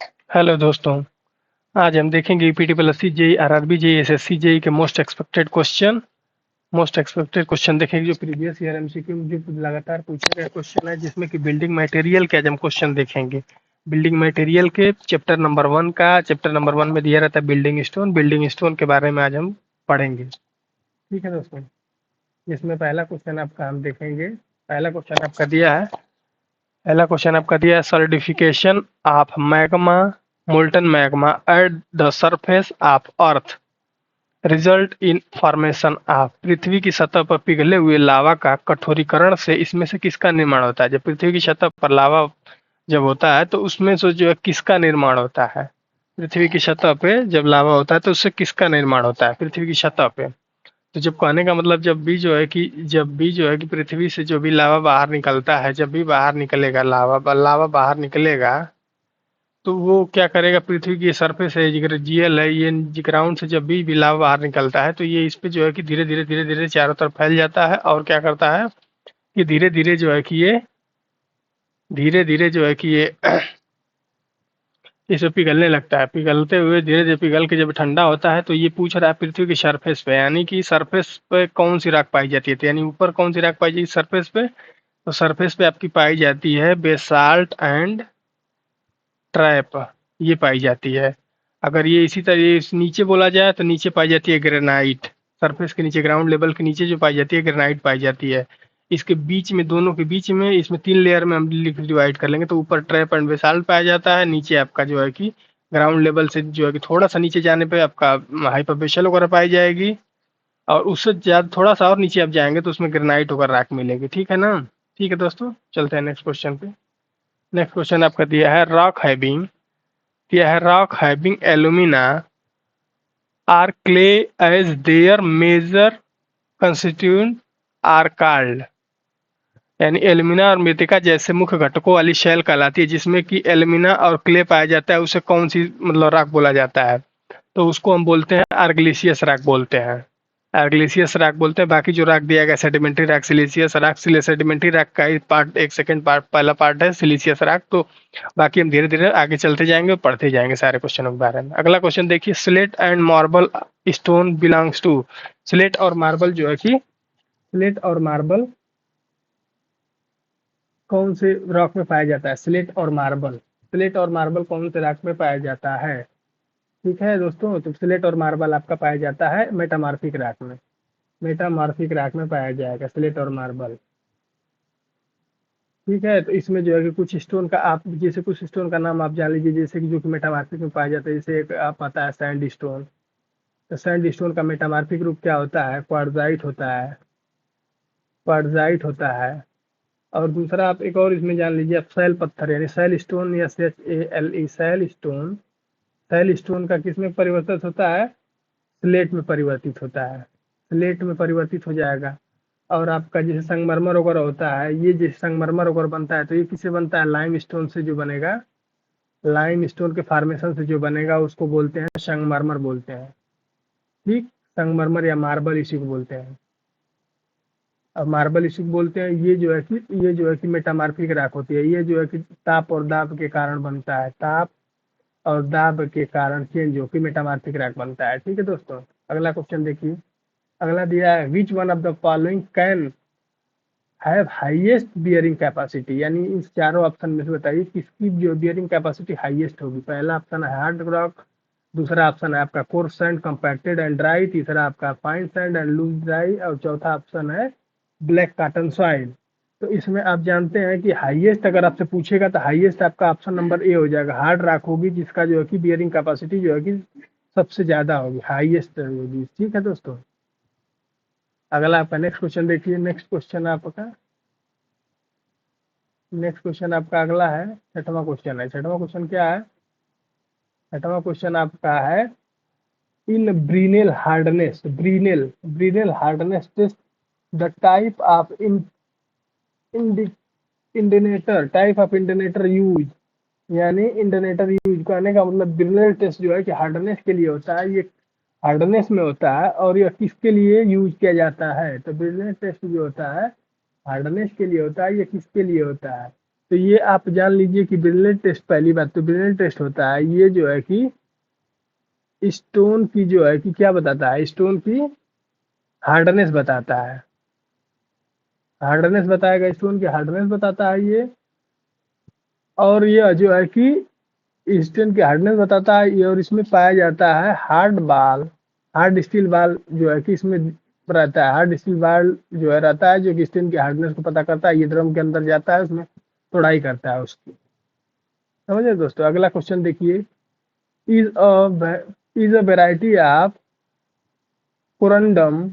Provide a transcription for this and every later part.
Hello दोस्तों। आज हम देखेंगे EPT plus C JE RRB JE SSC JE के मोस्ट एक्सपेक्टेड क्वेश्चन देखेंगे जो प्रीवियस ईयर एमसीक्यू में जो लगातार पूछे गए क्वेश्चन है, जिसमें कि बिल्डिंग मटेरियल के आज हम क्वेश्चन देखेंगे। बिल्डिंग मटेरियल के चैप्टर नंबर 1 में दिया रहता है बिल्डिंग स्टोन के बारे में आज हम पढ़ेंगे। ठीक है दोस्तों, इसमें पहला क्वेश्चन आपका हम देखेंगे। पहला क्वेश्चन आपका दिया है solidification of magma, molten magma at the surface of earth result in formation of. पृथ्वी की सतह पर पिघले हुए लावा का कठोरीकरण से इसमें से किसका निर्माण होता है? जब पृथ्वी की सतह पर लावा जब होता है तो उसमें से जो है किसका निर्माण होता है? पृथ्वी की सतह पे जब लावा होता है तो उससे किसका निर्माण होता है पृथ्वी की सतह पे? तो जब कहने का मतलब जब भी जो है कि पृथ्वी से जो भी लावा बाहर निकलता है, जब भी बाहर निकलेगा लावा बाहर निकलेगा तो वो क्या करेगा? पृथ्वी की सरफेस है, जीएल है, ये ग्राउंड से जब भी लावा बाहर निकलता है तो ये इस पे जो है कि धीरे धीरे चारों तरफ फैल जाता है और क्या करता है कि धीरे धीरे जो है कि ये इसे पिघलने लगता है। पिघलते हुए धीरे धीरे पिघल के जब ठंडा होता है तो ये पूछ रहा है पृथ्वी की सरफेस पे, यानी कि सरफेस पे कौन सी राख पाई जाती है? तो यानी ऊपर कौन सी राख पाई जाती है सरफेस पे? तो सरफेस पे आपकी पाई जाती है बेसाल्ट एंड ट्रैप, ये पाई जाती है। अगर ये इसी तरह इस नीचे बोला जाए तो नीचे पाई जाती है ग्रेनाइट। सरफेस के नीचे, ग्राउंड लेवल के नीचे जो पाई जाती है ग्रेनाइट पाई जाती है। इसके बीच में, दोनों के बीच में, इसमें 3 लेयर में हम डिवाइड कर लेंगे तो ऊपर ट्रैप एंड बेसाल्ट पाया जाता है, नीचे आपका जो है कि ग्राउंड लेवल से जो है कि थोड़ा सा नीचे जाने पे आपका हाइपरबेसल वगैरह पाई जाएगी, और उससे ज़्यादा थोड़ा सा और नीचे आप जाएंगे तो उसमें ग्रेनाइट वगैरह राख मिलेगी। ठीक है ना? ठीक है दोस्तों, चलते हैं नेक्स्ट क्वेश्चन पे। नेक्स्ट क्वेश्चन आपका दिया है rock having alumina or clay as their major constituent are called। यानी एल्यूमिना और मृतिका जैसे मुख्य घटकों वाली शैल कहलाती है, जिसमें कि एल्यूमिना और क्ले पाया जाता है, उसे कौन सी मतलब राख बोला जाता है? तो उसको हम बोलते हैं आर्गिलिशियस राख बोलते हैं। आर्गिलिशियस राख बोलते हैं। बाकी जो राख दिया गया सेडिमेंट्री राख, सिलिशियस राख, सेडिमेंट्री राख का ही पार्ट, एक सेकंड पार्ट, पहला पार्ट है सिलिशियस राख। तो बाकी हम धीरे धीरे आगे चलते जाएंगे और पढ़ते जाएंगे सारे क्वेश्चनों के बारे में। अगला क्वेश्चन देखिए, slate and marble stone belongs to. Slate और मार्बल जो है कि स्लेट और मार्बल कौन से रॉक में पाया जाता है? स्लेट और मार्बल कौन से रॉक में पाया जाता है? ठीक है दोस्तों, तो स्लेट और मार्बल आपका पाया जाता है मेटामॉर्फिक रॉक में। मेटामॉर्फिक रॉक में पाया जाएगा स्लेट और मार्बल। ठीक है, तो इसमें जो है कि कुछ स्टोन का आप, जैसे कुछ स्टोन का नाम आप जान लीजिए, जैसे कि जो कि मेटामॉर्फिक में पाया जाता है। जैसे एक आप आता है सैंड स्टोन। तो सैंड स्टोन का मेटामॉर्फिक रूप क्या होता है? क्वार्टजाइट होता है। और दूसरा आप एक और इसमें जान लीजिए, आप सैल पत्थर यानी सैल स्टोन या SHALE सैल स्टोन का किस में परिवर्तित होता है? स्लेट में परिवर्तित होता है। स्लेट में परिवर्तित हो जाएगा। और आपका जैसे संगमरमर वगैरह होता है, ये जैसे संगमरमर वगैरह बनता है तो ये किससे बनता है? लाइम स्टोन से जो बनेगा, लाइम स्टोन के फॉर्मेशन से जो बनेगा उसको बोलते हैं संगमरमर बोलते हैं। ठीक, संगमरमर या मार्बल इसी को बोलते हैं। अब मार्बल इसी को बोलते हैं। ये जो है कि मेटामॉर्फिक रॉक होती है। ये जो है कि ताप और दाब के कारण बनता है। ताप और दाब के कारण चेंज होकर मेटामॉर्फिक रॉक बनता है। ठीक है दोस्तों, अगला क्वेश्चन देखिए। अगला दिया है, विच one of the following can have highest bearing capacity. यानी इस चारों ऑप्शन में से बताइए किसकी जो बियरिंग कैपेसिटी हाईएस्ट होगी। पहला ऑप्शन है हार्ड रॉक, दूसरा ऑप्शन है आपका coarse sand compacted and dry, तीसरा आपका fine sand and loose dry, और चौथा ऑप्शन है ब्लैक कॉटन सॉइल। तो इसमें आप जानते हैं कि हाईएस्ट अगर आपसे पूछेगा तो हाईएस्ट आपका ऑप्शन नंबर ए हो जाएगा। हार्ड रॉक होगी जिसका जो है कि बियरिंग कैपेसिटी जो है कि सबसे ज्यादा होगी, हाईएस्ट होगी। ठीक है दोस्तों, अगला आपका नेक्स्ट क्वेश्चन देखिए। नेक्स्ट क्वेश्चन आपका अगला है, छठवां क्वेश्चन है। छठवां क्वेश्चन क्या है? छठवां क्वेश्चन आपका है, in Brinell hardness test the type of indenter use. यानी इंडेनेटर यूज करने का मतलब ब्रिनेल टेस्ट जो है कि हार्डनेस के लिए होता है। ये हार्डनेस में होता है और यह किसके लिए यूज किया जाता है? तो ब्रिनेल टेस्ट जो होता है हार्डनेस के लिए होता है। ये किसके लिए होता है? तो ये आप जान लीजिए कि ब्रिनलेट टेस्ट, पहली बात तो ब्रिनलेट टेस्ट होता है, ये जो है कि स्टोन की जो है कि क्या बताता है, स्टोन की हार्डनेस बताता है, हार्डनेस बताएगा, स्टोन की हार्डनेस बताता है ये। और ये जो है कि स्टोन की हार्डनेस बताता है ये, और इसमें पाया जाता है हार्ड बाल, हार्ड स्टील बाल जो है कि इसमें रहता है, हार्ड स्टील बाल जो है रहता है, जो कि स्टोन की हार्डनेस को पता करता है। ये ड्रम के अंदर जाता है, उसमें तोड़ाई करता है उसकी। समझे दोस्तों? अगला क्वेश्चन देखिए, is a variety of corundum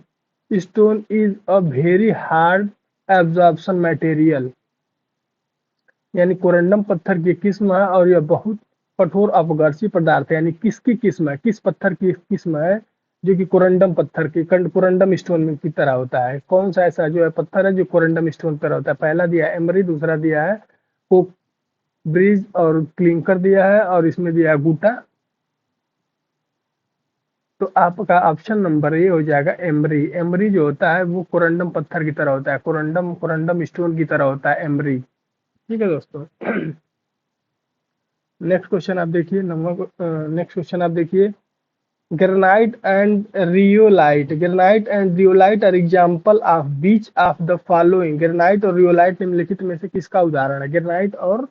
stone is a very hard absorption material. यानी कोरंडम पत्थर की किस्म है और यह बहुत कठोर अपघर्षी पदार्थ है। यानी किसकी किस्म है, किस पत्थर की किस्म है जो कि कोरंडम पत्थर की कोरंडम स्टोन में की तरह होता है? कौन सा ऐसा जो है पत्थर है जो कोरंडम स्टोन पर होता है? पहला दिया है एमरी, दूसरा दिया है कोक ब्रिज और क्लिंकर दिया है, और इसमें दिया है गूटा। तो आपका ऑप्शन नंबर ए हो जाएगा एमरी। एमरी जो होता है वो कोरंडम पत्थर की तरह होता है, कोरंडम कोरंडम स्टोन की तरह होता है एमरी। ठीक है दोस्तों। नेक्स्ट क्वेश्चन आप देखिए, नेक्स्ट क्वेश्चन आप देखिए, granite and rhyolite, granite and rhyolite are example of which of the following. Granite और रियोलाइट निम्नलिखित में से किसका उदाहरण है? ग्रेनाइट और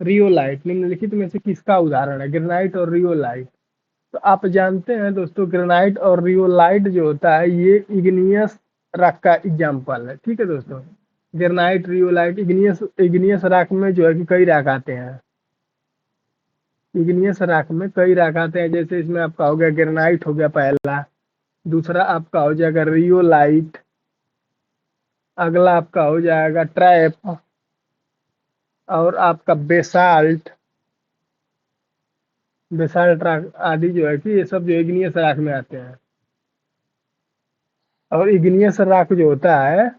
रियोलाइट निम्नलिखित में से किसका उदाहरण है? ग्रेनाइट और रियोलाइट। तो आप जानते हैं दोस्तों, ग्रेनाइट और रियोलाइट जो होता है ये इग्नियस रॉक का एग्जाम्पल है। ठीक है दोस्तों, ग्रेनाइट रियोलाइट इग्नियस, इग्नियस रॉक में जो है कि कई रॉक आते हैं, इग्नियस रॉक में कई रॉक आते हैं। जैसे इसमें आपका हो गया ग्रेनाइट हो गया पहला, दूसरा आपका हो जाएगा रियोलाइट, अगला आपका हो जाएगा ट्रैप, और आपका बेसाल्ट, बेसाल्ट रॉक आदि जो है कि ये सब जो इग्नियस रॉक में आते हैं। और इग्नियस रॉक जो होता है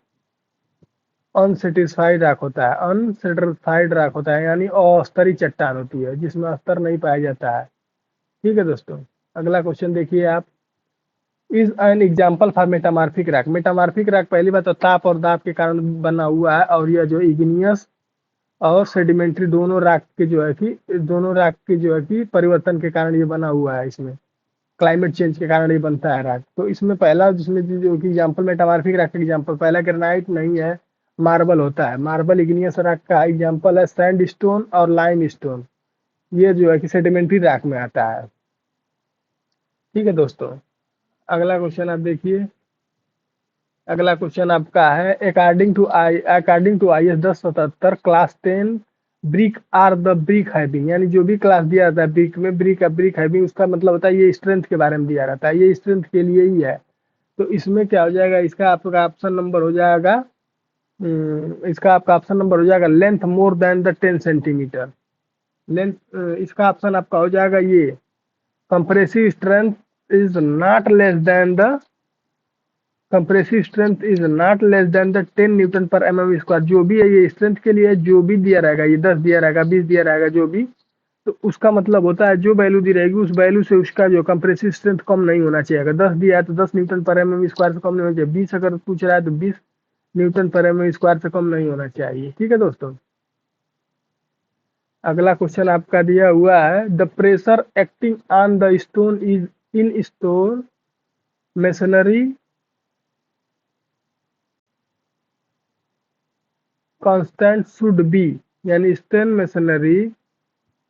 अनसेटिस्फाइड रॉक होता है, अनसेटिस्फाइड रॉक होता है, यानी अस्तरी चट्टान होती है जिसमें अस्तर नहीं पाया जाता है। ठीक है दोस्तों। अगला क्वेश्चन देखिए आप, is an example for metamorphic rock. Metamorphic rock पहली बात तो ताप और दाब के कारण बना हुआ है, और यह जो इग्नियस और सेडिमेंट्री दोनों रॉक के जो है कि दोनों रॉक के जो है कि परिवर्तन के कारण ये बना हुआ है, इसमें क्लाइमेट चेंज के कारण ये बनता है रॉक। तो इसमें पहला जिसमें जो कि एग्जाम्पल मेटामार्फिक रॉक का एग्जाम्पल पहला ग्रेनाइट नहीं है, मार्बल होता है। मार्बल इग्नियस रॉक का एग्जाम्पल है, सैंड स्टोन और लाइम स्टोन, ये जो है कि सेडिमेंट्री रॉक में आता है। ठीक है दोस्तों। अगला क्वेश्चन आप देखिए, अगला क्वेश्चन आपका है, according to I S 1077 class 10 brick are the brick having. यानी जो भी क्लास दिया जाता है ब्रिक में, ब्रिक हैविंग उसका मतलब होता है ये स्ट्रेंथ के बारे में दिया रहता है, ये स्ट्रेंथ के लिए ही है। तो इसमें क्या हो जाएगा, इसका आपका ऑप्शन नंबर हो जाएगा, इसका आपका ऑप्शन नंबर हो जाएगा length more than the 10 centimetre. Length इसका ऑप्शन आपका हो जाएगा ये, compressive strength is not less than the, compressive strength is not less than the 10 Newton पर एमएम स्क्वायर। जो भी है ये स्ट्रेंथ के लिए जो भी दिया रहेगा, ये 10 दिया रहेगा, 20 दिया रहेगा, जो भी, तो उसका मतलब होता है जो वैल्यू दी रहेगी उस वैल्यू से उसका जो कंप्रेसिव स्ट्रेंथ कम नहीं होना चाहिए। अगर 10 दिया है तो 10 न्यूटन पर एमएम स्क्वायर से कम नहीं होना चाहिए, 20 अगर पूछ रहा है तो 20 न्यूटन पर एमएम स्क्वायर से कम नहीं होना चाहिए। ठीक है दोस्तों। अगला क्वेश्चन आपका दिया हुआ है, the pressure acting on the stone is in stone masonry constant should be. यानी स्टोन मेसनरी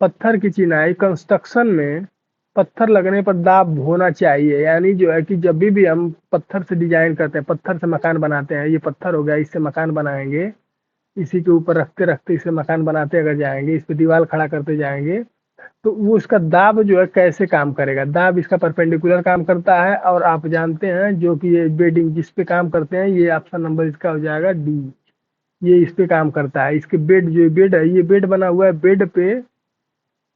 पत्थर की चिनाई कंस्ट्रक्शन में पत्थर लगने पर दाब होना चाहिए। यानी जो है कि जब भी हम पत्थर से डिजाइन करते हैं, पत्थर से मकान बनाते हैं, ये पत्थर हो गया, इससे मकान बनाएंगे, इसी के ऊपर रखते रखते इसे मकान बनाते अगर जाएंगे, इस पे दीवार खड़ा करते जाएंगे, तो वो उसका दाब जो है कैसे काम करेगा? दाब इसका परपेंडिकुलर काम करता है, और आप जानते हैं जो कि ये बेडिंग जिस पे काम करते हैं, ये ऑप्शन नंबर इसका हो जाएगा डी, ये इस पे काम करता है। इसके बेड, जो बेड है, ये बेड बना हुआ है, बेड पे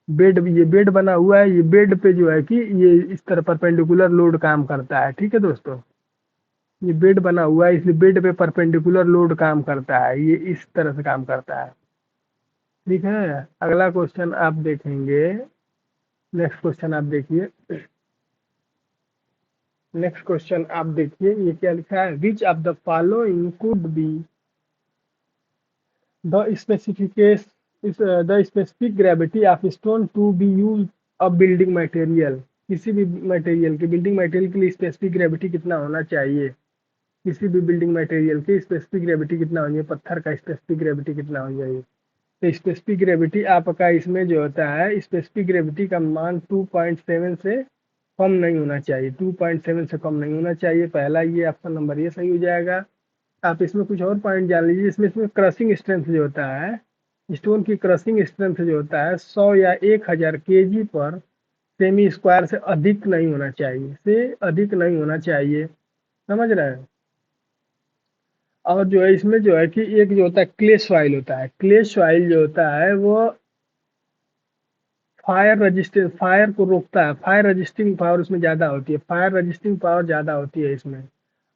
बेड, ये बेड बना हुआ है, ये बेड पे जो है कि ये इस तरह परपेंडिकुलर लोड काम करता है। ठीक है दोस्तों, ये बेड बना हुआ है इसलिए बेड पे परपेंडिकुलर लोड काम करता है, ये इस तरह से काम करता है। ठीक है। अगला क्वेश्चन आप देखेंगे, नेक्स्ट क्वेश्चन आप देखिए, नेक्स्ट क्वेश्चन आप देखिए, ये क्या लिखा है, which of the following could be the specification the specific gravity of stone to be use a building material. किसी भी मटेरियल के बिल्डिंग मटेरियल के लिए स्पेसिफिक ग्रेविटी कितना होना चाहिए? किसी भी बिल्डिंग मटेरियल की स्पेसिफिक ग्रेविटी कितना होनी है? पत्थर का स्पेसिफिक ग्रेविटी कितना होना चाहिए? तो स्पेसिफिक ग्रेविटी आपका इसमें जो होता है, स्पेसिफिक ग्रेविटी का मान 2.7 से कम नहीं होना चाहिए। 2.7 से कम नहीं होना चाहिए। पहला ये ऑप्शन नंबर ये सही हो जाएगा। आप इसमें कुछ और पॉइंट जान लीजिए। इसमें क्रशिंग स्ट्रेंथ जो होता है, स्टोन की क्रशिंग स्ट्रेंथ जो होता है 100 या 1000 केजी पर सेमी स्क्वायर से अधिक नहीं होना चाहिए, से अधिक नहीं होना चाहिए। समझ रहे हैं? और जो है इसमें जो है कि एक जो होता है क्ले सॉइल होता है। क्ले सॉइल जो होता है वो फायर रजिस्टेंस, फायर को रोकता है। फायर रजिस्टिंग पावर उसमें ज़्यादा होती है, फायर रजिस्टिंग पावर ज़्यादा होती है इसमें।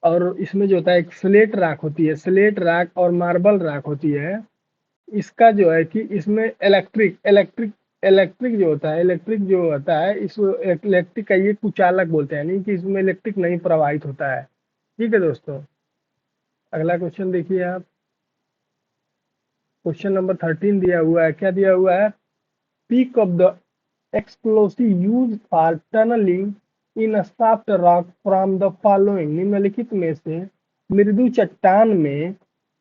और इसमें जो होता है एक स्लेट राख होती है, स्लेट राख और मार्बल राख होती है। इसका जो है कि इसमें इलेक्ट्रिक जो होता है, इलेक्ट्रिक जो होता है, इस इलेक्ट्रिक का ये कुचालक बोलते हैं, नहीं कि इसमें इलेक्ट्रिक नहीं प्रवाहित होता है। ठीक है दोस्तों, अगला क्वेश्चन देखिए आप। क्वेश्चन नंबर 13 दिया हुआ है। क्या दिया हुआ है? Speak of the explosive used for tunneling in a soft rock from the following। निम्नलिखित में से मृदु चट्टान में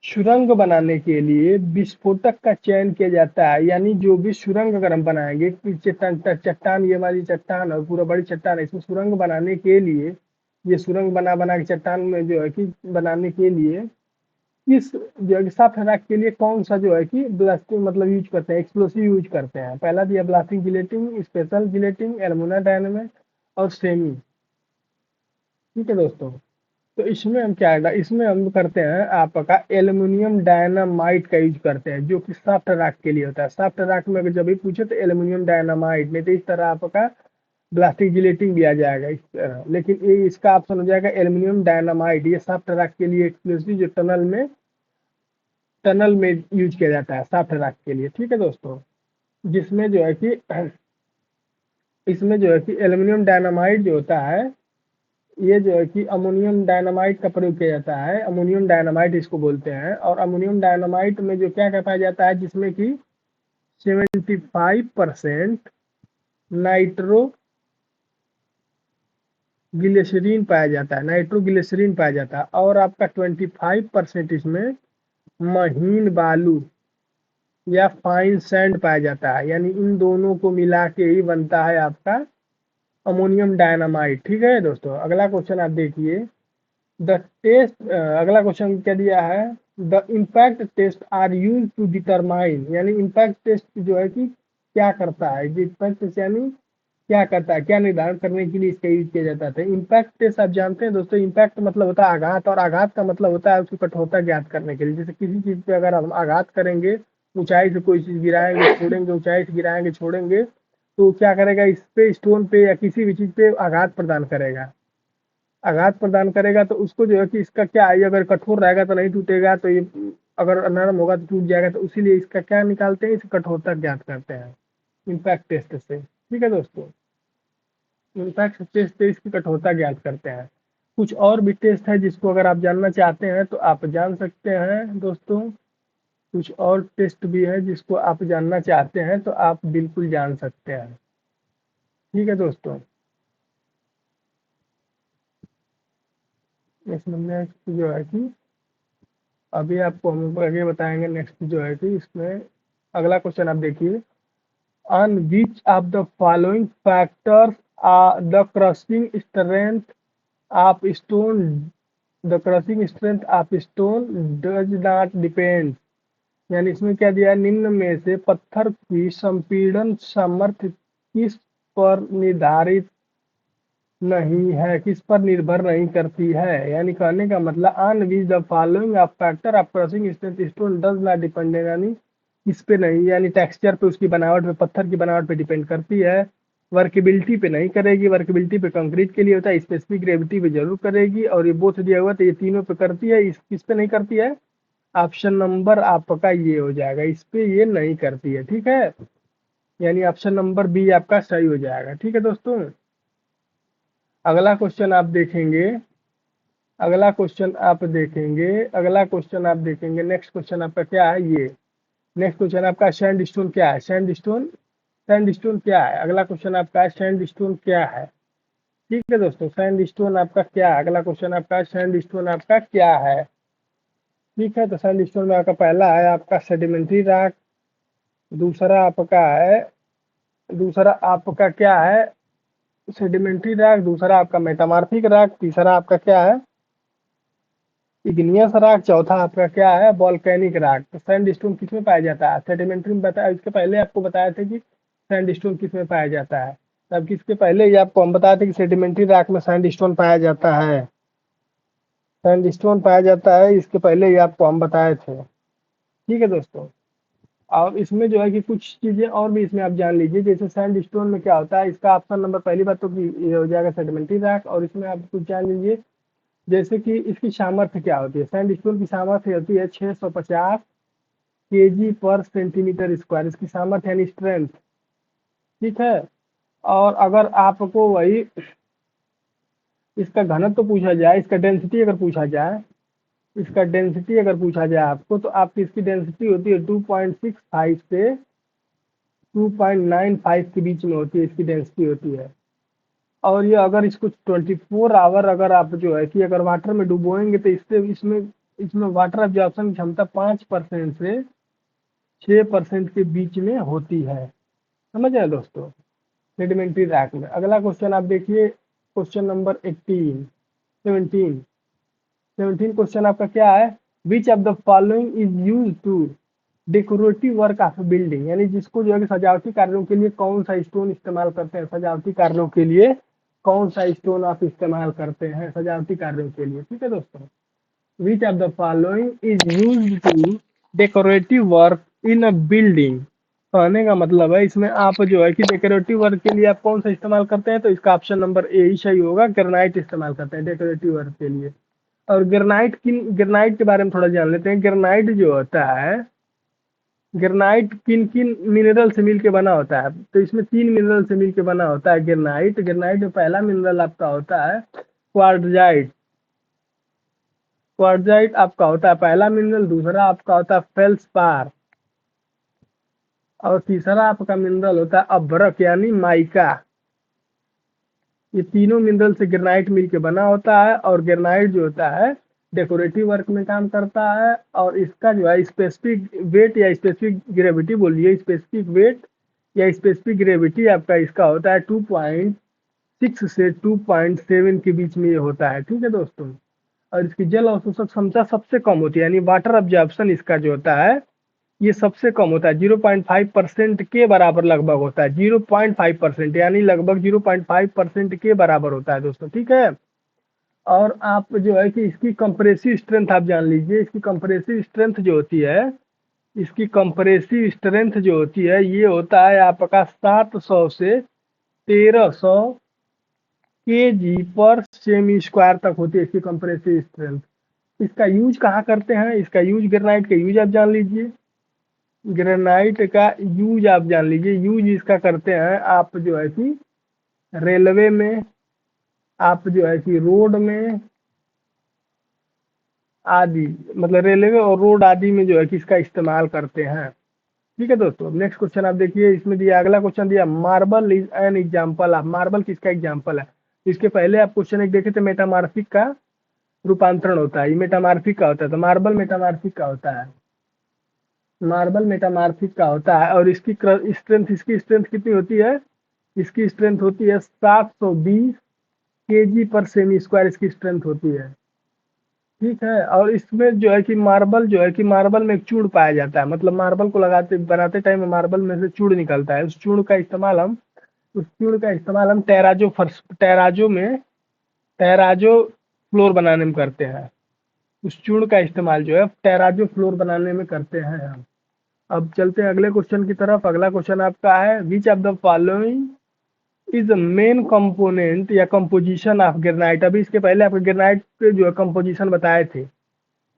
सुरंग बनाने के लिए विस्फोटक का चयन किया जाता है। यानी जो भी सुरंग अगर हम बनाएंगे, चट्टान चट्टान ये वाली चट्टान और पूरा बड़ी चट्टान है, इसमें सुरंग बनाने के लिए, ये सुरंग बना बना के चट्टान में जो है कि बनाने के लिए इस जो है कि साफ ठंडाक के लिए कौन सा जो है कि ब्लास्टिंग मतलब यूज करते हैं, एक्सप्लोसिव यूज करते हैं? पहला दिया blasting gelatin, special gelatin, alumina dynamite और सेमी। ठीक है दोस्तों, तो इसमें हम क्या है, इसमें हम करते हैं आपका एल्यूमिनियम डायनामाइट का यूज करते हैं, जो कि सॉफ्ट रॉक के लिए होता है। सॉफ्ट रॉक में अगर जब भी पूछे तो एल्यूमिनियम डायनामाइट, नहीं तो इस तरह आपका ब्लास्टिक जिलेटिन भी आ जाएगा इस तरह, लेकिन ये इसका ऑप्शन हो जाएगा एल्यूमिनियम डायनामाइट। ये सॉफ्ट रॉक के लिए एक्सप्लोसिव जो टनल में यूज किया जाता है साफ ठहराव के लिए। ठीक है दोस्तों, जिसमें जो है कि इसमें जो है कि एल्यूमिनियम डायनामाइट जो होता है, ये जो है कि अमोनियम डायनामाइट का प्रयोग किया जाता है। अमोनियम डायनामाइट इसको बोलते हैं। और अमोनियम डायनामाइट में जो क्या क्या पाया जाता है, जिसमें कि 75% नाइट्रो ग्लिसरीन पाया जाता है, नाइट्रो ग्लिसरीन पाया जाता है। और आपका 25% इसमें महीन बालू या फाइन सैंड पाया जाता है। यानी इन दोनों को मिला के ही बनता है आपका अमोनियम डायनामाइट। ठीक है दोस्तों, अगला क्वेश्चन आप देखिए। द टेस्ट अगला क्वेश्चन क्या दिया है? The impact test are use to determine. यानी इम्पैक्ट टेस्ट जो है कि क्या करता है, इम्पैक्ट टेस्ट यानी क्या करता है, क्या निर्धारण करने के लिए इसका यूज किया जाता है? इम्पैक्ट टेस्ट आप जानते हैं दोस्तों, इम्पैक्ट मतलब होता है आघात, और आघात का मतलब होता है उसकी कठोरता ज्ञात करने के लिए। जैसे किसी चीज पे अगर हम आघात करेंगे, ऊंचाई से कोई चीज गिराएंगे छोड़ेंगे, ऊंचाई से गिराएंगे छोड़ेंगे, तो क्या करेगा, इस पे स्टोन पे या किसी भी चीज पे आघात प्रदान करेगा। आघात प्रदान करेगा तो उसको जो है कि इसका क्या है, अगर कठोर रहेगा तो नहीं टूटेगा, तो ये अगर नरम होगा तो टूट जाएगा। तो इसीलिए इसका क्या निकालते हैं, इस कठोरता ज्ञात करते हैं इम्पैक्ट टेस्ट से। ठीक है दोस्तों, इम्पैक्ट टेस्ट से इसकी कठोरता ज्ञात करते हैं। कुछ और भी टेस्ट है जिसको अगर आप जानना चाहते हैं तो आप जान सकते हैं दोस्तों। कुछ और टेस्ट भी है जिसको आप जानना चाहते हैं तो आप बिल्कुल जान सकते हैं। ठीक है दोस्तों, इसमें नेक्स्ट जो है कि अभी आपको हम आगे बताएंगे। नेक्स्ट जो है कि इसमें अगला क्वेश्चन आप देखिए। On which of the following factors the crushing strength of stone the crushing strength of stone does not depend. यानी इसमें क्या दिया है, निम्न में से पत्थर की संपीड़न सामर्थ्य किस पर निर्धारित नहीं है, किस पर निर्भर नहीं करती है? यानी कहने का मतलब on which the following of factor of crushing strength stone does not depend, यानी इस पे नहीं, यानी टेक्सचर पे, उसकी बनावट पे, पत्थर की बनावट पे डिपेंड करती है। वर्केबिलिटी पे नहीं करेगी, वर्केबिलिटी पे कंक्रीट के लिए होता है। स्पेसिफिक ग्रेविटी पे जरूर करेगी। और ये बोथ दिया हुआ तो ये तीनों पे करती है, इस किस पे नहीं करती है? ऑप्शन नंबर आपका ये हो जाएगा, इस पे ये नहीं करती है। ठीक है, यानी ऑप्शन नंबर बी आपका सही हो जाएगा। ठीक है दोस्तों, अगला क्वेश्चन आप देखेंगे। अगला क्वेश्चन आप देखेंगे नेक्स्ट क्वेश्चन आपका क्या है ये। नेक्स्ट क्वेश्चन आपका सैंडस्टोन क्या है? सैंडस्टोन क्या है? अगला क्वेश्चन आपका है सैंडस्टोन क्या है? ठीक है दोस्तों, सैंडस्टोन आपका क्या है? अगला क्वेश्चन आपका सैंडस्टोन आपका क्या है? ठीक है, तो सैंडस्टोन में आपका पहला है आपका सेडिमेंट्री रॉक, दूसरा आपका है, दूसरा आपका क्या है? सेडिमेंट्री रॉक, दूसरा आपका मेटामॉर्फिक रॉक, तीसरा आपका क्या है? इग्नियस रॉक, चौथा आपका क्या है? Volcanic rock. तो सैंडस्टोन किस में पाया जाता है? सेडिमेंट्री में बताया, इसके पहले आपको बताया था कि सैंडस्टोन किस में पाया जाता है। तब किसके पहले ही आपको हम बताए थे कि सेडिमेंट्री रॉक में सैंडस्टोन पाया जाता है, सैंडस्टोन पाया जाता है, इसके पहले ही आपको हम बताए थे। ठीक है दोस्तों, और इसमें जो है कि कुछ चीजें और भी इसमें आप जान लीजिए, जैसे सैंडस्टोन में क्या होता है, इसका ऑप्शन नंबर पहली बात तो कि ये हो जाएगा सेडिमेंट्री रॉक। और इसमें आप कुछ जान लीजिए, जैसे कि इसकी सामर्थ्य क्या होती है। सैंडस्टोन की सामर्थ्य होती है 650 केजी पर सेंटीमीटर स्क्वायर, इसकी सामर्थ्य यानी स्ट्रेंथ। ठीक है, और अगर आपको वही इसका घनत्व पूछा जाए, इसका डेंसिटी अगर पूछा जाए, इसका डेंसिटी अगर पूछा जाए आपको, तो आपकी इसकी डेंसिटी होती है 2.65 से 2.95 के बीच में होती है, इसकी डेंसिटी होती है। और ये अगर इसको 24 आवर अगर आप जो है कि अगर वाटर में डुबोएंगे तो इससे इसमें इसमें वाटर एब्जॉर्प्शन की क्षमता 5% से 6% के बीच में होती है। समझ आए दोस्तों, सेडिमेंट्री रॉक में। अगला क्वेश्चन आप देखिए, क्वेश्चन नंबर 17 17 क्वेश्चन आपका क्या है? Which of the following is use to decorative work of building, यानी जिसको जो है कि सजावटी कार्यों के लिए कौन सा स्टोन इस्तेमाल करते हैं? सजावटी कार्यों के लिए कौन सा स्टोन आप इस्तेमाल करते हैं सजावटी कार्यों के लिए? ठीक है दोस्तों, which of the following is use to decorative work in a building. कहने का मतलब है इसमें आप जो है कि डेकोरेटिव वर्क के लिए आप कौन सा इस्तेमाल करते हैं? तो इसका ऑप्शन नंबर ए ही सही होगा, ग्रेनाइट इस्तेमाल करते हैं डेकोरेटिव वर्क के लिए। और ग्रेनाइट के बारे में थोड़ा जान लेते हैं। ग्रेनाइट जो होता है, ग्रेनाइट किन किन मिनरल से मिलके बना होता है? तो इसमें 3 मिनरल से मिलके बना होता है ग्रेनाइट। ग्रेनाइट में पहला मिनरल आपका होता है क्वार्टजाइट। क्वार्टजाइट आपका होता है पहला मिनरल, दूसरा आपका होता है फेल्सपार, और तीसरा आपका मिनरल होता है अभ्रक यानी माइका। ये तीनों मिनरल से ग्रेनाइट मिलके बना होता है, और ग्रेनाइट जो होता है डेकोरेटिव वर्क में काम करता है। और इसका जो है स्पेसिफिक वेट या स्पेसिफिक ग्रेविटी बोलिए, स्पेसिफिक वेट या स्पेसिफिक ग्रेविटी आपका इसका होता है 2.6 से 2.7 के बीच में ये होता है। ठीक है दोस्तों, और इसकी जल अवशोषक क्षमता सबसे कम होती है, यानी वाटर ऑब्जॉर्प्शन इसका जो होता है ये सबसे कम होता है, 0.5% के बराबर लगभग होता है। 0.5% यानी लगभग 0.5% के बराबर होता है दोस्तों। ठीक है, और आप जो है कि इसकी कंप्रेसिव स्ट्रेंथ आप जान लीजिए। इसकी कंप्रेसिव स्ट्रेंथ जो होती है, इसकी कंप्रेसिव स्ट्रेंथ जो होती है ये होता है आपका 700 से 1300 केजी पर सेमी स्क्वायर तक होती है इसकी कंप्रेसिव स्ट्रेंथ। इसका यूज कहाँ करते हैं? इसका यूज ग्रेनाइट का यूज आप जान लीजिए, ग्रेनाइट का यूज आप जान लीजिए। यूज इसका करते हैं आप जो है कि रेलवे में, आप जो है कि रोड में आदि, मतलब रेलवे और रोड आदि में जो है कि इसका इस्तेमाल करते हैं। ठीक है दोस्तों, नेक्स्ट क्वेश्चन आप देखिए, इसमें दिया अगला क्वेश्चन दिया marble is an example of. Marble किसका एग्जाम्पल है? इसके पहले आप क्वेश्चन एक देखे थे, मेटामार्फिक का रूपांतरण होता है, ये मेटामार्फिक का होता है। तो मार्बल मेटामार्फिक का होता है, मार्बल मेटामार्फिक का होता है। और इसकी स्ट्रेंथ, इसकी स्ट्रेंथ कितनी होती है? इसकी स्ट्रेंथ होती है 720 केजी पर सेमी स्क्वायर, इसकी स्ट्रेंथ होती है। ठीक है, और इसमें जो है कि मार्बल जो है कि मार्बल में एक चूड़ पाया जाता है, मतलब मार्बल को लगाते बनाते टाइम मार्बल में से चूड़ निकलता है। उस चूड़ का इस्तेमाल हम टेराजो फ्लोर बनाने में करते हैं। उस चूड़ का इस्तेमाल जो है टेराजो फ्लोर बनाने में करते हैं हम। अब चलते हैं अगले क्वेश्चन की तरफ। अगला क्वेश्चन आपका है which of the following is main component या कंपोजिशन ऑफ ग्रेनाइट। अभी इसके पहले आपके ग्रेनाइट के जो है कंपोजिशन बताए थे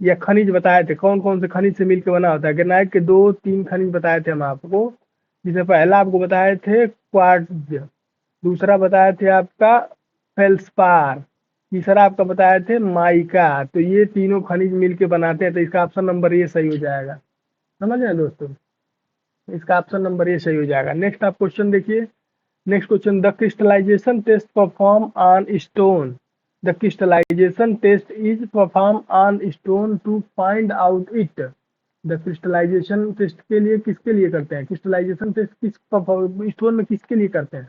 या खनिज बताए थे, कौन कौन से खनिज से मिलकर बना होता है। ग्रेनाइट के 2-3 खनिज बताए थे हम आपको, जिसमें पहला आपको बताए थे क्वार्ट्ज, दूसरा बताए थे आपका फेल्सपार, तीसरा आपका बताए थे माइका। तो ये तीनों खनिज मिलके बनाते हैं, तो इसका ऑप्शन नंबर ये सही हो जाएगा। समझ रहे हैं दोस्तों, इसका ऑप्शन नंबर ए सही हो जाएगा। नेक्स्ट आप क्वेश्चन देखिए। Next question, the crystallization test perform on stone. The crystallization test is perform on stone to find out it. The crystallization test के लिए किसके लिए करते हैं? क्रिस्टलाइजेशन टेस्ट किस स्टोन में किसके लिए करते हैं?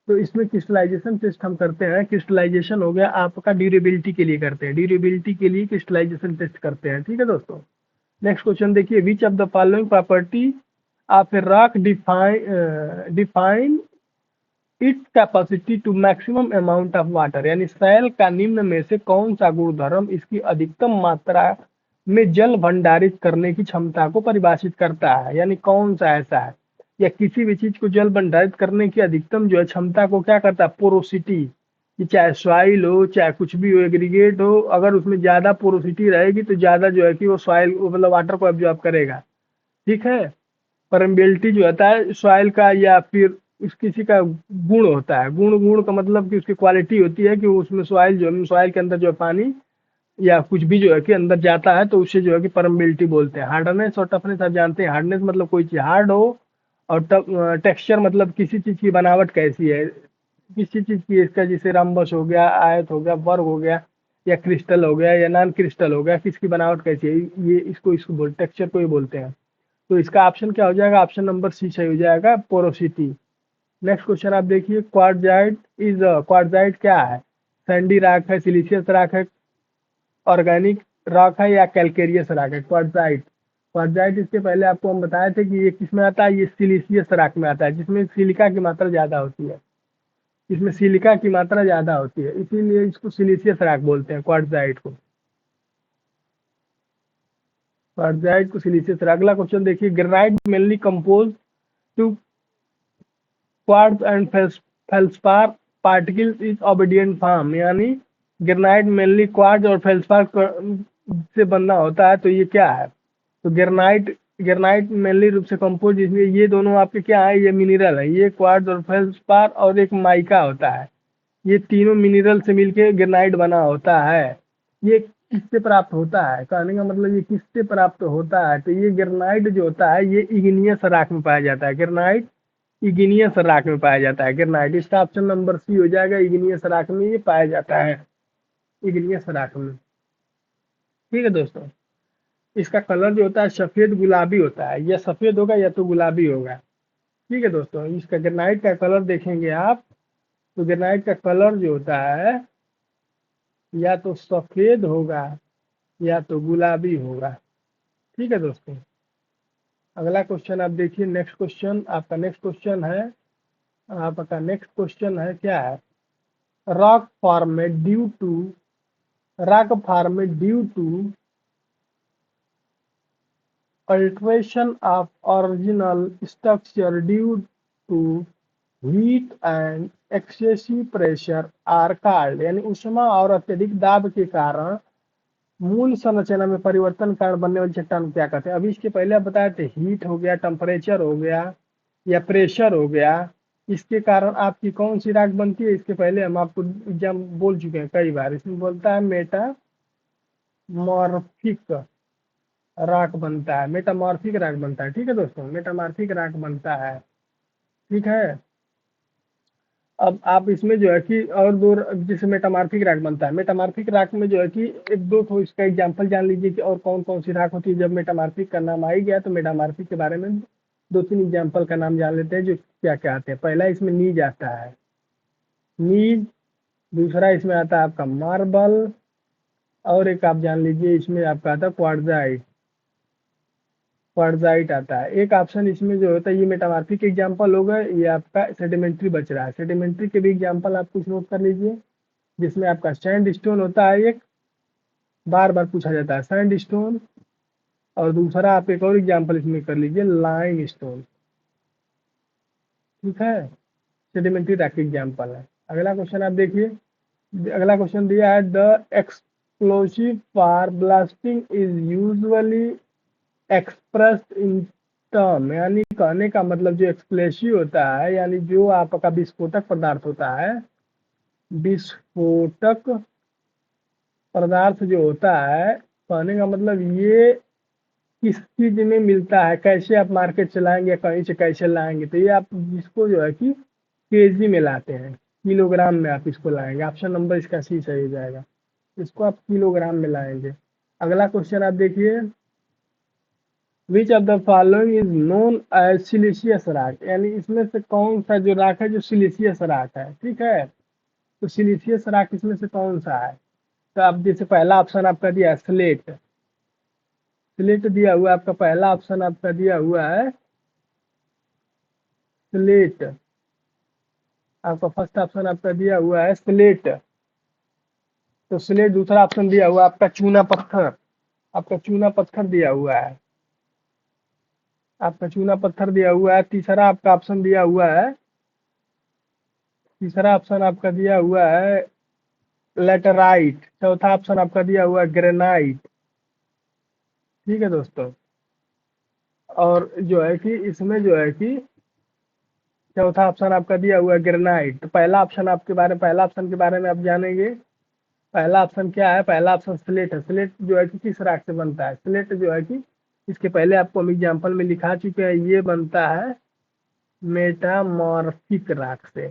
तो इसमें क्रिस्टलाइजेशन टेस्ट हम करते हैं, क्रिस्टलाइजेशन हो गया आपका ड्यूरेबिलिटी के लिए करते हैं, ड्यूरेबिलिटी के लिए क्रिस्टलाइजेशन टेस्ट करते हैं। ठीक है दोस्तों। नेक्स्ट क्वेश्चन देखिए, which of the following property of a rock define its capacity to maximum amount of water, यानी सैल का निम्न में से कौन सा गुणधर्म इसकी अधिकतम मात्रा में जल भंडारित करने की क्षमता को परिभाषित करता है? यानी कौन सा ऐसा है, या किसी भी चीज को जल भंडारित करने की अधिकतम जो है क्षमता को क्या करता है? पोरोसिटी, कि चाहे सॉइल हो चाहे कुछ भी हो, एग्रीगेट हो, अगर उसमें ज्यादा पोरोसिटी रहेगी तो ज्यादा जो है कि वो सॉइल मतलब वाटर को एब्जॉर्ब करेगा। ठीक है। परमेबिलिटी जो होता है सॉइल का, या फिर उस किसी का गुण होता है, गुण गुण का मतलब कि उसकी क्वालिटी होती है कि उसमें सॉइल जो है, सॉइल के अंदर जो है पानी या कुछ भी जो है कि अंदर जाता है तो उसे जो है कि परमेबिलिटी बोलते हैं। हार्डनेस और टफनेस आप जानते हैं, हार्डनेस मतलब कोई चीज हार्ड हो, और टेक्सचर मतलब किसी चीज की बनावट कैसी है, किसी चीज की, इसका जैसे रम्बस हो गया, आयत हो गया, वर्ग हो गया, या क्रिस्टल हो गया, या नॉन क्रिस्टल हो गया, किसकी बनावट कैसी है, ये इसको इसको बोल टेक्सचर को ही बोलते हैं। तो इसका ऑप्शन क्या हो जाएगा? ऑप्शन नंबर सी सही हो जाएगा, पोरोसिटी। नेक्स्ट क्वेश्चन आप देखिए, क्वार्टजाइट इज, क्वार्टजाइट क्या है? सैंडी रॉक है, सिलिशियस रॉक है, ऑर्गेनिक रॉक है, या कैलकेरियस रॉक है? क्वार्टजाइट, क्वार्टजाइट इसके पहले आपको हम बताए थे कि ये किसमें आता है, ये सिलिशियस रॉक में आता है, जिसमें सिलिका की मात्रा ज्यादा होती है, इसमें सिलिका की मात्रा ज्यादा होती है, इसीलिए इसको सिलिशियस रॉक बोलते हैं क्वार्टजाइट को। क्वार्टजाइट को सिलिशियस रॉक। अगला क्वेश्चन देखिए, granite mainly compose to quartz and felspar particles is obedient form, यानी ग्रेनाइट मेनली क्वार्ट्ज और फेल्सपार से बनना होता है, तो ये क्या है? तो ग्रेनाइट, ग्रेनाइट मेनली रूप से कंपोज, इसमें ये दोनों आपके क्या है? ये मिनरल है, ये क्वार्ट्ज और फेल्सपार और एक माइका होता है, ये तीनों मिनरल से मिलके ग्रेनाइट बना होता है। ये किससे प्राप्त होता है? कहने का मतलब ये किससे प्राप्त होता है? तो ये ग्रेनाइट जो होता है ये इग्नियस रॉक में पाया जाता है, ग्रेनाइट इग्नियस रॉक में पाया जाता है ग्रेनाइट। इसका ऑप्शन नंबर सी हो जाएगा, इग्नियस रॉक में ये पाया जाता है, इग्नियस रॉक में। ठीक है दोस्तों। इसका कलर जो होता है सफेद गुलाबी होता है, या सफेद होगा या तो गुलाबी होगा। ठीक है दोस्तों। इसका ग्रेनाइट का कलर देखेंगे आप, तो ग्रेनाइट का कलर जो होता है या तो सफेद होगा या तो गुलाबी होगा। ठीक है दोस्तों। अगला क्वेश्चन आप देखिए, नेक्स्ट क्वेश्चन आपका, नेक्स्ट क्वेश्चन है आपका, नेक्स्ट क्वेश्चन है क्या है? Rock format due to, rock format due to alteration of original structure due to heat and excessive pressure are called, यानी ऊष्मा और अत्यधिक दाब के कारण मूल संरचना में परिवर्तन कारण बनने वाली चट्टान को क्या कहते हैं? अभी इसके पहले आप बताए थे, हीट हो गया, टेम्परेचर हो गया, या प्रेशर हो गया, इसके कारण आपकी कौन सी राख बनती है? इसके पहले हम आपको एग्जाम बोल चुके हैं कई बार, इसमें बोलता है मेटामॉर्फिक राख बनता है, मेटामॉर्फिक राख बनता है। ठीक है दोस्तों, मेटामॉर्फिक राख बनता है। ठीक है। अब आप इसमें जो है कि और दो, जैसे मेटामॉर्फिक राख बनता है, मेटामॉर्फिक राख में जो है कि एक दो तो इसका एग्जांपल जान लीजिए कि और कौन कौन सी राख होती है। जब मेटामॉर्फिक का नाम आ ही गया तो मेटामॉर्फिक के बारे में दो तीन एग्जाम्पल का नाम जान लेते हैं जो क्या क्या आते हैं। पहला इसमें नीज आता है, नीज। दूसरा इसमें आता है आपका मार्बल, और एक आप जान लीजिए इसमें आपका आता है क्वार्टजाइट, क्वार्टजाइट आता है। एक ऑप्शन इसमें जो होता है ये मेटामॉर्फिक एग्जांपल होगा, ये आपका सेडिमेंट्री बच रहा है। सेडिमेंट्री के भी एग्जांपल आप कुछ नोट कर लीजिए, जिसमें आपका सैंड स्टोन होता है, एक बार बार पूछा जाता है सैंड स्टोन, और दूसरा आप एक और एग्जांपल इसमें कर लीजिए लाइम स्टोन। ठीक है, सेडिमेंट्री रॉक एग्जांपल है। अगला क्वेश्चन आप देखिए, अगला क्वेश्चन दिया है, the explosive for blasting is usually expressed in term, यानी कहने का मतलब जो एक्सप्लेसिव होता है, यानी जो आपका विस्फोटक पदार्थ होता है, विस्फोटक पदार्थ जो होता है, कहने का मतलब ये किस चीज में मिलता है, कैसे आप मार्केट चलाएंगे या कहीं से कैसे लाएंगे, तो ये आप इसको जो है कि केजी में लाते हैं, किलोग्राम में आप इसको लाएंगे। ऑप्शन नंबर इसका सी सही हो जाएगा, इसको आप किलोग्राम में लाएंगे। अगला क्वेश्चन आप देखिए, which of the following is known as siliceous rock, यानी इसमें से कौन सा जो राख है जो सिलिशियस राख है, ठीक है। तो सिलिशियस राख इसमें से कौन सा है, तो आप जैसे पहला ऑप्शन आपका दिया है स्लेट, स्लेट दिया हुआ है आपका, पहला ऑप्शन आपका दिया हुआ है स्लेट, आपका फर्स्ट ऑप्शन आपका दिया हुआ है स्लेट। तो स्लेट, दूसरा ऑप्शन दिया हुआ है आपका चूना पत्थर, आपका चूना पत्थर दिया हुआ है, आपका चूना पत्थर दिया हुआ है। तीसरा आपका ऑप्शन दिया हुआ है, तीसरा ऑप्शन आपका दिया हुआ है लेटराइट। चौथा ऑप्शन आपका दिया हुआ है ग्रेनाइट। ठीक है दोस्तों, और जो है कि इसमें जो है कि चौथा ऑप्शन आपका दिया हुआ है ग्रेनाइट। तो पहला ऑप्शन आपके बारे में, पहला ऑप्शन के बारे में आप जानेंगे। पहला ऑप्शन क्या है, पहला ऑप्शन स्लेट है। स्लेट जो है कि किस राख से बनता है, स्लेट जो है कि इसके पहले आपको हम एग्जाम्पल में लिखा चुके हैं, ये बनता है मेटामॉर्फिक राख से।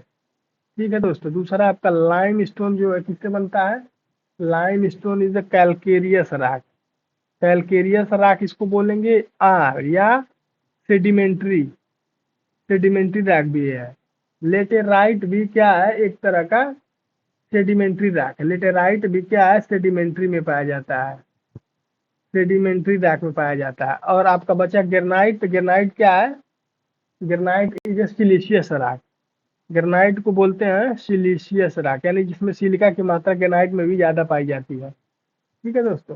ठीक है दोस्तों, दूसरा आपका लाइम स्टोन जो है किससे बनता है, lime stone is a calcareous राख। कैलकेरियस राख इसको बोलेंगे आर, या सेडिमेंट्री, सेडिमेंट्री राख भी है। लेटेराइट भी क्या है, एक तरह का सेडिमेंट्री राख है। लेटेराइट भी क्या है, सेडिमेंट्री में पाया जाता है, सेडिमेंट्री राख में पाया जाता है। और आपका बचा ग्रेनाइट, तो ग्रेनाइट क्या है, ग्रेनाइट इज ए सिलिशियस राख। ग्रेनाइट को बोलते हैं सिलिशियस राख, यानी जिसमें सिलिका की मात्रा ग्रेनाइट में भी ज्यादा पाई जाती है। ठीक है दोस्तों,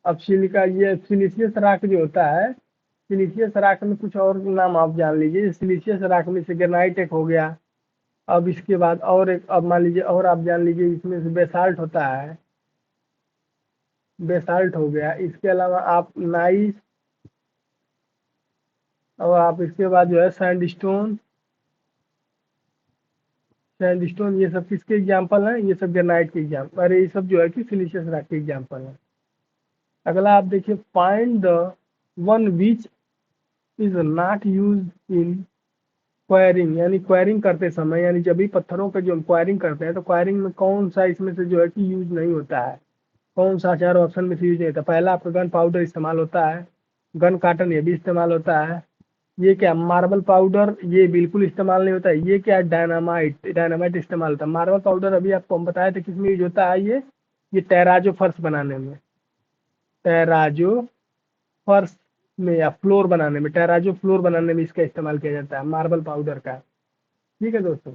अब सिलिका, ये सिलिशियस राख जो होता है, सिलिशियस राख में कुछ और नाम आप जान लीजिए। सिलिशियस राख में से ग्रेनाइट एक हो गया, अब इसके बाद और एक, अब मान लीजिए और आप जान लीजिए, इसमें से बेसाल्ट होता है, बेसाल्ट हो गया। इसके अलावा आप नाइस, और आप इसके बाद जो है सैंडस्टोन, सैंडस्टोन, ये सब किसके एग्जाम्पल हैं, ये सब ग्रेनाइट के एग्जाम्पल, अरे ये सब जो है कि सिलिशियस रॉक के एग्जाम्पल है। अगला आप देखिए, find the one which is not use in enquiring, यानी क्वायरिंग करते समय, यानी जब भी पत्थरों का जो हम क्वायरिंग करते हैं तो क्वायरिंग में कौन सा इसमें से जो है कि यूज नहीं होता है, कौन सा चारों ऑप्शन में से यूज नहीं होता। पहला आपका गन पाउडर इस्तेमाल होता है, गन कार्टन ये भी इस्तेमाल होता है। ये क्या, मार्बल पाउडर, ये बिल्कुल इस्तेमाल नहीं होता है। ये क्या, डायनामाइट, डायनामाइट इस्तेमाल होता है। मार्बल पाउडर अभी आपको हम बताए थे किस में यूज होता है, ये टेराजो फर्श बनाने में, टेराजो फर्श में या फ्लोर बनाने में, टेराजो फ्लोर बनाने में इसका इस्तेमाल किया जाता है, मार्बल पाउडर का। ठीक है दोस्तों,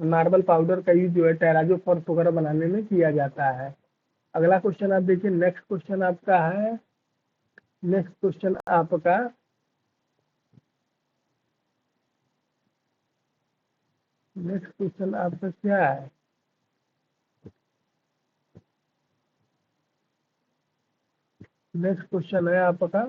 मार्बल पाउडर का यूज जो है टेराजो फर्श वगैरह बनाने में किया जाता है। अगला क्वेश्चन आप देखिए, नेक्स्ट क्वेश्चन आपका है, नेक्स्ट क्वेश्चन आपका, नेक्स्ट क्वेश्चन आपका क्या है, नेक्स्ट क्वेश्चन है आपका,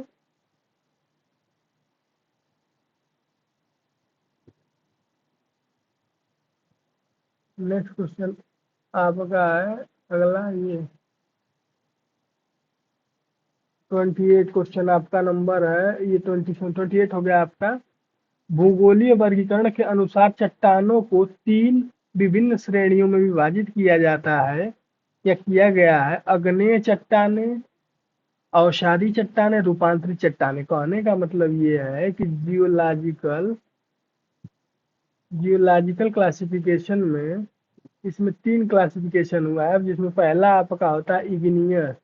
नेक्स्ट क्वेश्चन आपका है अगला, ये 28 क्वेश्चन आपका नंबर है, ये 28 हो गया आपका। भूगोलीय वर्गीकरण के अनुसार चट्टानों को 3 विभिन्न श्रेणियों में विभाजित किया जाता है या किया गया है, अग्नेय चट्टाने, अवसादी चट्टाने, रूपांतरित चट्टाने। कहने का मतलब ये है कि जियोलॉजिकल क्लासिफिकेशन में इसमें 3 क्लासिफिकेशन हुआ है, जिसमें पहला आपका होता है इग्नियस,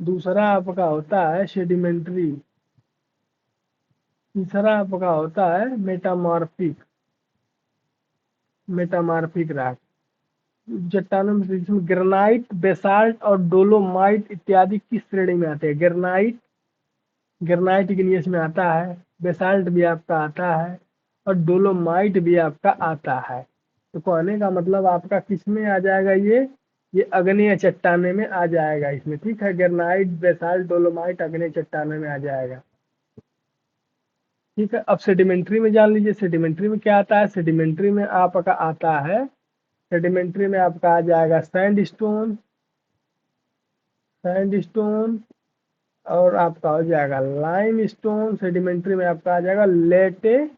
दूसरा आपका होता है सेडिमेंट्री, तीसरा आपका होता है मेटामॉर्फिक, मेटामॉर्फिक रॉक। चट्टानों में से जिसमें ग्रेनाइट, बेसाल्ट और डोलोमाइट इत्यादि किस श्रेणी में आते हैं, ग्रेनाइट, ग्रेनाइट इग्नियस में आता है, बेसाल्ट भी आपका आता है, और डोलोमाइट भी आपका आता है। तो कहने का मतलब आपका किस में आ जाएगा, ये अग्नेय चट्टाने में आ जाएगा इसमें। ठीक है, ग्रेनाइट, बेसाल्ट, डोलोमाइट अग्नेय चट्टाने में आ जाएगा। ठीक है, अब सेडिमेंट्री में जान लीजिए, सेडिमेंट्री में क्या आता है। सेडिमेंट्री में आपका आता है, सेडिमेंट्री में आपका आ जाएगा सैंडस्टोन, सैंडस्टोन, और आपका हो जाएगा लाइमस्टोन। सेडिमेंट्री में आपका आ जाएगा लेटेराइट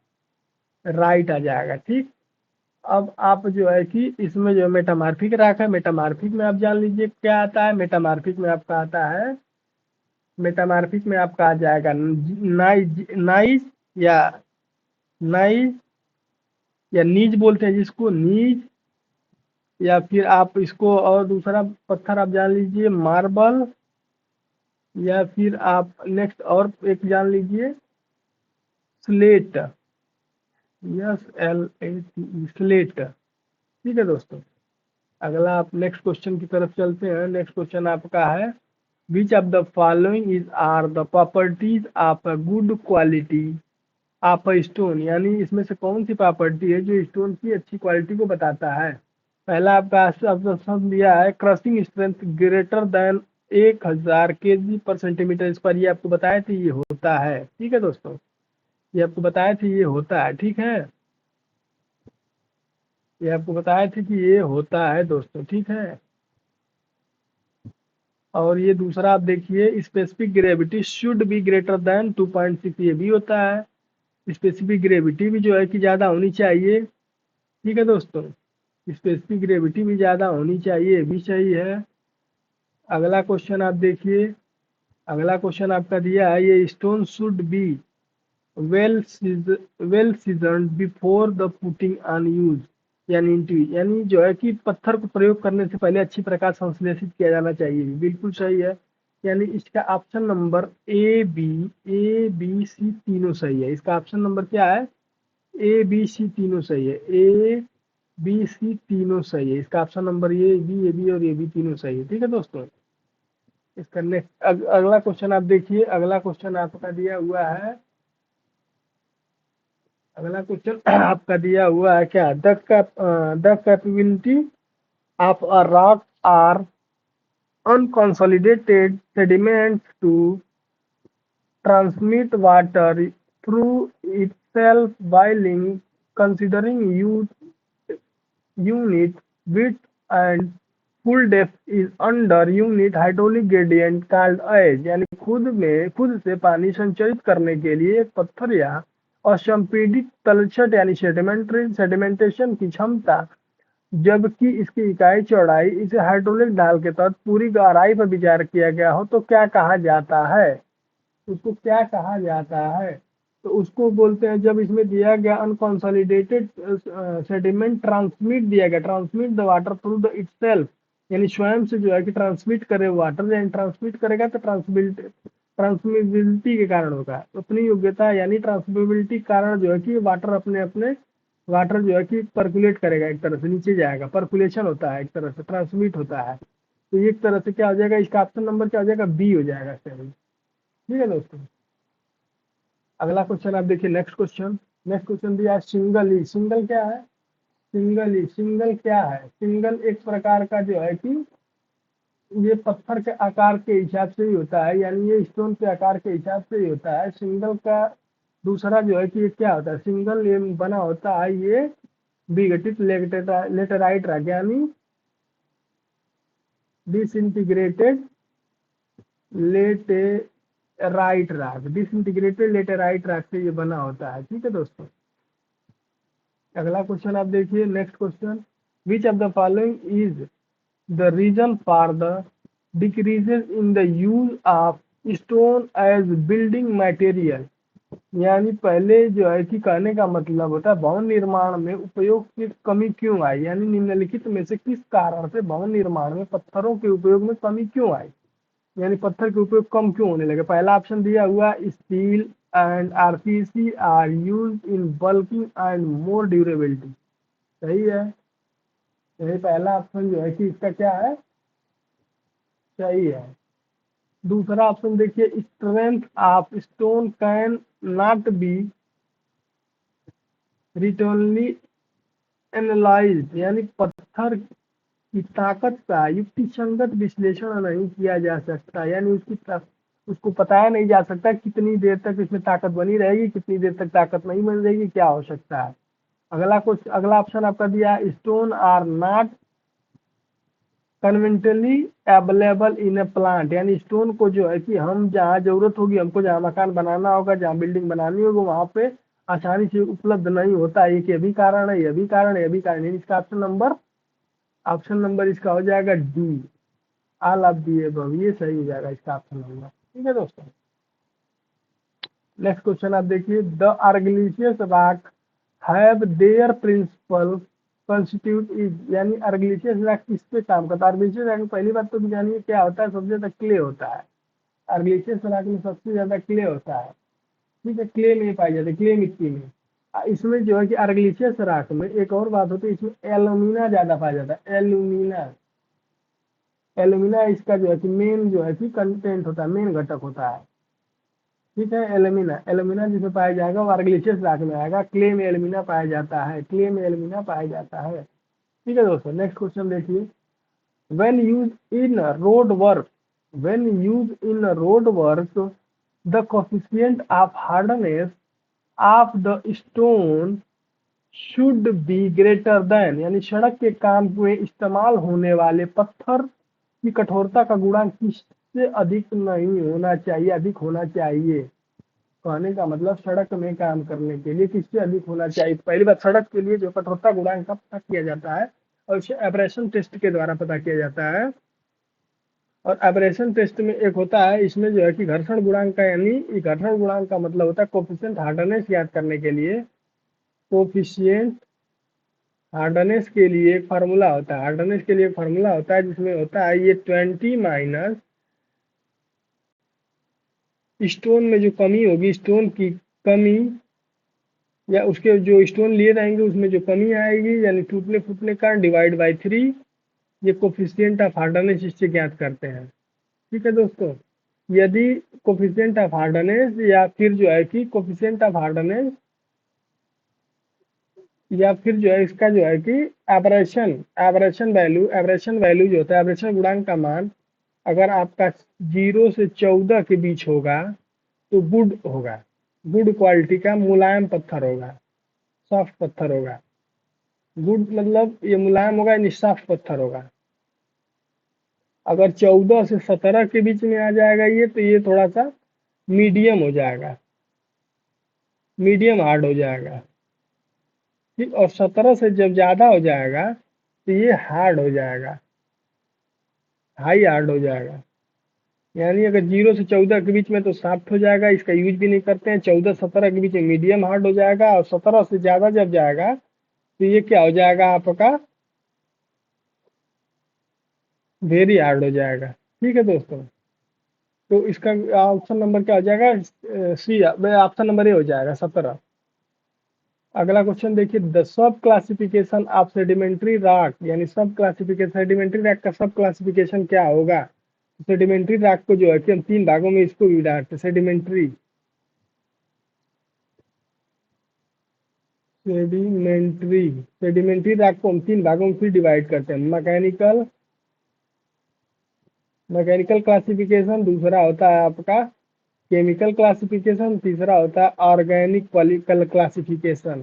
आ जाएगा। ठीक, अब आप जो है कि इसमें जो मेटामार्फिक रॉक है, मेटामार्फिक में आप जान लीजिए क्या आता है। मेटामार्फिक में आपका आता है, मेटामार्फिक में आपका आ जाएगा नाइज, नाइज या नाइज या नीज बोलते हैं जिसको, नीज। या फिर आप इसको और दूसरा पत्थर आप जान लीजिए मार्बल, या फिर आप नेक्स्ट और एक जान लीजिए स्लेट, SLAT, स्लेट। ठीक है दोस्तों, अगला आप नेक्स्ट क्वेश्चन की तरफ चलते हैं। नेक्स्ट क्वेश्चन आपका है, which of the following is are the properties of a good quality of a stone, यानी इसमें से कौन सी प्रॉपर्टी है जो स्टोन की अच्छी क्वालिटी को बताता है। पहला आपका ऑप्शन दिया है crushing strength greater than 1000 KG पर सेंटीमीटर स्क्वायर, ये आपको बताए थे ये होता है। ठीक है दोस्तों, ये आपको बताए थे ये होता है। ठीक है, ये आपको बताए थे कि ये होता है दोस्तों। ठीक है, और ये दूसरा आप देखिए specific gravity should be greater than 2.6, ये भी होता है। स्पेसिफिक ग्रेविटी भी जो है कि ज़्यादा होनी चाहिए। ठीक है दोस्तों, स्पेसिफिक ग्रेविटी भी ज़्यादा होनी चाहिए, ये भी सही है। अगला क्वेश्चन आप देखिए, अगला क्वेश्चन आपका दिया है, ये stone should be well well seasoned before the putting on use, यानी जो है कि पत्थर को प्रयोग करने से पहले अच्छी प्रकार संश्लेषित किया जाना चाहिए, बिल्कुल सही है। यानी इसका option number A B C तीनों सही है। इसका ऑप्शन नंबर क्या है, A B C तीनों सही है। A B C तीनों सही है। इसका ऑप्शन नंबर ए बी और ए बी तीनों सही है। ठीक है दोस्तों, इसका नेक्स्ट अगला क्वेश्चन आप देखिए। अगला क्वेश्चन आपका दिया हुआ है, अगला क्वेश्चन आपका दिया हुआ है क्या, the capability of a rock are unconsolidated sediments to transmit water through itself while considering unit width and full depth is under unit hydraulic gradient called edge, यानी खुद से पानी संचरित करने के लिए एक पत्थर या असंपीड़ित तलछट यानी सेडिमेंटेशन की क्षमता, जबकि इसकी इकाई चौड़ाई, इसे हाइड्रोलिक ढाल के तहत पूरी गहराई पर विचार किया गया हो तो क्या कहा जाता है। उसको क्या कहा जाता है, तो उसको बोलते हैं, जब इसमें दिया गया अनकंसोलिडेटेड सेडिमेंट ट्रांसमिट दिया गया, transmit the water through the itself, यानी स्वयं से जो है कि ट्रांसमिट करे वाटर, यानी ट्रांसमिट करेगा तो ट्रांसमिबिलिटी के कारण होगा, अपनी योग्यता यानी ट्रांसमिबिलिटी कारण जो है कि वाटर अपने अपने वाटर जो है कि पर्कुलेट करेगा, एक तरह से नीचे जाएगा, पर्कुलेशन होता है, एक तरह से ट्रांसमिट होता है। तो एक तरह से क्या हो जाएगा, इसका ऑप्शन नंबर क्या हो जाएगा, बी हो जाएगा सही। ठीक है दोस्तों, अगला क्वेश्चन आप देखिए। नेक्स्ट क्वेश्चन दिया है सिंगल ही। सिंगल क्या है, सिंगल क्या है, सिंगल एक प्रकार का जो है कि ये पत्थर के आकार के हिसाब से ही होता है, यानी ये स्टोन के आकार के हिसाब से ही होता है। सिंगल का दूसरा जो है कि ये क्या होता है, सिंगल ये बना होता है ये विघटित लेटेराइट रॉक, यानी डिसइंटीग्रेटेड लेटेराइट रॉक से ये बना होता है। ठीक है दोस्तों, अगला क्वेश्चन आप देखिए। Next question, which of the following is the reason for the decreases in the use of stone as building material, यानी पहले जो है कि कहने का मतलब होता है भवन निर्माण में उपयोग की कमी क्यों आई, यानी निम्नलिखित में से किस कारण से भवन निर्माण में पत्थरों के उपयोग में कमी क्यों आई, यानी पत्थर के उपयोग कम क्यों होने लगे। पहला ऑप्शन दिया हुआ steel and RCC are use in bulking and more durability, सही है। यही पहला ऑप्शन जो है कि इसका क्या है, सही है। दूसरा ऑप्शन देखिए, strength of stone can not be rationally analysed, यानी पत्थर की ताकत का युक्तिसंगत विश्लेषण नहीं किया जा सकता, यानी उसको बताया नहीं जा सकता कितनी देर तक इसमें ताकत बनी रहेगी, कितनी देर तक ताकत नहीं बनी रहेगी, क्या हो सकता है। अगला ऑप्शन आपका दिया, stone are not conveniently available in a plant, यानी स्टोन को जो है कि हम जहाँ जरूरत होगी, हमको जहाँ मकान बनाना होगा, जहाँ बिल्डिंग बनानी होगी, वहाँ पे आसानी से उपलब्ध नहीं होता है। ये भी कारण है, ये भी कारण है, ये भी कारण है। इसका ऑप्शन नंबर इसका हो जाएगा D, all of the above, ये सही हो जाएगा इसका ऑप्शन नंबर। ठीक है दोस्तों, नेक्स्ट क्वेश्चन आप देखिए, the argillaceous rock have their principal constituent is, यानी आर्गिलिशियस रॉक किस पे काम करता है? आर्गिलिशियस रॉक पहली बात तो जानिए क्या होता है, सबसे ज्यादा क्ले होता है। आर्गिलिशियस रॉक में सबसे ज्यादा क्ले होता है। ठीक है, क्ले में पाई जाती है, क्ले मिट्टी में। इसमें जो है कि आर्गिलिशियस रॉक में एक और बात होती है, इसमें एल्यूमिना ज्यादा पाया जाता है। एल्यूमिना, एल्यूमिना इसका जो है कि मेन जो है कि कंटेंट होता है, मेन घटक होता है। ठीक है, एल्यूमिना, एल्यूमिना जिसमें पाया जाएगा वो आर्गिलिशियस रॉक में आएगा। क्ले में एल्यूमिना पाया जाता है, क्ले में एल्यूमिना पाया जाता है। ठीक है दोस्तों, नेक्स्ट क्वेश्चन देखिए, when used in road work, when used in road work, the coefficient of hardness of the stone should be greater than, यानी सड़क के काम में इस्तेमाल होने वाले पत्थर की कठोरता का गुणांक किससे अधिक नहीं होना चाहिए, अधिक होना चाहिए। कहने का मतलब सड़क में काम करने के लिए किससे अधिक होना चाहिए। पहली बात, सड़क के लिए जो कठोरता गुणांक का पता किया जाता है और इसे एब्रेशन टेस्ट के द्वारा पता किया जाता है। और एब्रेशन टेस्ट में एक होता है, इसमें जो है कि घर्षण गुणांक का, यानी घर्षण गुणांक का मतलब होता है कोफिशिएंट हार्डनेस याद करने के लिए। कोफिशिएंट हार्डनेस के लिए एक फार्मूला होता है, हार्डनेस के लिए फार्मूला होता है जिसमें होता है ये 20 माइनस स्टोन में जो कमी होगी, स्टोन की कमी या उसके जो स्टोन लिए रहेंगे उसमें जो कमी आएगी, यानी टूटने फूटने का, डिवाइड बाई 3, ये कोफिशिएंट ऑफ हार्डनेस इससे ज्ञात करते हैं। ठीक है दोस्तों, यदि कोफिशिएंट ऑफ हार्डनेस या फिर जो है कि कोफिशिएंट ऑफ हार्डनेस या फिर जो है इसका जो है कि एब्रेशन, एब्रेशन वैल्यू जो होता है, एब्रेशन गुणांक का मान अगर आपका 0 से 14 के बीच होगा तो गुड होगा, गुड क्वालिटी का मुलायम पत्थर होगा, सॉफ्ट पत्थर होगा। गुड मतलब ये मुलायम होगा, यानी सॉफ्ट पत्थर होगा। अगर 14 से 17 के बीच में आ जाएगा ये, तो ये थोड़ा सा मीडियम हो जाएगा, मीडियम हार्ड हो जाएगा। ठीक, और 17 से जब ज्यादा हो जाएगा तो ये हार्ड हो जाएगा, हाई हार्ड हो जाएगा। यानी अगर 0 से 14 के बीच में तो सॉफ्ट हो जाएगा, इसका यूज भी नहीं करते हैं। 14-17 के बीच में मीडियम हार्ड हो जाएगा, और 17 से ज्यादा जब जाएगा तो ये क्या हो जाएगा आपका, वेरी हार्ड हो जाएगा। ठीक है दोस्तों, तो इसका ऑप्शन नंबर क्या हो जाएगा, सी, ऑप्शन नंबर ए हो जाएगा 17। अगला क्वेश्चन देखिए, the sub classification of sedimentary rock, यानी सब क्लासिफिकेशन, सेडिमेंट्री रॉक का सब क्लासिफिकेशन क्या होगा। सेडिमेंट्री रॉक को जो है कि हम 3 भागों में इसको भी बांटते, सेडिमेंट्री सेडिमेंट्री सेडिमेंट्री रॉक को हम 3 भागों में फिर डिवाइड करते हैं। मैकेनिकल, मैकेनिकल क्लासिफिकेशन, दूसरा होता है आपका केमिकल क्लासिफिकेशन, तीसरा होता है ऑर्गेनिक क्लासिफिकेशन।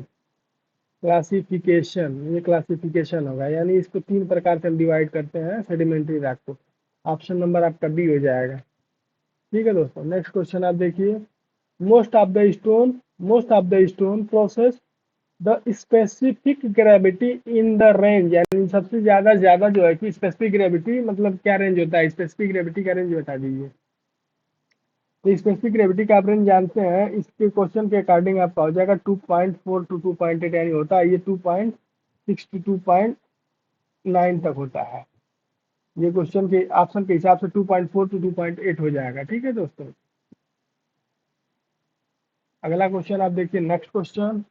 क्लासिफिकेशन, ये क्लासिफिकेशन होगा, यानी इसको 3 प्रकार से हम डिवाइड करते हैं सेडिमेंट्री रॉक को। ऑप्शन नंबर आपका बी हो जाएगा। ठीक है दोस्तों, नेक्स्ट क्वेश्चन आप देखिए, most of the stone, most of the stone process the specific gravity in the range, यानी सबसे ज्यादा जो है कि स्पेसिफिक ग्रेविटी मतलब क्या रेंज होता है, स्पेसिफिक ग्रेविटी का रेंज बता दीजिए। तो स्पेसिफिक ग्रेविटी का आप रेंज जानते हैं, इसके क्वेश्चन के अकॉर्डिंग आपका हो जाएगा 2.4 टू 2.8, यानी होता है ये 2.6 टू 2.9 तक होता है। ये क्वेश्चन के ऑप्शन के हिसाब से 2.4 टू 2.8 हो जाएगा। ठीक है दोस्तों, अगला क्वेश्चन आप देखिए, next question,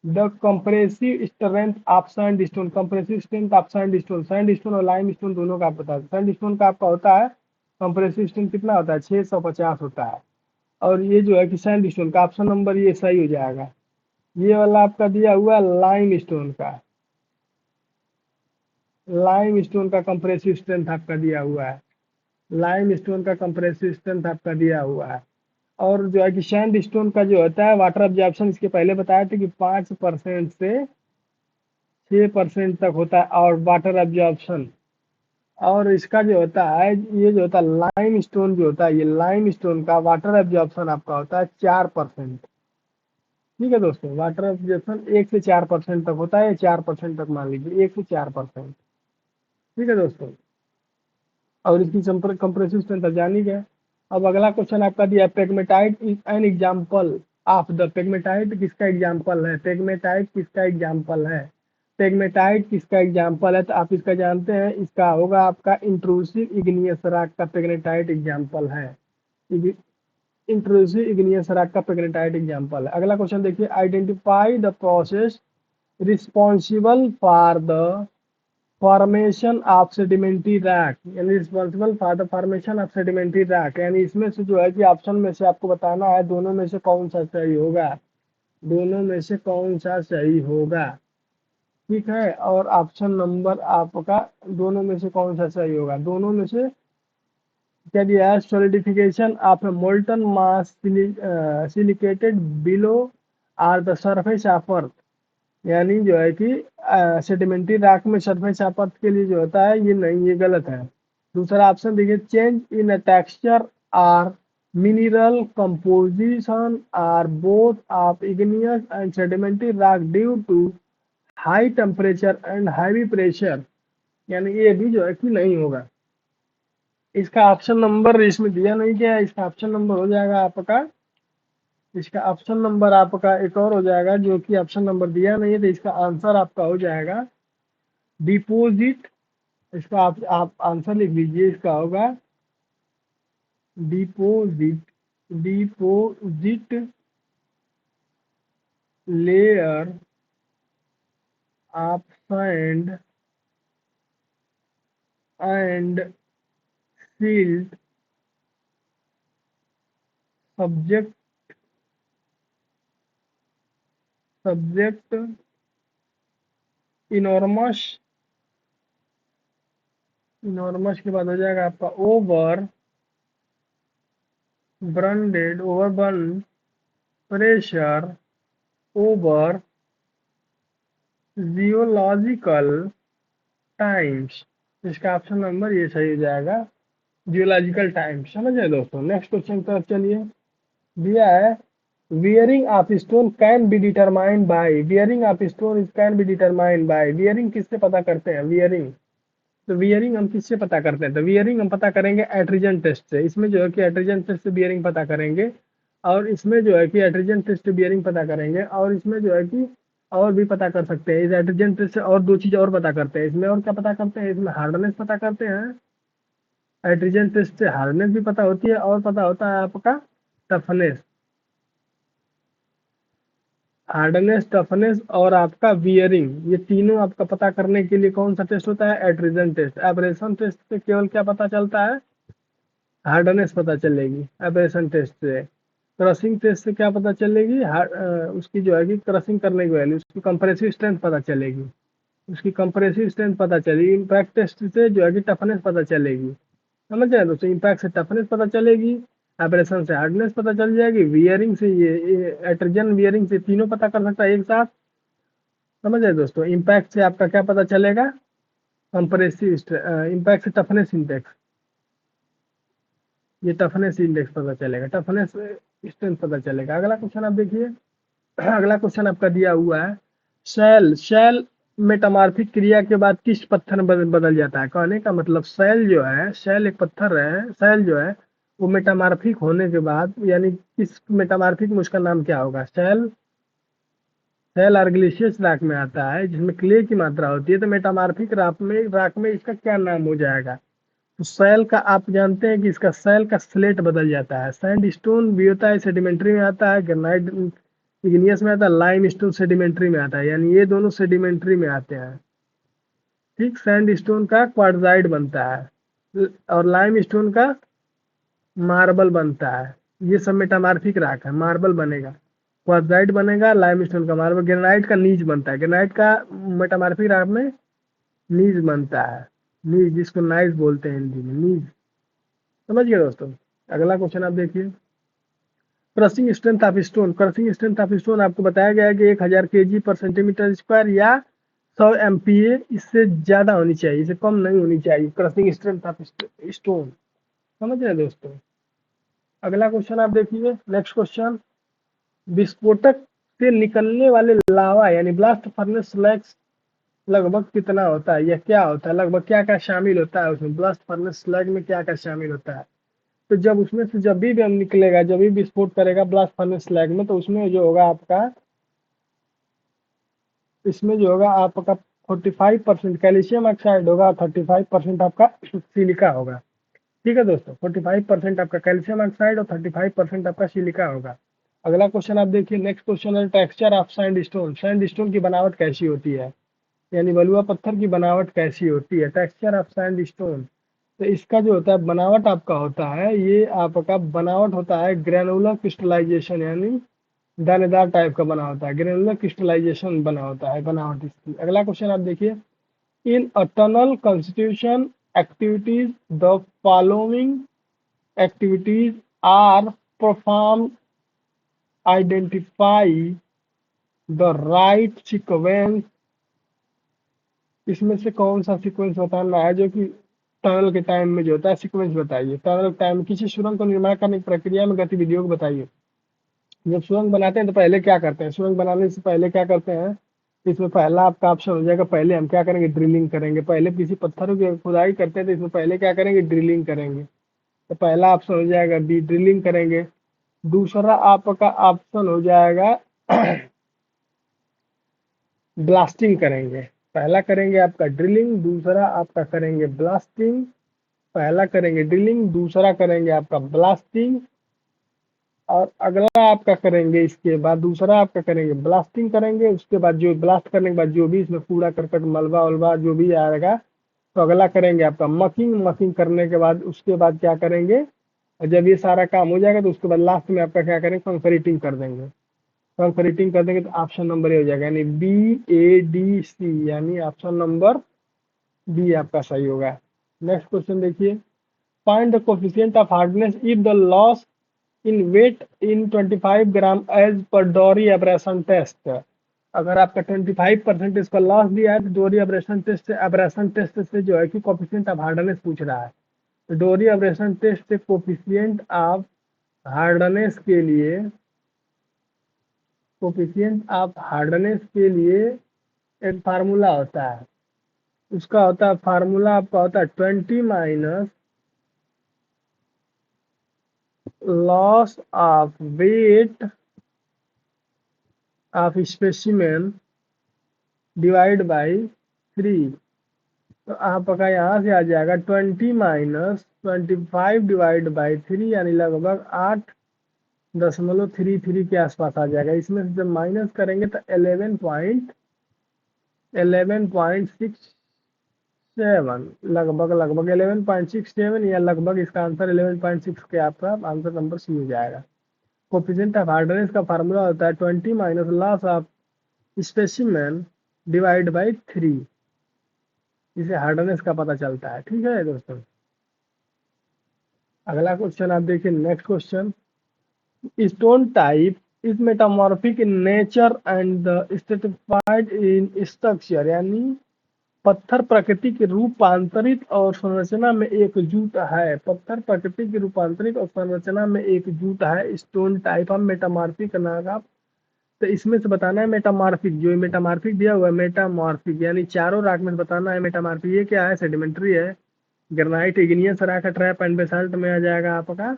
the compressive strength of sandstone, compressive strength of sandstone, sandstone और लाइमस्टोन दोनों का आप बता दें। सैंडस्टोन का आपका होता है कंप्रेसिव स्ट्रेंथ कितना होता है, 650 होता है। और ये जो है कि सैंडस्टोन का ऑप्शन नंबर ये सही हो जाएगा। ये वाला आपका दिया हुआ लाइम स्टोन का, लाइम स्टोन का कंप्रेसिव स्ट्रेंथ आपका दिया हुआ है, लाइम स्टोन का कंप्रेसिव स्ट्रेंथ आपका दिया हुआ है। और जो है कि सैंड स्टोन का जो होता है वाटर ऑब्जॉर्प्शन, इसके पहले बताया था कि 5% से 6% तक होता है, और वाटर ऑब्जॉर्प्शन और इसका जो होता है, ये जो होता है लाइम स्टोन जो होता है, ये लाइम स्टोन का वाटर एब्जॉर्प्शन आपका होता है 4%। ठीक है दोस्तों, वाटर एब्जॉर्प्शन 1 से 4% तक होता है, 4% तक मान लीजिए, 1 से 4%। ठीक है दोस्तों, और इसकी कंप्रेसिव स्ट्रेंथ आप जान ही गए। अब अगला क्वेश्चन आपका दिया, pegmatite is an example of the, pegmatite किसका एग्जाम्पल है, पेगमेटाइट किसका एग्जाम्पल है, पेगमेटाइट किसका एग्जाम्पल है, तो आप इसका जानते हैं, इसका होगा आपका इंट्रूसिव इग्नियस रॉक का पेगमेटाइट एग्जाम्पल है। इंट्रूसिव इग्नियस रॉक का पेगमेटाइट एग्जाम्पल है। अगला क्वेश्चन देखिए, identify the process responsible for the formation of sedimentary rock, यानी responsible for the formation of sedimentary rock, यानी इसमें से जो है कि ऑप्शन में से आपको बताना है दोनों में से कौन सा सही होगा, दोनों में से कौन सा सही होगा। ठीक है, और ऑप्शन नंबर आपका दोनों में से कौन सा सही होगा, दोनों में से क्या दिया है, solidification of a molten mass silicated below or the surface of earth, यानी जो है कि सेडिमेंट्री रॉक में सरफेस ऑफ अर्थ के लिए जो होता है, ये नहीं, ये गलत है। दूसरा ऑप्शन देखिए, change in a texture are mineral composition are both of igneous and sedimentary rock due to high temperature and heavy pressure, यानी ये भी जो है कि नहीं होगा। इसका ऑप्शन नंबर इसमें दिया नहीं गया है, इसका ऑप्शन नंबर हो जाएगा आपका, इसका ऑप्शन नंबर आपका एक और हो जाएगा, जो कि ऑप्शन नंबर दिया नहीं है, तो इसका आंसर आपका हो जाएगा डिपोजिट। इसका आप आंसर लिख लीजिए, इसका होगा deposit, deposit layer of sand and silt subject, subject enormous, enormous के बाद हो जाएगा आपका over burdened, overburden pressure over geological times, इसका ऑप्शन नंबर ये सही हो जाएगा, जियोलॉजिकल टाइम्स। समझ गए दोस्तों, नेक्स्ट क्वेश्चन की तरफ चलिए। दिया है, wearing of stone can be determined by, wearing of stone is can be determined by, wearing किससे पता करते हैं, वियरिंग, तो वियरिंग हम किससे पता करते हैं, तो वियरिंग हम पता करेंगे एट्रिजन टेस्ट से। इसमें जो है कि एट्रिजन टेस्ट से बियरिंग पता करेंगे, और इसमें जो है कि एट्रिजन टेस्ट से बियरिंग पता करेंगे, और इसमें जो है कि और भी पता कर सकते हैं, इस एट्रिजन टेस्ट से और दो चीज और पता करते हैं, इसमें और क्या पता करते हैं, इसमें हार्डनेस पता करते हैं, एट्रिजन टेस्ट से हार्डनेस भी पता होती है, और पता होता है आपका टफनेस, हार्डनेस, टफनेस और आपका वियरिंग, ये तीनों आपका पता करने के लिए कौन सा टेस्ट होता है, एट्रिजन टेस्ट। एब्रेशन टेस्ट से केवल क्या पता चलता है, हार्डनेस पता चलेगी एब्रेशन टेस्ट से। क्रशिंग टेस्ट से क्या पता चलेगी, उसकी जो है कि क्रशिंग करने की वैल्यू, उसकी कंप्रेसिव स्ट्रेंथ पता चलेगी, उसकी कंप्रेसिव स्ट्रेंथ पता चलेगी। इम्पैक्ट टेस्ट से जो है कि टफनेस पता चलेगी। समझ रहे हैं दोस्तों, इम्पैक्ट से टफनेस पता चलेगी, एब्रेशन से हार्डनेस पता चल जाएगी, वियरिंग से ये एट्रिजन वियरिंग से तीनों पता कर सकता है एक साथ। समझ रहे हैं दोस्तों, इम्पैक्ट से आपका क्या पता चलेगा, कंप्रेसिव, इम्पैक्ट से टफनेस इंडेक्स, ये टफनेस इंडेक्स पता चलेगा, टफनेस स्ट्रेंथ पता चलेगा। अगला क्वेश्चन आप देखिए, अगला क्वेश्चन आपका दिया हुआ है, सेल, सेल मेटामॉर्फिक क्रिया के बाद किस पत्थर में बदल जाता है, कहने का मतलब सेल जो है, सेल एक पत्थर है, सेल जो है वो मेटामॉर्फिक होने के बाद, यानी किस मेटामॉर्फिक में उसका नाम क्या होगा, सेल, सेल आर्गिलिशियस रॉक में आता है जिसमें क्ले की मात्रा होती है, तो मेटामॉर्फिक रॉक में इसका क्या नाम हो जाएगा, तो सेल का आप जानते हैं कि इसका सेल का स्लेट बदल जाता है, सैंड स्टोन भी होता है सेडिमेंट्री में आता है, ग्रेनाइट इग्नियस में आता है, लाइम स्टोन सेडिमेंट्री में आता है, यानी ये दोनों सेडिमेंट्री में आते हैं। ठीक, सैंड स्टोन का क्वार्टजाइट बनता है, और लाइम स्टोन का मार्बल बनता है, ये सब मेटामॉर्फिक रॉक है, मार्बल बनेगा, क्वार्टजाइट बनेगा, लाइम स्टोन का मार्बल, ग्रेनाइट का नीज बनता है, ग्रेनाइट का मेटामॉर्फिक रॉक में नीज बनता है, नीज जिसको नाइस बोलते हैं हिंदी में, नीज। समझ गए दोस्तों, अगला क्वेश्चन आप देखिए, crushing strength of stone, crushing strength of stone आपको बताया गया है कि 1000 kg पर सेंटीमीटर स्क्वायर या 100 MPa इससे ज़्यादा होनी चाहिए, इससे कम नहीं होनी चाहिए क्रशिंग स्ट्रेंथ ऑफ स्टोन। समझ रहे हैं दोस्तों। अगला क्वेश्चन आप देखिए, नेक्स्ट क्वेश्चन, विस्फोटक से निकलने वाले लावा यानी ब्लास्ट फर्नेस स्लैग्स लगभग कितना होता है या क्या होता है, लगभग क्या क्या शामिल होता है उसमें, ब्लास्ट फर्नेस स्लैग में क्या क्या शामिल होता है। तो जब उसमें से जब भी बम निकलेगा, जब भी विस्फोट करेगा ब्लास्ट फर्नेस स्लैग में, तो उसमें जो होगा आपका, इसमें जो होगा आपका 45% कैल्शियम ऑक्साइड होगा, 35% आपका सिलिका होगा। ठीक है दोस्तों, 45% आपका कैल्शियम ऑक्साइड और 35% आपका सिलिका होगा। अगला क्वेश्चन आप देखिए, नेक्स्ट क्वेश्चन है texture of sand stone. Sand stone की बनावट कैसी होती है, यानी बलुआ पत्थर की बनावट कैसी होती है, टेक्सचर ऑफ सैंड स्टोन। तो इसका जो होता है बनावट आपका होता है, ये आपका बनावट होता है ग्रेनुलर क्रिस्टलाइजेशन, यानी दानेदार टाइप का बना होता है, ग्रेनुलर क्रिस्टलाइजेशन बना होता है बनावट इसकी। अगला क्वेश्चन आप देखिए, in a tunnel construction activities the following activities are perform, identify the right sequence. इसमें से कौन सा सीक्वेंस बताना है जो कि टनल के टाइम में जो होता है, सीक्वेंस बताइए। टनल के टाइम किसी सुरंग को निर्माण करने की प्रक्रिया में गतिविधियों को बताइए। जब सुरंग बनाते हैं तो पहले क्या करते हैं, सुरंग बनाने से पहले क्या करते हैं, इसमें पहला आपका ऑप्शन हो जाएगा, पहले हम क्या करेंगे, ड्रिलिंग करेंगे। पहले किसी पत्थरों की खुदाई करते हैं तो इसमें पहले क्या करेंगे, ड्रिलिंग करेंगे। तो पहला ऑप्शन हो जाएगा बी, ड्रिलिंग करेंगे। दूसरा आपका ऑप्शन हो जाएगा ब्लास्टिंग करेंगे। पहला करेंगे आपका ड्रिलिंग, दूसरा आपका करेंगे ब्लास्टिंग। पहला करेंगे ड्रिलिंग, दूसरा करेंगे आपका ब्लास्टिंग, और अगला आपका करेंगे इसके बाद, दूसरा आपका करेंगे ब्लास्टिंग करेंगे। उसके बाद जो ब्लास्ट करने के बाद जो भी इसमें कूड़ा करकट मलबा उलबा जो भी आएगा, तो अगला करेंगे आपका मकिंग। मकिंग करने के बाद उसके बाद क्या करेंगे, और जब ये सारा काम हो जाएगा तो उसके बाद लास्ट में आपका क्या करेंगे, कंक्रीटिंग कर देंगे। कंक्रीटिंग कर देंगे तो ऑप्शन नंबर ए हो जाएगा, यानी BADC, यानी ऑप्शन नंबर बी आपका सही होगा। नेक्स्ट क्वेश्चन देखिए, find the coefficient of hardness if the loss in weight in 25 gram as per Dorry abrasion test. अगर आपका 25% इसका लॉस दिया है तो डोरी एब्रेशन टेस्ट से, एब्रेशन टेस्ट से जो है कि कोफिशिएंट ऑफ हार्डनेस पूछ रहा है। तो डोरी एब्रेशन टेस्ट से कोफिशिएंट ऑफ हार्डनेस के लिए, कोफिशिएंट ऑफ हार्डनेस के लिए एक फार्मूला होता है। उसका होता है फार्मूला आपका होता है 20 minus loss of weight of specimen divide by 3। तो आपका यहाँ से आ जाएगा 20 माइनस 25 डिवाइड बाई 3, यानी लगभग 8.33 के आसपास आ जाएगा। इसमें से जब माइनस करेंगे तो 11.67, लगभग 11.67, या लगभग इसका आंसर 11.6 के आपका आंसर नंबर सी हो जाएगा। कोफिशिएंट ऑफ हार्डनेस का फार्मूला होता है 20 minus loss of specimen divide by 3। इसे हार्डनेस का पता चलता है। ठीक है दोस्तों। अगला क्वेश्चन आप देखिए, next question, stone type is metamorphic in nature and stratified in structure, यानी पत्थर प्रकृति के रूपांतरित और संरचना में एकजुट है। पत्थर प्रकृति के रूपांतरित और संरचना में एकजुट है। Stone type of metamorphic Naga. तो इसमें से बताना है मेटामॉर्फिक, जो मेटामॉर्फिक दिया हुआ है, मेटामॉर्फिक यानी चारों राग में से बताना है मेटामॉर्फिक। ये क्या है, सेडिमेंट्री है, granite, igneous rock, trap and basalt में आ जाएगा आपका।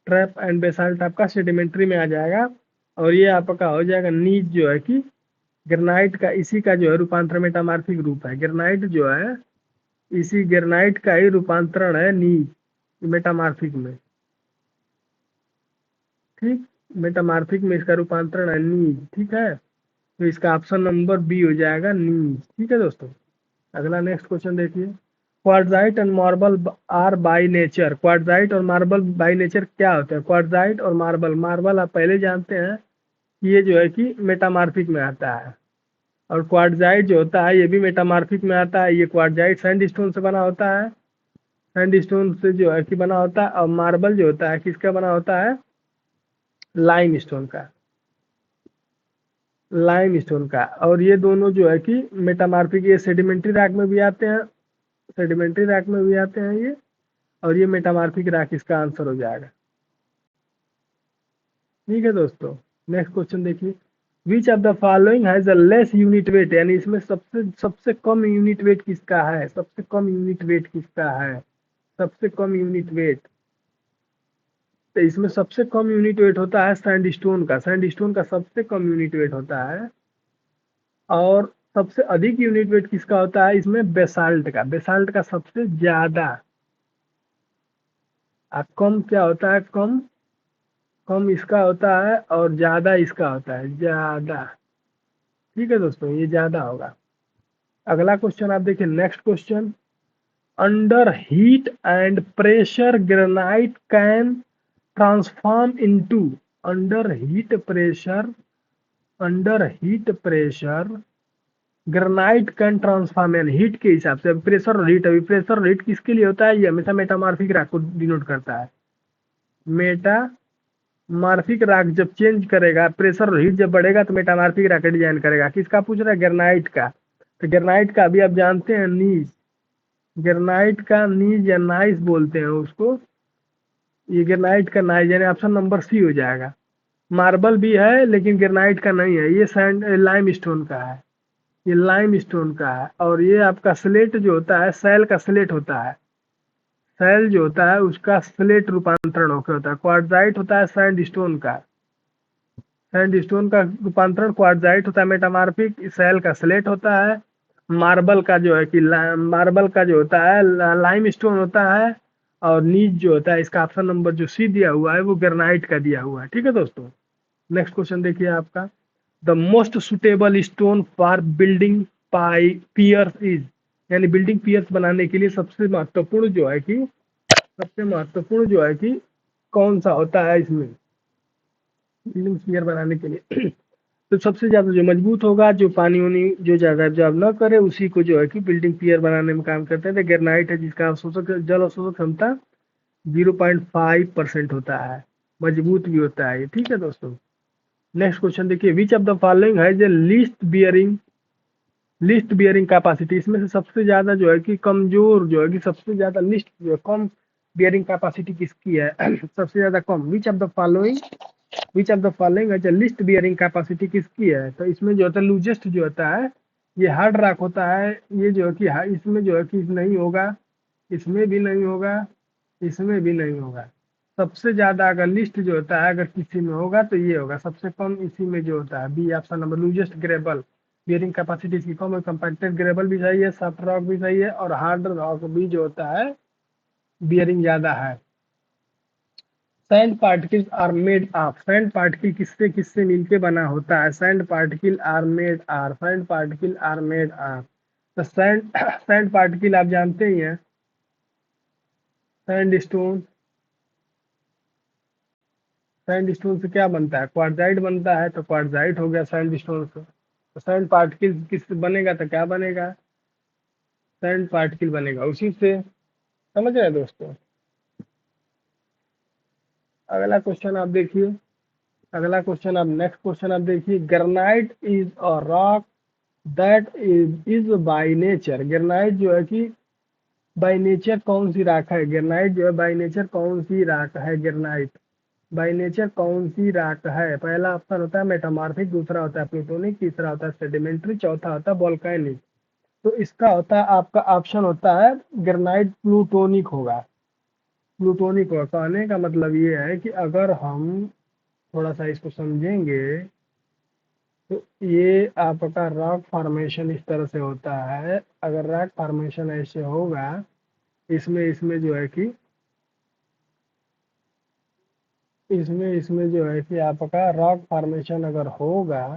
ट्रैप एंड बेसाल्ट आपका सेडिमेंट्री में आ जाएगा। और ये आपका हो जाएगा नीच, जो है कि ग्रेनाइट का, इसी का जो है रूपांतरण मेटामॉर्फिक रूप है। ग्रेनाइट जो है, इसी ग्रेनाइट का ही रूपांतरण है नीच मेटामॉर्फिक में। ठीक, मेटामॉर्फिक में इसका रूपांतरण है नीच। ठीक है, तो इसका ऑप्शन नंबर बी हो जाएगा नीच। ठीक है दोस्तों। अगला नेक्स्ट क्वेश्चन देखिए, quartzite and marble are by nature. Quartzite और मार्बल बाय नेचर क्या होता है। क्वार्टजाइट और मार्बल, मार्बल आप पहले जानते हैं कि ये जो है कि मेटामॉर्फिक में आता है, और क्वार्टजाइट जो होता है ये भी मेटामॉर्फिक में आता है। ये क्वार्टजाइट सैंडस्टोन से बना होता है, सैंडस्टोन से जो है कि बना होता है। और मार्बल जो होता है किसका बना होता है, लाइमस्टोन का। लाइमस्टोन का। और ये दोनों जो है कि मेटामॉर्फिक, ये सेडिमेंट्री रॉक में भी आते हैं, सेडिमेंट्री रॉक में भी आते हैं ये, और ये मेटामॉर्फिक रॉक इसका आंसर हो जाएगा। ठीक है दोस्तों, नेक्स्ट क्वेश्चन देखिए, which of the following has a less unit weight, यानी इसमें सबसे सबसे कम यूनिट वेट किसका है, सबसे कम यूनिट वेट किसका है, सबसे कम यूनिट वेट। तो इसमें सबसे कम यूनिट वेट होता है सैंडस्टोन का, सैंडस्टोन का सबसे कम यूनिट वेट होता है। और सबसे अधिक यूनिट वेट किसका होता है इसमें, बेसाल्ट का, बेसाल्ट का सबसे ज्यादा। कम क्या होता है, कम, कम इसका होता है और ज्यादा इसका होता है, ज्यादा। ठीक है दोस्तों, ये ज्यादा होगा। अगला क्वेश्चन आप देखिए, next question, under heat and pressure granite can transform into, under heat pressure, under heat pressure granite can transform, यानी हीट के हिसाब से, प्रेशर और हीट, अभी प्रेशर और हीट किसके लिए होता है, ये हमेशा मेटामॉर्फिक रॉक को डिनोट करता है। मेटामॉर्फिक रॉक जब चेंज करेगा, प्रेशर और हीट जब बढ़ेगा तो मेटामॉर्फिक रॉक डिजाइन करेगा। किसका पूछ रहा है, ग्रेनाइट का। तो ग्रेनाइट का अभी आप जानते हैं नीज, ग्रेनाइट का नीज या नाइस बोलते हैं उसको, ये ग्रेनाइट का नाइस, यानी ऑप्शन नंबर सी हो जाएगा। मार्बल भी है लेकिन ग्रेनाइट का नहीं है, ये सैंड लाइम स्टोन का है, ये लाइम स्टोन का है। और ये आपका स्लेट जो होता है, सैल का स्लेट होता है, सैल जो होता है उसका स्लेट रूपांतरण होकर होता है। क्वार्टजाइट होता है सैंड स्टोन का, सैंड स्टोन का रूपांतरण क्वार्टजाइट होता है, मेटामार्फिक सैल का स्लेट होता है। मार्बल का जो है कि मार्बल का जो होता है लाइम स्टोन होता है। और नीच जो होता है, इसका ऑप्शन नंबर जो सी दिया हुआ है वो ग्रेनाइट का दिया हुआ है। ठीक है दोस्तों, नेक्स्ट क्वेश्चन देखिए आपका, the most suitable stone for building pie piers is, यानी बिल्डिंग पियर्स बनाने के लिए सबसे महत्वपूर्ण जो है कि, सबसे महत्वपूर्ण जो है कि कौन सा होता है इसमें बिल्डिंग पियर बनाने के लिए। तो सबसे ज्यादा जो मजबूत होगा, जो पानी वानी जो ज्यादा एब्जॉर्ब न करे, उसी को जो है कि बिल्डिंग पियर बनाने में काम करते हैं। तो ग्रेनाइट है जिसका अवशोषक जल अवशोषक क्षमता 0.5% होता है, मजबूत भी होता है ये। ठीक है दोस्तों, नेक्स्ट क्वेश्चन देखिए, विच ऑफ द फॉलोइंग है लिस्ट बियरिंग कैपेसिटी, इसमें से सबसे ज्यादा जो है कि कमजोर जो है कि सबसे ज्यादा लिस्ट जो है कम बियरिंग कैपेसिटी किसकी है, सबसे ज्यादा कम। विच ऑफ द फॉलोइंग है लिस्ट बियरिंग कैपेसिटी किसकी है, तो इसमें जो होता है लूजेस्ट जो होता है ये हार्ड रॉक होता है। ये जो है कि इसमें जो है कि नहीं होगा, इसमें भी नहीं होगा, इसमें भी नहीं होगा। सबसे ज्यादा अगर लिस्ट जो होता है अगर किसी में होगा तो ये होगा, सबसे कम इसी में जो होता है B option number, loosest gravel, bearing capacity इसकी कम है। कंपैक्टेड ग्रेबल भी सही है, सॉफ्ट रॉक भी सही है, और हार्ड रॉक भी जो होता है बियरिंग ज्यादा है। Sand particles are made of, sand particle किससे किससे मिलके बना होता है, sand particle are made are, sand particle are made are. तो सैंड सैंड पार्टिकल आप जानते ही हैं, सैंड स्टोन, सैंड स्टोन से क्या बनता है, क्वार्टजाइट बनता है, तो क्वार्टजाइट हो गया सैंड स्टोन से। तो सैंड पार्टिकल किससे बनेगा, तो क्या बनेगा, सैंड पार्टिकल बनेगा उसी से। समझ रहे हैं दोस्तों। अगला क्वेश्चन आप देखिए, अगला क्वेश्चन आप नेक्स्ट क्वेश्चन आप देखिए, granite is a rock that is by nature, granite जो है कि बाय नेचर कौन सी राख है, ग्रेनाइट जो है बाय नेचर कौन सी राख है, ग्रेनाइट बाय नेचर कौन सी राख है। पहला ऑप्शन होता है मेटामॉर्फिक, दूसरा होता है प्लूटोनिक, तीसरा होता है सेडिमेंट्री, चौथा होता है वोल्केनिक। तो इसका होता है आपका ऑप्शन होता है ग्रेनाइट प्लूटोनिक होगा, प्लूटोनिक होगा। कहने का मतलब ये है कि अगर हम थोड़ा सा इसको समझेंगे तो ये आपका रॉक फॉर्मेशन इस तरह से होता है। अगर रॉक फॉर्मेशन ऐसे होगा, इसमें इसमें जो है कि इसमें इसमें जो है कि आपका रॉक फॉर्मेशन अगर होगा,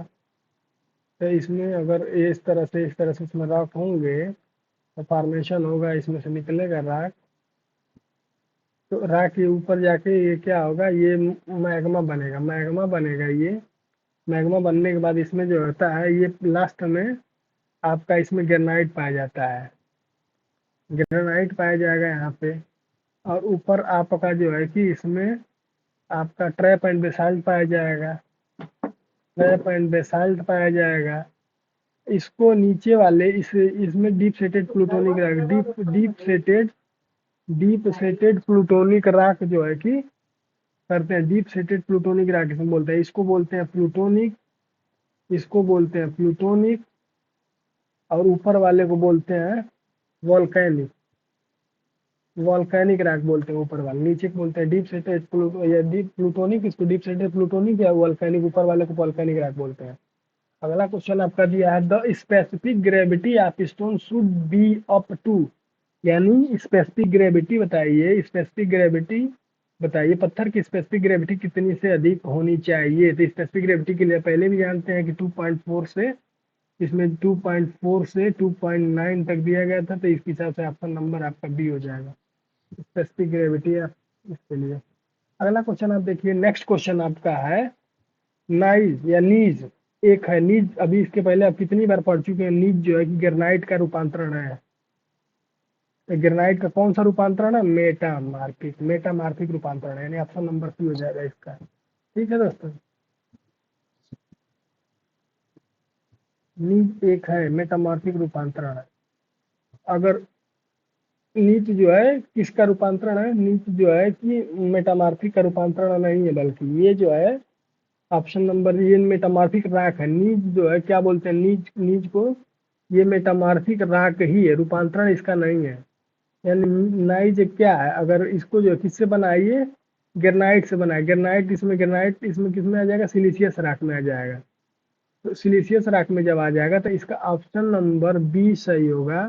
तो इसमें अगर ये इस तरह से इसमें रॉक होंगे तो फॉर्मेशन होगा, इसमें से निकलेगा रॉक। तो रॉक के ऊपर जाके ये क्या होगा, ये मैग्मा बनेगा, मैग्मा बनेगा ये। मैग्मा बनने के बाद इसमें जो होता है ये लास्ट में आपका इसमें ग्रेनाइट पाया जाता है, ग्रेनाइट पाया जाएगा यहाँ पे। और ऊपर आपका जो है कि इसमें आपका ट्रैप एंड बेसाल्ट पाया जाएगा। रैप एंड बेसाल्ट पाया जाएगा। इसको नीचे वाले इसमें deep settled plutonic rock, deep settled plutonic rock जो है कि करते हैं, डीप सेटेड प्लूटोनिक रॉक इसमें बोलते हैं, इसको बोलते हैं प्लूटोनिक, इसको बोलते हैं प्लूटोनिक, और ऊपर वाले को बोलते हैं वॉल्केनिक, वॉल्केनिक रॉक बोलते हैं ऊपर वाले, नीचे को बोलते हैं डीप सेटेड या डीप प्लूटोनिक, इसको डीप सेटेड प्लूटोनिक या वॉल्केनिक, ऊपर वाले को वॉल्केनिक रॉक बोलते हैं। अगला क्वेश्चन आपका दिया है, the specific gravity of stone should be up to, यानी स्पेसिफिक ग्रेविटी बताइए, स्पेसिफिक ग्रेविटी बताइए, पत्थर की स्पेसिफिक ग्रेविटी कितनी से अधिक होनी चाहिए। तो स्पेसिफिक ग्रेविटी के लिए पहले भी जानते हैं कि 2.4 से, इसमें 2.4 से 2.9 तक दिया गया था, तो इसके हिसाब से आपका नंबर आपका बी हो जाएगा, स्पेसिफिक ग्रेविटी है इसके लिए। अगला क्वेश्चन आप देखिए, नेक्स्ट क्वेश्चन आपका है नाइज या नीज, एक है नीज, अभी इसके पहले आप कितनी बार पढ़ चुके हैं, नीज जो है कि ग्रेनाइट का रूपांतरण है। तो ग्रेनाइट का कौन सा रूपांतरण है, मेटामार्फिक, मेटामार्फिक रूपांतरण है, यानी ऑप्शन नंबर सी हो जाएगा इसका। ठीक है दोस्तों, नीज एक है मेटामार्फिक रूपांतरण है। अगर नीच जो है किसका रूपांतरण है, नीच जो है कि मेटामार्फिक का रूपांतरण नहीं है, बल्कि ये जो है ऑप्शन नंबर, ये मेटामार्फिक राख है। नीच जो है क्या बोलते हैं, नीच, नीच को ये मेटामार्फिक राख ही है, रूपांतरण इसका नहीं है। यानी नाइज क्या है, अगर इसको जो किससे बनाइए, ग्रेनाइट से बनाए, ग्रेनाइट इसमें किस में आ जाएगा, सिलिशियस राख में आ जाएगा। तो सिलिशियस राख में जब आ जाएगा तो इसका ऑप्शन नंबर बी सही होगा,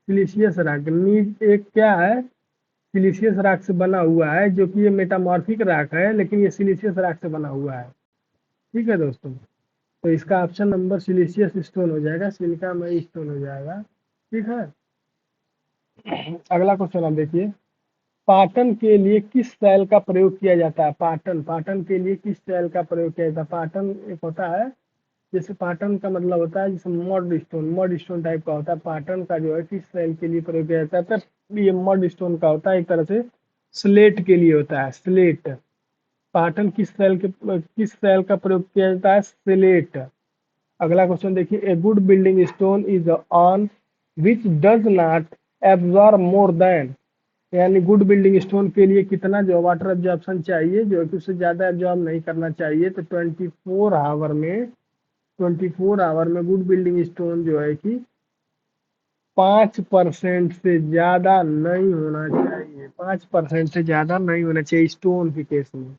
सिलिशियस राख। नीज एक क्या है, सिलिशियस राख से बना हुआ है, जो कि ये मेटामॉर्फिक राख है, लेकिन ये सिलिशियस राख से बना हुआ है। ठीक है दोस्तों, तो इसका ऑप्शन नंबर सिलिशियस स्टोन हो जाएगा, सिलिका मई स्टोन हो जाएगा। ठीक है, अगला क्वेश्चन आप देखिए, पाटन के लिए किस सेल का प्रयोग किया जाता है, पाटन, पाटन के लिए किस सेल का प्रयोग किया जाता है। पाटन एक होता है, जैसे पाटन का मतलब होता है जैसे मड स्टोन टाइप का होता है, पाटन का जो है किस सेल के लिए प्रयोग किया जाता है, तो ये मड स्टोन का होता है, एक तरह से स्लेट के लिए होता है, स्लेट। पाटन किस सेल का प्रयोग किया जाता है, स्लेट। अगला क्वेश्चन देखिए, a good building stone is on which does not absorb more than, यानी गुड बिल्डिंग स्टोन के लिए कितना जो वाटर एब्जॉर्प्शन चाहिए, जो कि उससे ज़्यादा एब्जॉर्ब नहीं करना चाहिए। तो 24 आवर में गुड बिल्डिंग स्टोन जो है कि 5% से ज़्यादा नहीं होना चाहिए, 5% से ज़्यादा नहीं होना चाहिए स्टोन के केस में,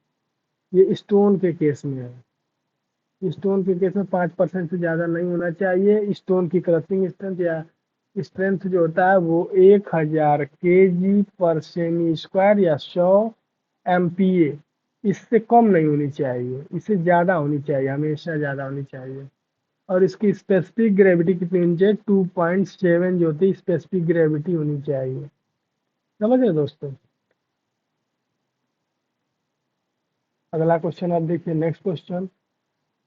ये स्टोन के केस में है, स्टोन के केस में 5% से ज़्यादा नहीं होना चाहिए। स्टोन की क्रशिंग स्ट्रेंथ या स्ट्रेंथ जो होता है वो 1000 kg पर सेमी स्क्वायर या 100 MPa, इससे कम नहीं होनी चाहिए, इससे ज़्यादा होनी चाहिए, हमेशा ज़्यादा होनी चाहिए। और इसकी स्पेसिफिक ग्रेविटी कितनी होनी चाहिए, 2.7 जो होती है स्पेसिफिक ग्रेविटी होनी चाहिए। समझ रहे दोस्तों, अगला क्वेश्चन आप देखिए, next question,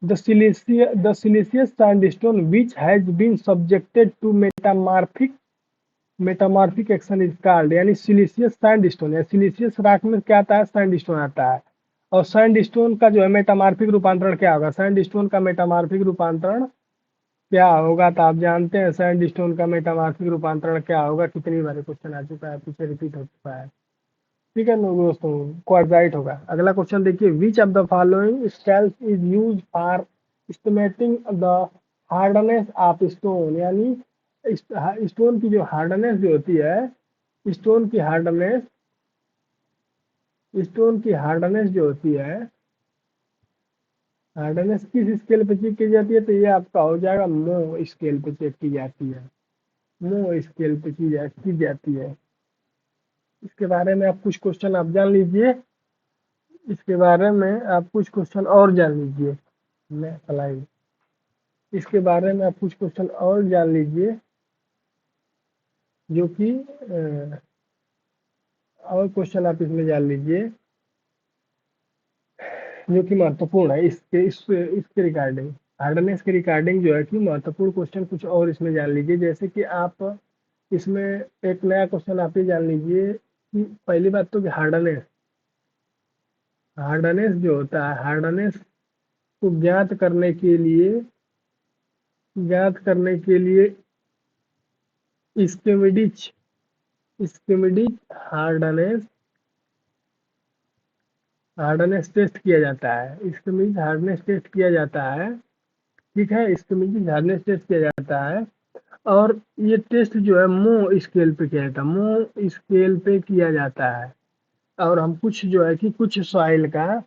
the siliceous sandstone which has been subjected to metamorphic action is called, यानी सिलिशियस सैंडस्टोन या सिलिशियस रॉक में क्या आता है, सैंडस्टोन आता है। और सैंडस्टोन का जो है मेटामार्फिक रूपांतरण क्या होगा, सैंडस्टोन का मेटामार्फिक रूपांतरण क्या होगा, तो आप जानते हैं सैंडस्टोन का मेटामार्फिक रूपांतरण क्या होगा, कितनी बार क्वेश्चन आ चुका है, पीछे रिपीट हो चुका है। ठीक है दोस्तों, क्वाड्राइट होगा। अगला क्वेश्चन देखिए, which of the following scales is use for estimating the hardness of stone, यानी स्टोन की जो हार्डनेस जो होती है, स्टोन की हार्डनेस, स्टोन की हार्डनेस जो होती है, हार्डनेस किस स्केल पे चेक की जाती है, तो ये आपका हो जाएगा मो स्केल पे चेक की जाती है, मो स्केल पे की जाती है। इसके बारे में आप कुछ क्वेश्चन आप जान लीजिए, इसके बारे में आप कुछ क्वेश्चन और जान लीजिए, मैं अप्लाई, इसके बारे में आप कुछ क्वेश्चन और जान लीजिए, जो कि और क्वेश्चन आप इसमें जान लीजिए जो कि महत्वपूर्ण है, इसके रिगार्डिंग, हार्डनेस के रिगार्डिंग जो है कि महत्वपूर्ण क्वेश्चन कुछ और इसमें जान लीजिए। जैसे कि आप इसमें एक नया क्वेश्चन आप ये जान लीजिए कि पहली बात तो कि हार्डनेस, हार्डनेस जो होता है, हार्डनेस को ज्ञात करने के लिए schematic schematic hardness hardness test किया जाता है। स्कीमेटिक हार्डनेस टेस्ट किया जाता है। ठीक है, स्कीमेटिक हार्डनेस टेस्ट किया जाता है। और ये टेस्ट जो है मो स्केल पे किया जाता है, मो स्केल पे किया जाता है। और हम कुछ जो है कि कुछ सॉइल का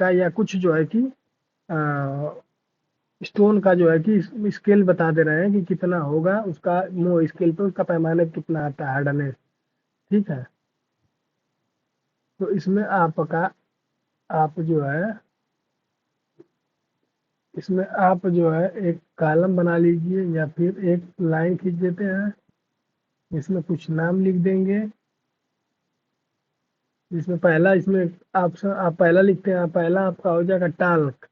या कुछ जो है कि स्टोन का जो है कि स्केल बता दे रहे हैं कि कितना होगा उसका, मो स्केल पे उसका पैमाने कितना आता है हार्डनेस। ठीक है, तो इसमें आप जो है इसमें आप जो है एक कॉलम बना लीजिए या फिर एक लाइन खींच देते हैं, इसमें कुछ नाम लिख देंगे। इसमें पहला, इसमें ऑप्शन आप पहला लिखते हैं, पहला आपका हो जाएगा टाल्क।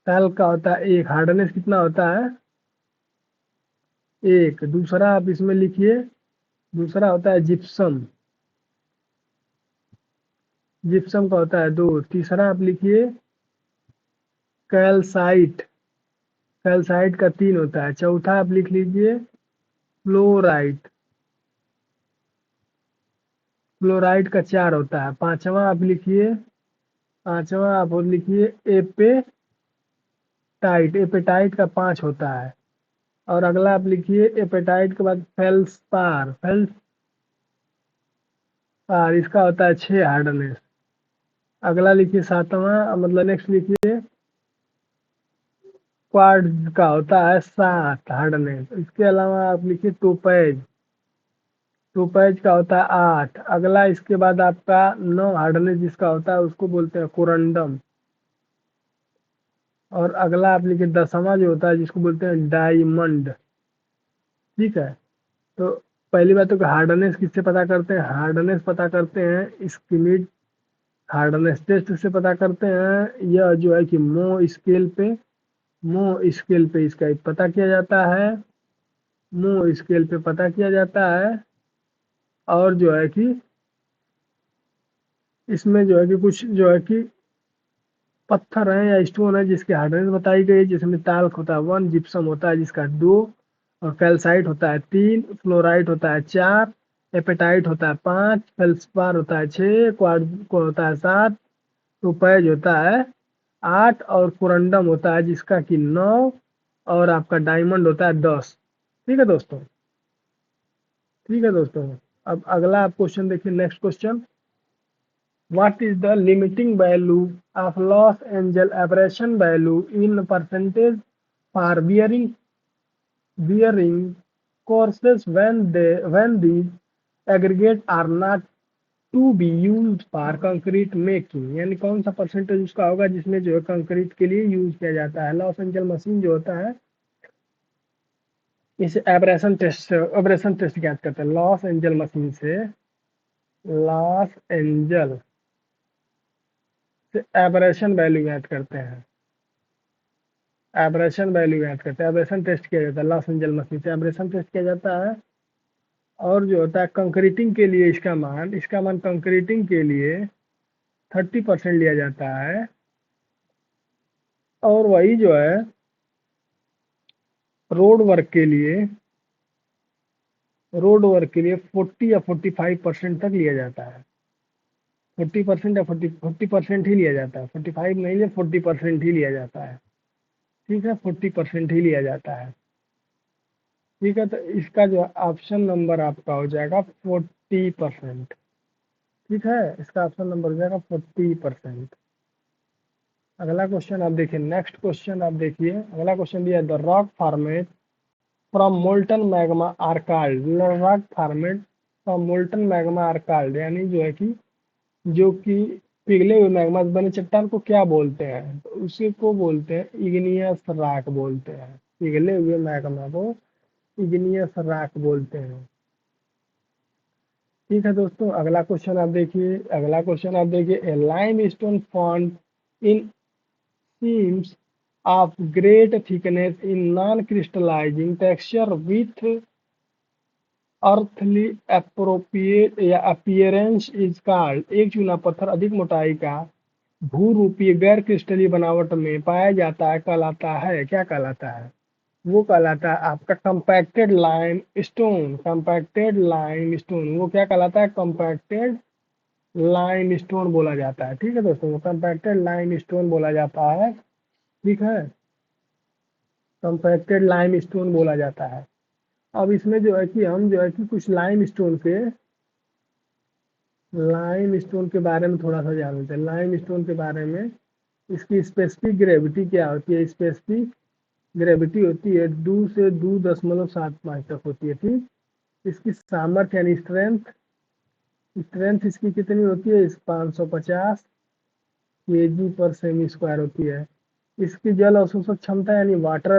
टाल्क का होता है एक, हार्डनेस कितना होता है एक। दूसरा आप इसमें लिखिए, दूसरा होता है जिप्सम। जिप्सम का होता है दो। तीसरा आप लिखिए कैल्साइट। कैल्साइट का तीन होता है। चौथा आप लिख लीजिए फ्लोराइट। फ्लोराइड का चार होता है। पांचवा आप लिखिए एपेटाइट। एपेटाइट का पांच होता है। और अगला आप लिखिए एपेटाइट के बाद फेल्सपार। फेल्सपार इसका होता है छह हार्डनेस। अगला लिखिए सातवां, मतलब नेक्स्ट लिखिए क्वार्ट्ज का होता है सात हार्डनेस। इसके अलावा आप लिखिए टोपैज। टोपैज का होता है आठ। अगला इसके बाद आपका नौ हार्डनेस जिसका होता है उसको बोलते हैं कोरंडम। और अगला आप लिखिए दसवां जो होता है जिसको बोलते हैं डायमंड। ठीक है, तो पहली बात तो कि हार्डनेस किससे पता करते हैं, हार्डनेस पता करते हैं स्किमिड हार्डनेस टेस्ट से पता करते हैं। यह जो है कि मो स्केल पे इसका पता किया जाता है। मो स्केल पे पता किया जाता है। और जो है कि इसमें जो है कि कुछ जो है कि पत्थर है या स्टोन है जिसकी हार्डनेस बताई गई है, जिसमें टाल्क होता है वन, जिप्सम होता है जिसका दो, और कैल्साइट होता है तीन, फ्लोराइट होता है चार, एपेटाइट होता है पाँच, फेल्सपार होता है छः, क्वार्ट्ज को होता है सात, टोपैज होता है आठ, और कोरंडम होता है जिसका कि नौ, और आपका डायमंड होता है 10। ठीक है दोस्तों। ठीक है दोस्तों, अब अगला आप क्वेश्चन देखिए, next question. What is the limiting value of Los Angeles aberration value in percentage for bearing courses when these aggregates are not to be used for concrete making? यानी कौन सा परसेंटेज उसका होगा जिसमें जो है कंक्रीट के लिए यूज किया जाता है। लॉस एंजल मशीन जो होता है इसे एब्रेशन टेस्ट क्या करते हैं। लॉस एंजल मशीन से लॉस एंजल से एब्रेशन वैल्यू याद करते हैं। एब्रेशन वैल्यू याद करते हैं, एब्रेशन टेस्ट किया जाता है लॉस एंजल मशीन से, एब्रेशन टेस्ट किया जाता है। और जो होता है कंक्रीटिंग के लिए इसका मान कंक्रीटिंग के लिए 30% लिया जाता है। और वही जो है रोड वर्क के लिए 40 या 45% तक लिया जाता है। 40% या 40% ही लिया जाता है, 45 नहीं लिया, 40% ही लिया जाता है। ठीक है, 40% ही लिया जाता है। ठीक है, तो इसका जो ऑप्शन नंबर आपका हो जाएगा 40%। ठीक है, इसका ऑप्शन नंबर हो जाएगा 40%। अगला क्वेश्चन आप देखिए, नेक्स्ट क्वेश्चन आप देखिए, अगला क्वेश्चन दिया है the rock format from molten magma are called. Rock format from molten magma are called, यानी जो है कि जो कि पिघले हुए मैग्मा से बने चट्टान को क्या बोलते हैं, तो उसी को बोलते हैं इग्नियस रॉक बोलते हैं। पिघले हुए मैग्मा को इग्नियस रॉक बोलते हैं। ठीक है दोस्तों, अगला क्वेश्चन आप देखिए, a lime stone found in seams of great thickness in non-crystallizing texture with earthly appropriate या appearance is called। एक चूना पत्थर अधिक मोटाई का भूरूपीय गैर क्रिस्टलीय बनावट में पाया जाता है, कहलाता है, क्या कहलाता है? वो कहलाता है आपका compacted lime stone. Compacted lime stone वो क्या कहलाता है? कंपैक्टेड लाइम स्टोन बोला जाता है। ठीक है दोस्तों, कंपैक्टेड लाइम स्टोन बोला जाता है। ठीक है, कंपैक्टेड लाइम स्टोन बोला जाता है। अब इसमें जो है कि हम जो है कि कुछ लाइम स्टोन के बारे में थोड़ा सा जान लेते हैं। लाइम स्टोन के बारे में, इसकी स्पेसिफिक ग्रेविटी क्या होती है? स्पेसिफिक ग्रेविटी होती है 2 से 2.75 तक होती है। ठीक, इसकी सामर्थ्य यानी स्ट्रेंथ, स्ट्रेंथ इसकी कितनी होती है? इस 550 केजी पर सेमी स्क्वायर होती है। इसकी जल अवशोषक क्षमता यानी वाटर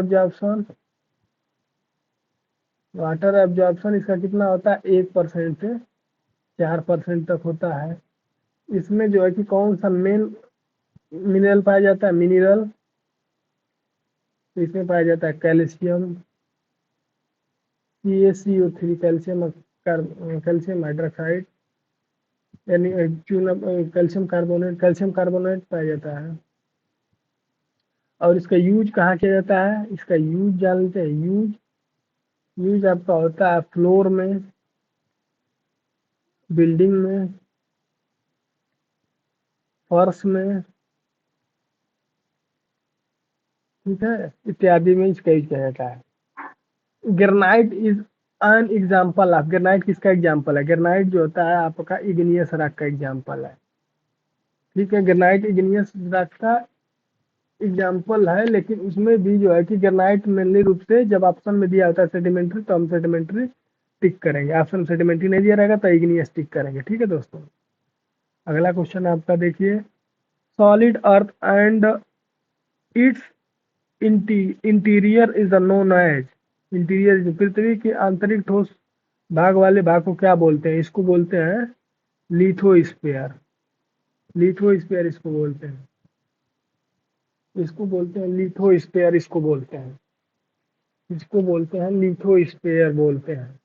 एब्जॉर्प्शन इसका कितना होता है? 1% से 4% तक होता है। इसमें जो है कि कौन सा मेन मिनरल पाया जाता है? मिनरल, तो इसमें पाया जाता है कैल्शियम, CaCO3, कैल्शियम हाइड्रोक्साइड, यानी चूना, कैल्शियम कार्बोनेट पाया जाता है। और इसका यूज कहाँ किया जाता है? इसका यूज जान लेते हैं। यूज आपका होता है फ्लोर में, बिल्डिंग में, फर्श में, ठीक है, इत्यादि में इसका यूज किया जाता है। Granite is an example of, granite किसका एग्जाम्पल है? ग्रेनाइट जो होता है आपका इग्नियस रॉक का एग्जाम्पल है। ठीक है, ग्रेनाइट इग्नियस रॉक का एग्जाम्पल है, लेकिन उसमें भी जो है कि ग्रेनाइट मेनली रूप से जब ऑप्शन में दिया होता है सेडिमेंट्री, तो हम सेडिमेंट्री टिक करेंगे। ऑप्शन सेडिमेंट्री नहीं दिया रहेगा तो इग्नियस टिक करेंगे। ठीक है दोस्तों, अगला क्वेश्चन आपका देखिए, solid earth and its interior is known as, interior पृथ्वी के आंतरिक ठोस भाग वाले भाग को क्या बोलते हैं? इसको बोलते हैं लिथोस्फीयर। लिथोस्फीयर इसको बोलते हैं, लिथोस्फीयर इसको बोलते हैं, इसको बोलते हैं लिथोस्फीयर बोलते हैं।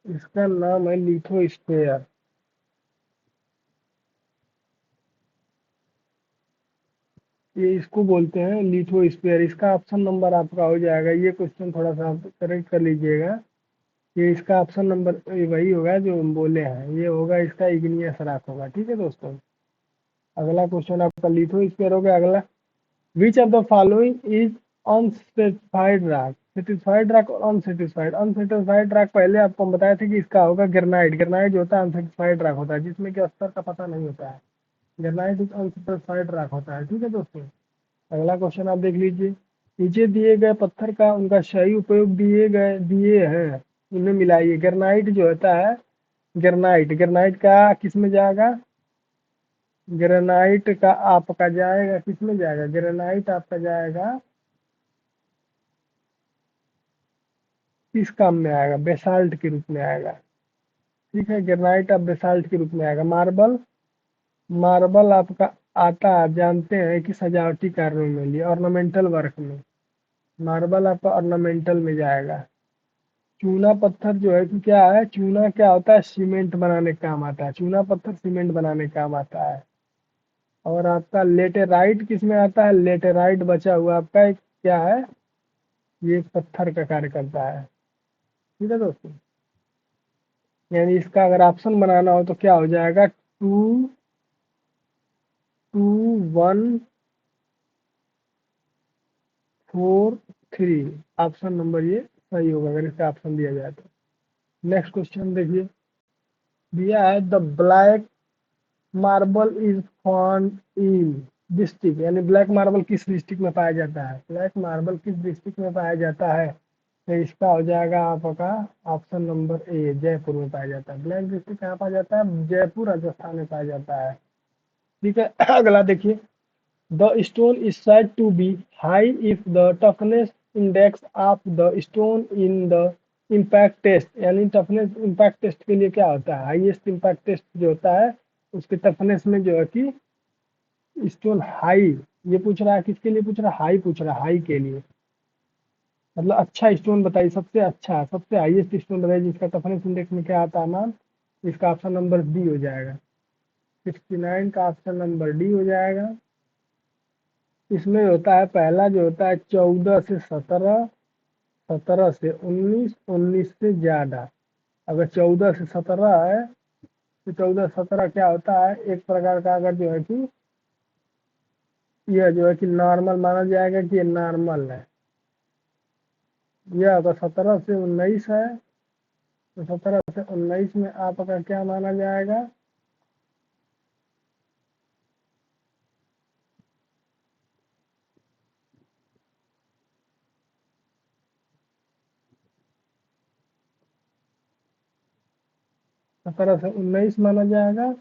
इसका नाम है लिथोस्फीयर। ये इसको बोलते हैं लिथोस्फीयर। इसका ऑप्शन नंबर आपका हो जाएगा, ये क्वेश्चन थोड़ा सा आप करेक्ट कर लीजिएगा। ये इसका ऑप्शन नंबर वही होगा जो हम बोले हैं, ये होगा इसका इग्नियस रॉक होगा। ठीक है दोस्तों, अगला क्वेश्चन आपका लिथोस्फीयर हो गया। अगला, विच of the following is unsatisfied rock? Satisfied rock और अनसेटिस्फाइड। अनसेटिस्फाइड रॉक पहले आपको हम बताए थे कि इसका होगा ग्रेनाइट। ग्रेनाइट जो होता है अनसेटिस्फाइड रॉक होता है, जिसमें कि स्तर का पता नहीं होता है। ग्रेनाइट इज अनसेटिस्फाइड रॉक होता है। ठीक है दोस्तों, अगला क्वेश्चन आप देख लीजिए, नीचे दिए गए पत्थर का उनका सही उपयोग दिए हैं, उन्हें मिलाइए। ग्रेनाइट जो होता है, ग्रेनाइट का किस में जाएगा? ग्रेनाइट का आपका जाएगा किस में जाएगा? ग्रेनाइट आपका जाएगा किस काम में आएगा? बेसाल्ट के रूप में आएगा। ठीक है, ग्रेनाइट अब बेसाल्ट के रूप में आएगा। मार्बल, मार्बल आपका आता है, जानते हैं कि सजावटी कार्यों में लिए, ऑर्नामेंटल वर्क में। मार्बल आपका ऑर्नामेंटल में जाएगा। चूना पत्थर जो है कि क्या है? चूना क्या होता है? सीमेंट बनाने का काम आता है। चूना पत्थर सीमेंट बनाने का काम आता है। और आपका लेटेराइट किस में आता है? लेटेराइट बचा हुआ आपका एक क्या है? ये पत्थर का कार्य करता है। ठीक है दोस्तों, यानी इसका अगर ऑप्शन बनाना हो तो क्या हो जाएगा? 2 2 1 4 3, ऑप्शन नंबर ये सही होगा अगर इसका ऑप्शन दिया जाए तो। नेक्स्ट क्वेश्चन देखिए, दिया है the black marble is found in district, यानी ब्लैक मार्बल किस डिस्ट्रिक्ट में पाया जाता है? ब्लैक मार्बल किस डिस्ट्रिक्ट में पाया जाता है? तो इसका हो जाएगा आपका ऑप्शन नंबर ए, जयपुर में पाया जाता है। ब्लैक डिस्ट्रिक्ट कहाँ पाया जाता है? जयपुर राजस्थान में पाया जाता है। ठीक है, अगला देखिए, the stone is said to be high if the toughness index of the stone in the impact test, यानी टफनेस इम्पैक्ट टेस्ट के लिए क्या होता है? हाईएस्ट इम्पैक्ट टेस्ट जो होता है उसके टफनेस में जो है कि स्टोन हाई, ये पूछ रहा है किसके लिए पूछ रहा है? हाई पूछ रहा है, हाई के लिए। मतलब अच्छा स्टोन बताइए, सबसे अच्छा, सबसे हाईएस्ट स्टोन बताइए जिसका टफनेस इंडेक्स में क्या आता है मान? इसका ऑप्शन नंबर बी हो जाएगा। 69 का ऑप्शन नंबर डी हो जाएगा। इसमें होता है पहला जो होता है 14 से 17, 17 से 19, 19 से ज़्यादा। अगर 14 से 17 है तो 14-17 क्या होता है, एक प्रकार का अगर जो है कि यह जो है कि नॉर्मल माना जाएगा कि ये नॉर्मल है। यह अगर 17 से 19 है तो 17 से 19 में आपका क्या माना जाएगा, 17 से 19 माना जाएगा।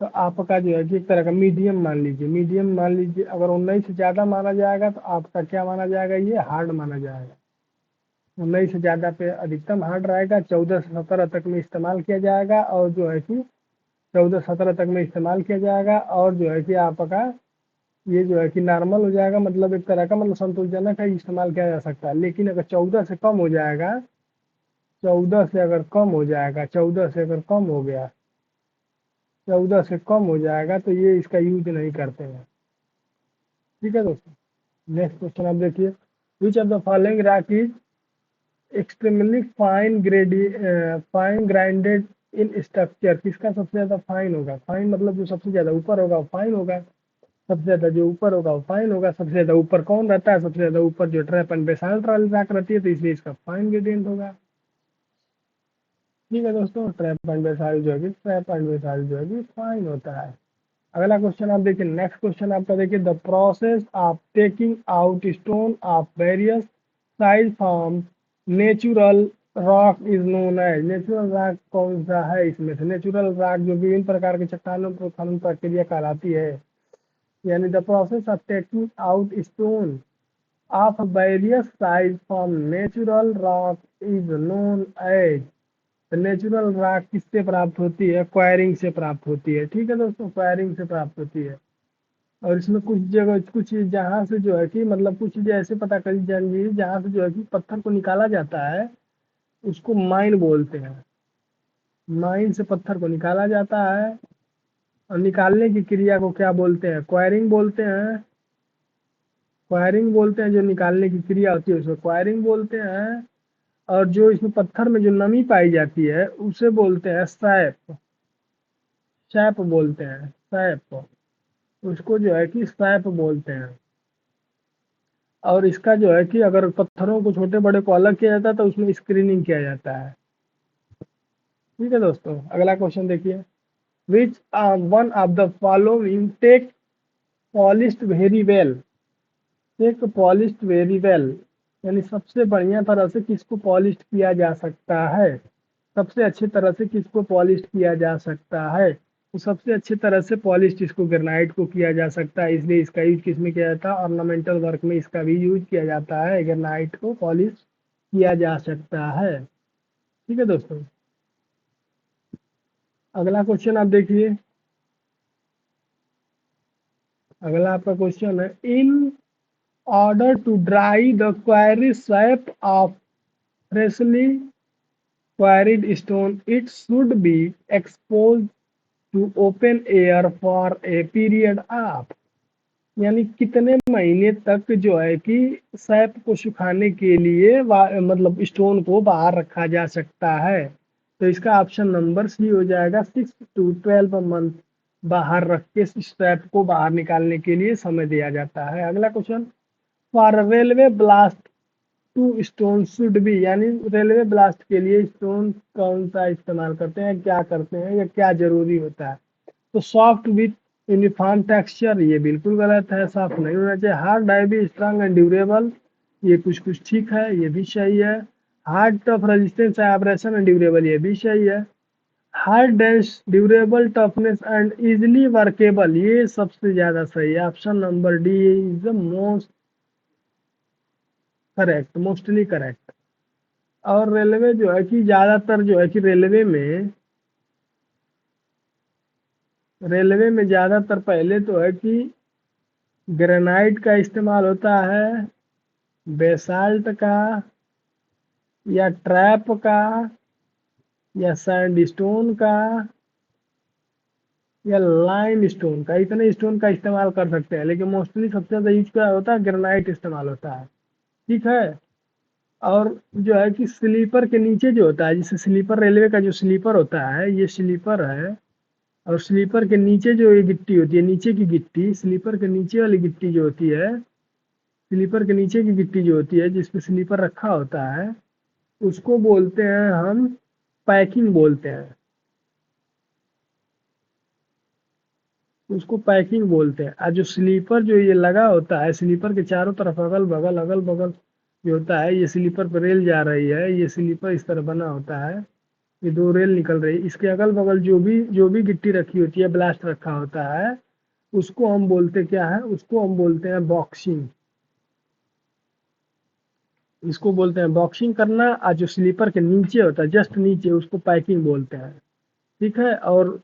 तो आपका जो है कि एक तरह का मीडियम मान लीजिए, मीडियम मान लीजिए। अगर 19 से ज़्यादा माना जाएगा तो आपका क्या माना जाएगा, ये हार्ड माना जाएगा। 19 से ज़्यादा पे अधिकतम हार्ड रहेगा, 14 से 17 तक में इस्तेमाल किया जाएगा, और जो है कि 14-17 तक में इस्तेमाल किया जाएगा, और जो है कि आपका ये जो है कि नॉर्मल हो जाएगा, मतलब एक तरह का मतलब संतोषजनक है, इस्तेमाल किया जा सकता है। लेकिन अगर 14 से कम हो जाएगा, 14 से अगर कम हो जाएगा, 14 से अगर कम हो गया, 14 से कम हो जाएगा तो ये इसका यूज नहीं करते हैं। ठीक है दोस्तों, नेक्स्ट क्वेश्चन आप देखिए। Which of the following rock is extremely fine grinded in structure. किसका सबसे ज्यादा फाइन होगा, फाइन मतलब जो सबसे ज्यादा ऊपर होगा वो फाइन होगा, सबसे ज्यादा जो ऊपर होगा वो फाइन होगा। सबसे ज्यादा ऊपर कौन रहता है, सबसे ज्यादा ऊपर जो ट्रैप एंड बेसाल्ट वाली रॉक रहती है, तो इसलिए इसका फाइन ग्रेडियंट होगा। ठीक है दोस्तों, ट्रैप एंड बेसाल्ट जो है कि ट्रैप एंड बेसाल्ट जो है कि फाइन होता है। अगला क्वेश्चन आप देखिए, नेक्स्ट क्वेश्चन आपका देखिए, the process of taking out stone of various size from natural rock is known as. Natural rock कौन सा है, इसमें से नेचुरल रॉक जो विभिन्न प्रकार के चट्टानों को खनन प्रक्रिया कहलाती है। यानी the process of taking out stone of various size from natural rock is known as. तो नेचुरल रॉक किससे प्राप्त होती है, क्वायरिंग से प्राप्त होती है। ठीक है दोस्तों, क्वायरिंग से प्राप्त होती है। और इसमें कुछ जगह कुछ जहाँ से जो है कि मतलब कुछ चीजें ऐसे पता करी जाएंगी जहाँ से जो है कि पत्थर को निकाला जाता है, उसको माइन बोलते हैं। माइन से पत्थर को निकाला जाता है, और निकालने की क्रिया को क्या बोलते हैं, क्वायरिंग बोलते हैं। क्वायरिंग बोलते हैं, जो निकालने की क्रिया होती है उसको क्वायरिंग बोलते हैं। और जो इसमें पत्थर में जो नमी पाई जाती है उसे बोलते हैं सैप। सैप बोलते हैं, सैप। उसको जो है कि सैप बोलते हैं। और इसका जो है कि अगर पत्थरों को छोटे बड़े को अलग किया जाता है तो उसमें स्क्रीनिंग किया जाता है। ठीक है दोस्तों, अगला क्वेश्चन देखिए। Which one of the following take polished very well. Take polished very well यानी सबसे बढ़िया तरह से किसको पॉलिश किया जा सकता है, सबसे अच्छी तरह से किसको पॉलिश किया जा सकता है। तो सबसे अच्छी तरह से पॉलिश इसको ग्रेनाइट को किया जा सकता है, इसलिए इसका यूज किसमें किया जाता है, ऑर्नामेंटल वर्क में इसका भी यूज किया जाता है। ग्रेनाइट को पॉलिश किया जा सकता है। ठीक है दोस्तों, अगला क्वेश्चन आप देखिए। अगला आपका क्वेश्चन है, in order to dry the quarry sap of freshly quarried stone it should be expose to open air for a period of. यानी कितने महीने तक जो है कि सैप को सुखाने के लिए मतलब स्टोन को बाहर रखा जा सकता है। तो इसका ऑप्शन नंबर सी हो जाएगा, 6 to 12 मंथ बाहर रख के सैप को बाहर निकालने के लिए समय दिया जाता है। अगला question, for railway blast to stone should be. यानी रेलवे ब्लास्ट के लिए स्टोन कौन सा इस्तेमाल करते हैं, क्या करते हैं, या क्या जरूरी होता है। तो सॉफ्ट विथ यूनिफॉर्म टेक्सचर, ये बिल्कुल गलत है, सॉफ्ट नहीं होना चाहिए। Hard heavy strong and durable, ये कुछ कुछ ठीक है, ये भी सही है। Hard tough resistance abrasion and durable, ये भी सही है। Hard dense durable toughness and easily workable, ये सबसे ज्यादा सही है। Option number D is the most correct, mostly correct. और रेलवे जो है कि ज्यादातर जो है कि रेलवे में ज्यादातर पहले तो है कि ग्रेनाइट का इस्तेमाल होता है, बेसाल्ट का, या ट्रैप का, या सैंडस्टोन का, या लाइम स्टोन का, इतने स्टोन का इस्तेमाल कर सकते हैं, लेकिन मोस्टली सबसे ज्यादा यूज क्या होता है, ग्रेनाइट इस्तेमाल होता है। ठीक है। और जो है कि स्लीपर के नीचे जो होता है, जैसे स्लीपर रेलवे का जो स्लीपर होता है, ये स्लीपर है। और स्लीपर के नीचे जो ये गिट्टी होती है, नीचे की गिट्टी, स्लीपर के नीचे वाली गिट्टी जो होती है, स्लीपर के नीचे की गिट्टी जो होती है जिसपे स्लीपर रखा होता है, उसको बोलते हैं हम पैकिंग बोलते हैं। उसको पैकिंग बोलते हैं। और जो स्लीपर जो ये लगा होता है, स्लीपर के चारों तरफ अगल बगल जो होता है, ये स्लीपर पर रेल जा रही है, ये स्लीपर इस तरह बना होता है, ये दो रेल निकल रही है, इसके अगल बगल जो भी गिट्टी रखी होती है, ब्लास्ट रखा होता है, उसको हम बोलते क्या है, उसको हम बोलते हैं बॉक्सिंग। इसको बोलते हैं बॉक्सिंग करना। और जो स्लीपर के नीचे होता है, जस्ट नीचे, उसको पैकिंग बोलते हैं। ठीक है। और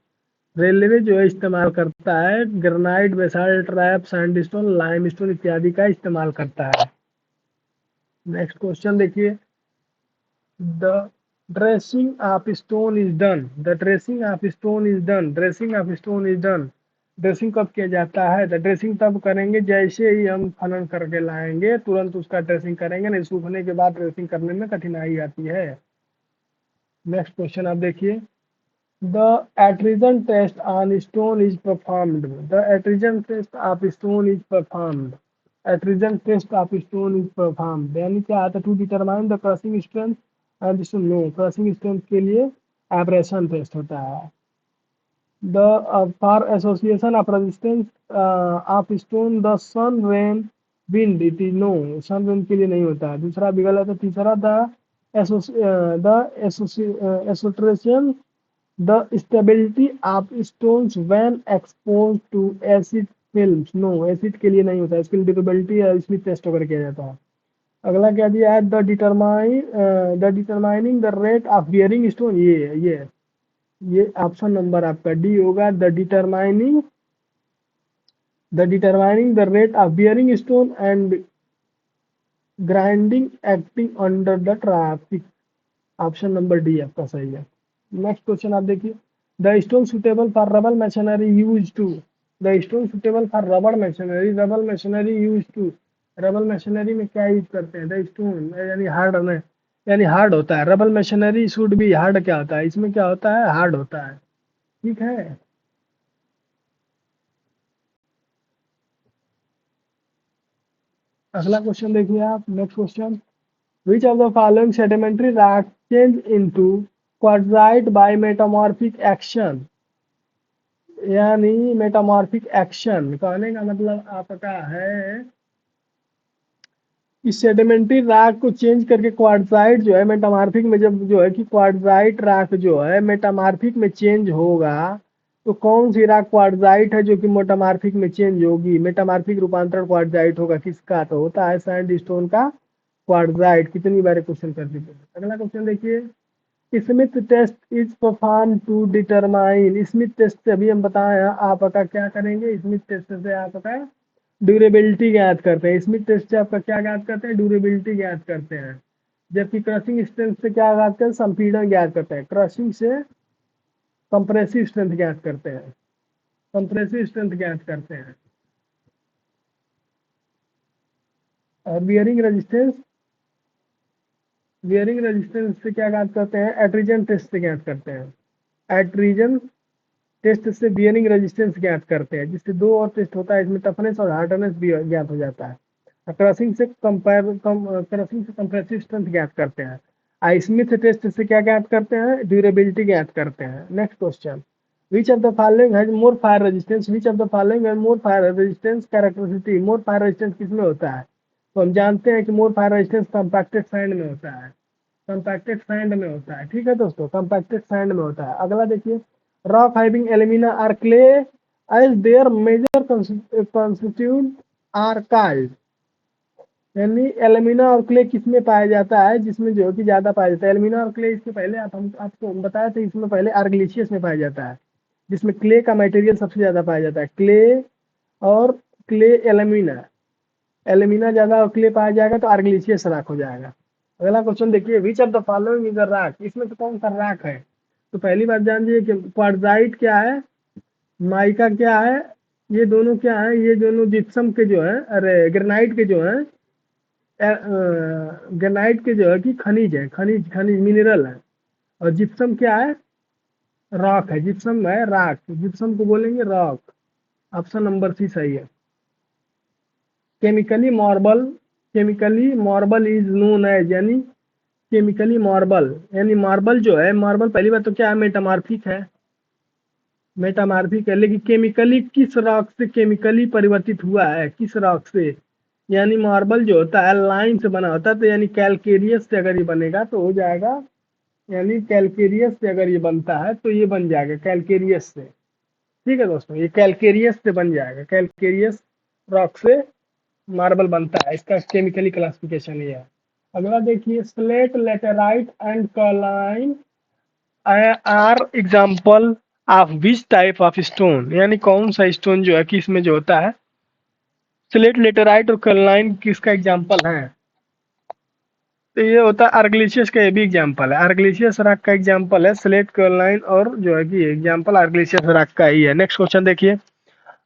रेलवे जो है इस्तेमाल करता है granite, basalt, trap, sandstone, limestone इत्यादि का इस्तेमाल करता है। नेक्स्ट क्वेश्चन देखिए। The dressing of stone is done. The dressing of stone is done. Dressing of stone is done. Dressing कब किया जाता है? द ड्रेसिंग तब करेंगे जैसे ही हम खनन करके लाएंगे, तुरंत उसका ड्रेसिंग करेंगे, नहीं सूखने के बाद ड्रेसिंग करने में कठिनाई आती है। नेक्स्ट क्वेश्चन आप देखिए। The Atrizan test on stone is performed. The Atrizan test of stone is performed. Atrizan test of stone is performed. यानी क्या आता है? To determine the crushing strength and stone. No, crushing strength के लिए abrasion test होता है। The for association of resistance of stone, the sun, rain, wind. It is no, sun rain के लिए नहीं होता है। दूसरा भी गलत है। तीसरा association, the stability of stones when exposed to acid films. No, acid के लिए नहीं होता है, इसके लिए ड्यूरेबिलिटी या इसमें टेस्ट वगैरह किया जाता है। अगला क्या दिया है? The determining the rate of bearing stone. ये ऑप्शन नंबर आपका डी होगा। The determining the rate of bearing stone and grinding acting under the traffic. Option number D आपका सही है। नेक्स्ट क्वेश्चन आप देखिए। The stone suitable for rubble machinery use to. The stone suitable for rubble machinery use to. Rubble machinery में क्या use करते हैं? The stone यानी हार्ड में, यानी हार्ड होता है। रबल मशीनरी शुड भी हार्ड, क्या होता है इसमें, क्या होता है, हार्ड होता है। ठीक है। अगला क्वेश्चन देखिए आप। Next question. Which of the following sedimentary rock change into quartzite by metamorphic action. यानी मेटामॉर्फिक एक्शन कहने का मतलब आपका है कि सेडिमेंट्री रॉक को चेंज करके क्वार्टजाइट जो है मेटामॉर्फिक में, जब जो है कि क्वार्टजाइट रॉक जो है मेटामॉर्फिक में चेंज होगा, तो कौन सी रॉक क्वार्टजाइट है जो कि मेटामॉर्फिक में चेंज होगी? मेटामॉर्फिक रूपांतरण क्वार्टजाइट होगा किसका? तो होता है सैंडस्टोन का क्वार्टजाइट। कितनी बार क्वेश्चन कर चुके हैं। अगला क्वेश्चन देखिए। Smith test is perform to determine. Smith test से अभी हम बताया आपका क्या करेंगे, स्मिथ टेस्ट से आपका ड्यूरेबिलिटी ज्ञात करते हैं। स्मिथ टेस्ट से आपका क्या ज्ञात करते हैं? ड्यूरेबिलिटी ज्ञात करते हैं। जबकि क्रशिंग स्ट्रेंथ से क्या ज्ञात करते हैं? संपीड़न ज्ञात करते हैं। क्रशिंग से कंप्रेसिव स्ट्रेंथ ज्ञात करते हैं। कंप्रेसिव स्ट्रेंथ ज्ञात करते हैं। और बियरिंग रेजिस्टेंस से क्या ज्ञात करते हैं? एट्रीजन टेस्ट से ज्ञात करते हैं। एट्रीजन टेस्ट से बियरिंग रेजिस्टेंस ज्ञात करते हैं, जिससे दो और टेस्ट होता है, इसमें टफनेस और हार्डनेस भी ज्ञात हो जाता है। क्रशिंग से कंप्रेसिव स्ट्रेंथ ज्ञात करते हैं। स्मिथ टेस्ट से क्या ज्ञात करते हैं? ड्यूरेबिलिटी ज्ञात करते हैं। Next question. Which of the following has more fire resistance. Which of the following has more fire resistance characteristic. More fire resistance किसमें होता है? तो हम जानते हैं कि मोर फायर रेजिस्टेंस कंपैक्टेड सैंड में होता है। कंपैक्टेड सैंड में होता है। ठीक है दोस्तों, कंपैक्टेड सैंड में होता है। अगला देखिए। Rock having alumina are clay as their major constitute are called. यानी एल्यूमिना और क्ले किसमें पाया जाता है? जिसमें जो है कि ज्यादा पाया जाता है एल्यूमिना और क्ले। इसके पहले हम आपको बताए थे, इसमें पहले आर्गिलिशियस में पाया जाता है, जिसमें क्ले का मटेरियल सबसे ज्यादा पाया जाता है। और क्ले एल्यूमिना, एल्यूमिना ज्यादा और क्ले पाया जाएगा तो आर्गिलिशियस राख हो जाएगा। अगला क्वेश्चन देखिए। Which of the following is a rock. इसमें से कौन सा राख है? तो पहली बात जान लीजिए कि क्वार्टजाइट क्या है? माइका क्या है, ये दोनों क्या है, ये दोनों जिप्सम के जो है, अरे ग्रेनाइट के जो है, ग्रेनाइट के जो है कि खनिज है, खनिज खनिज मिनरल है। और जिप्सम क्या है, रॉक है। जिप्सम है रॉक, जिप्सम को बोलेंगे रॉक। ऑप्शन नंबर सी सही है। Chemically marble, chemically marble is known as, यानी केमिकली मार्बल, यानी मार्बल जो है, मार्बल पहली बात तो क्या है, मेटामार्फिक है, मेटामार्फिक है। लेकिन केमिकली किस रॉक से केमिकली परिवर्तित हुआ है, किस रॉक से, यानी मार्बल जो होता है लाइन से बना होता है, तो यानी कैलकेरियस से अगर ये बनेगा तो हो जाएगा, यानी कैलकेरियस से अगर ये बनता है तो ये बन जाएगा कैलकेरियस से। ठीक है दोस्तों, ये कैलकेरियस से बन जाएगा, कैलकेरियस रॉक से मार्बल बनता है। इसका केमिकली क्लासिफिकेशन ये है। अगला देखिए, slate, laterite and kaolin are example of which type of stone, यानी कौन सा स्टोन जो है कि इसमें जो होता है, स्लेट, लेटेराइट और कलाइन किसका एग्जाम्पल है, तो ये होता है आर्गलेशियस का, ये भी एग्जाम्पल है, आर्गलेशियस रॉक का एग्जाम्पल है स्लेट, कलाइन, और जो है कि एग्जाम्पल आर्गलेशियस रॉक का ही है। नेक्स्ट क्वेश्चन देखिए,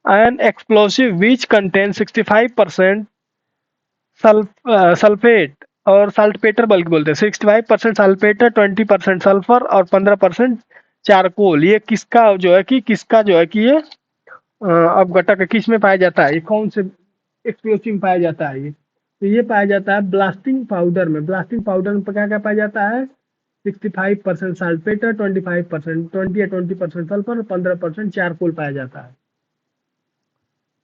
an explosive which contain 65% sulphate और साल्टपेटर बल्कि बोलते हैं, 65% सल्फेटर, 20% सल्फर और 15% चारकोल, ये किसका जो है कि किसका जो है कि ये अपघटक है, किस में पाया जाता है, ये कौन से एक्सप्लोसिव में पाया जाता है ये, तो ये पाया जाता है ब्लास्टिंग पाउडर में। ब्लास्टिंग पाउडर में क्या क्या पाया जाता है, 65% साल्टपेटर, 25% 20 या 20% सल्फर, 15% चारकोल पाया जाता है।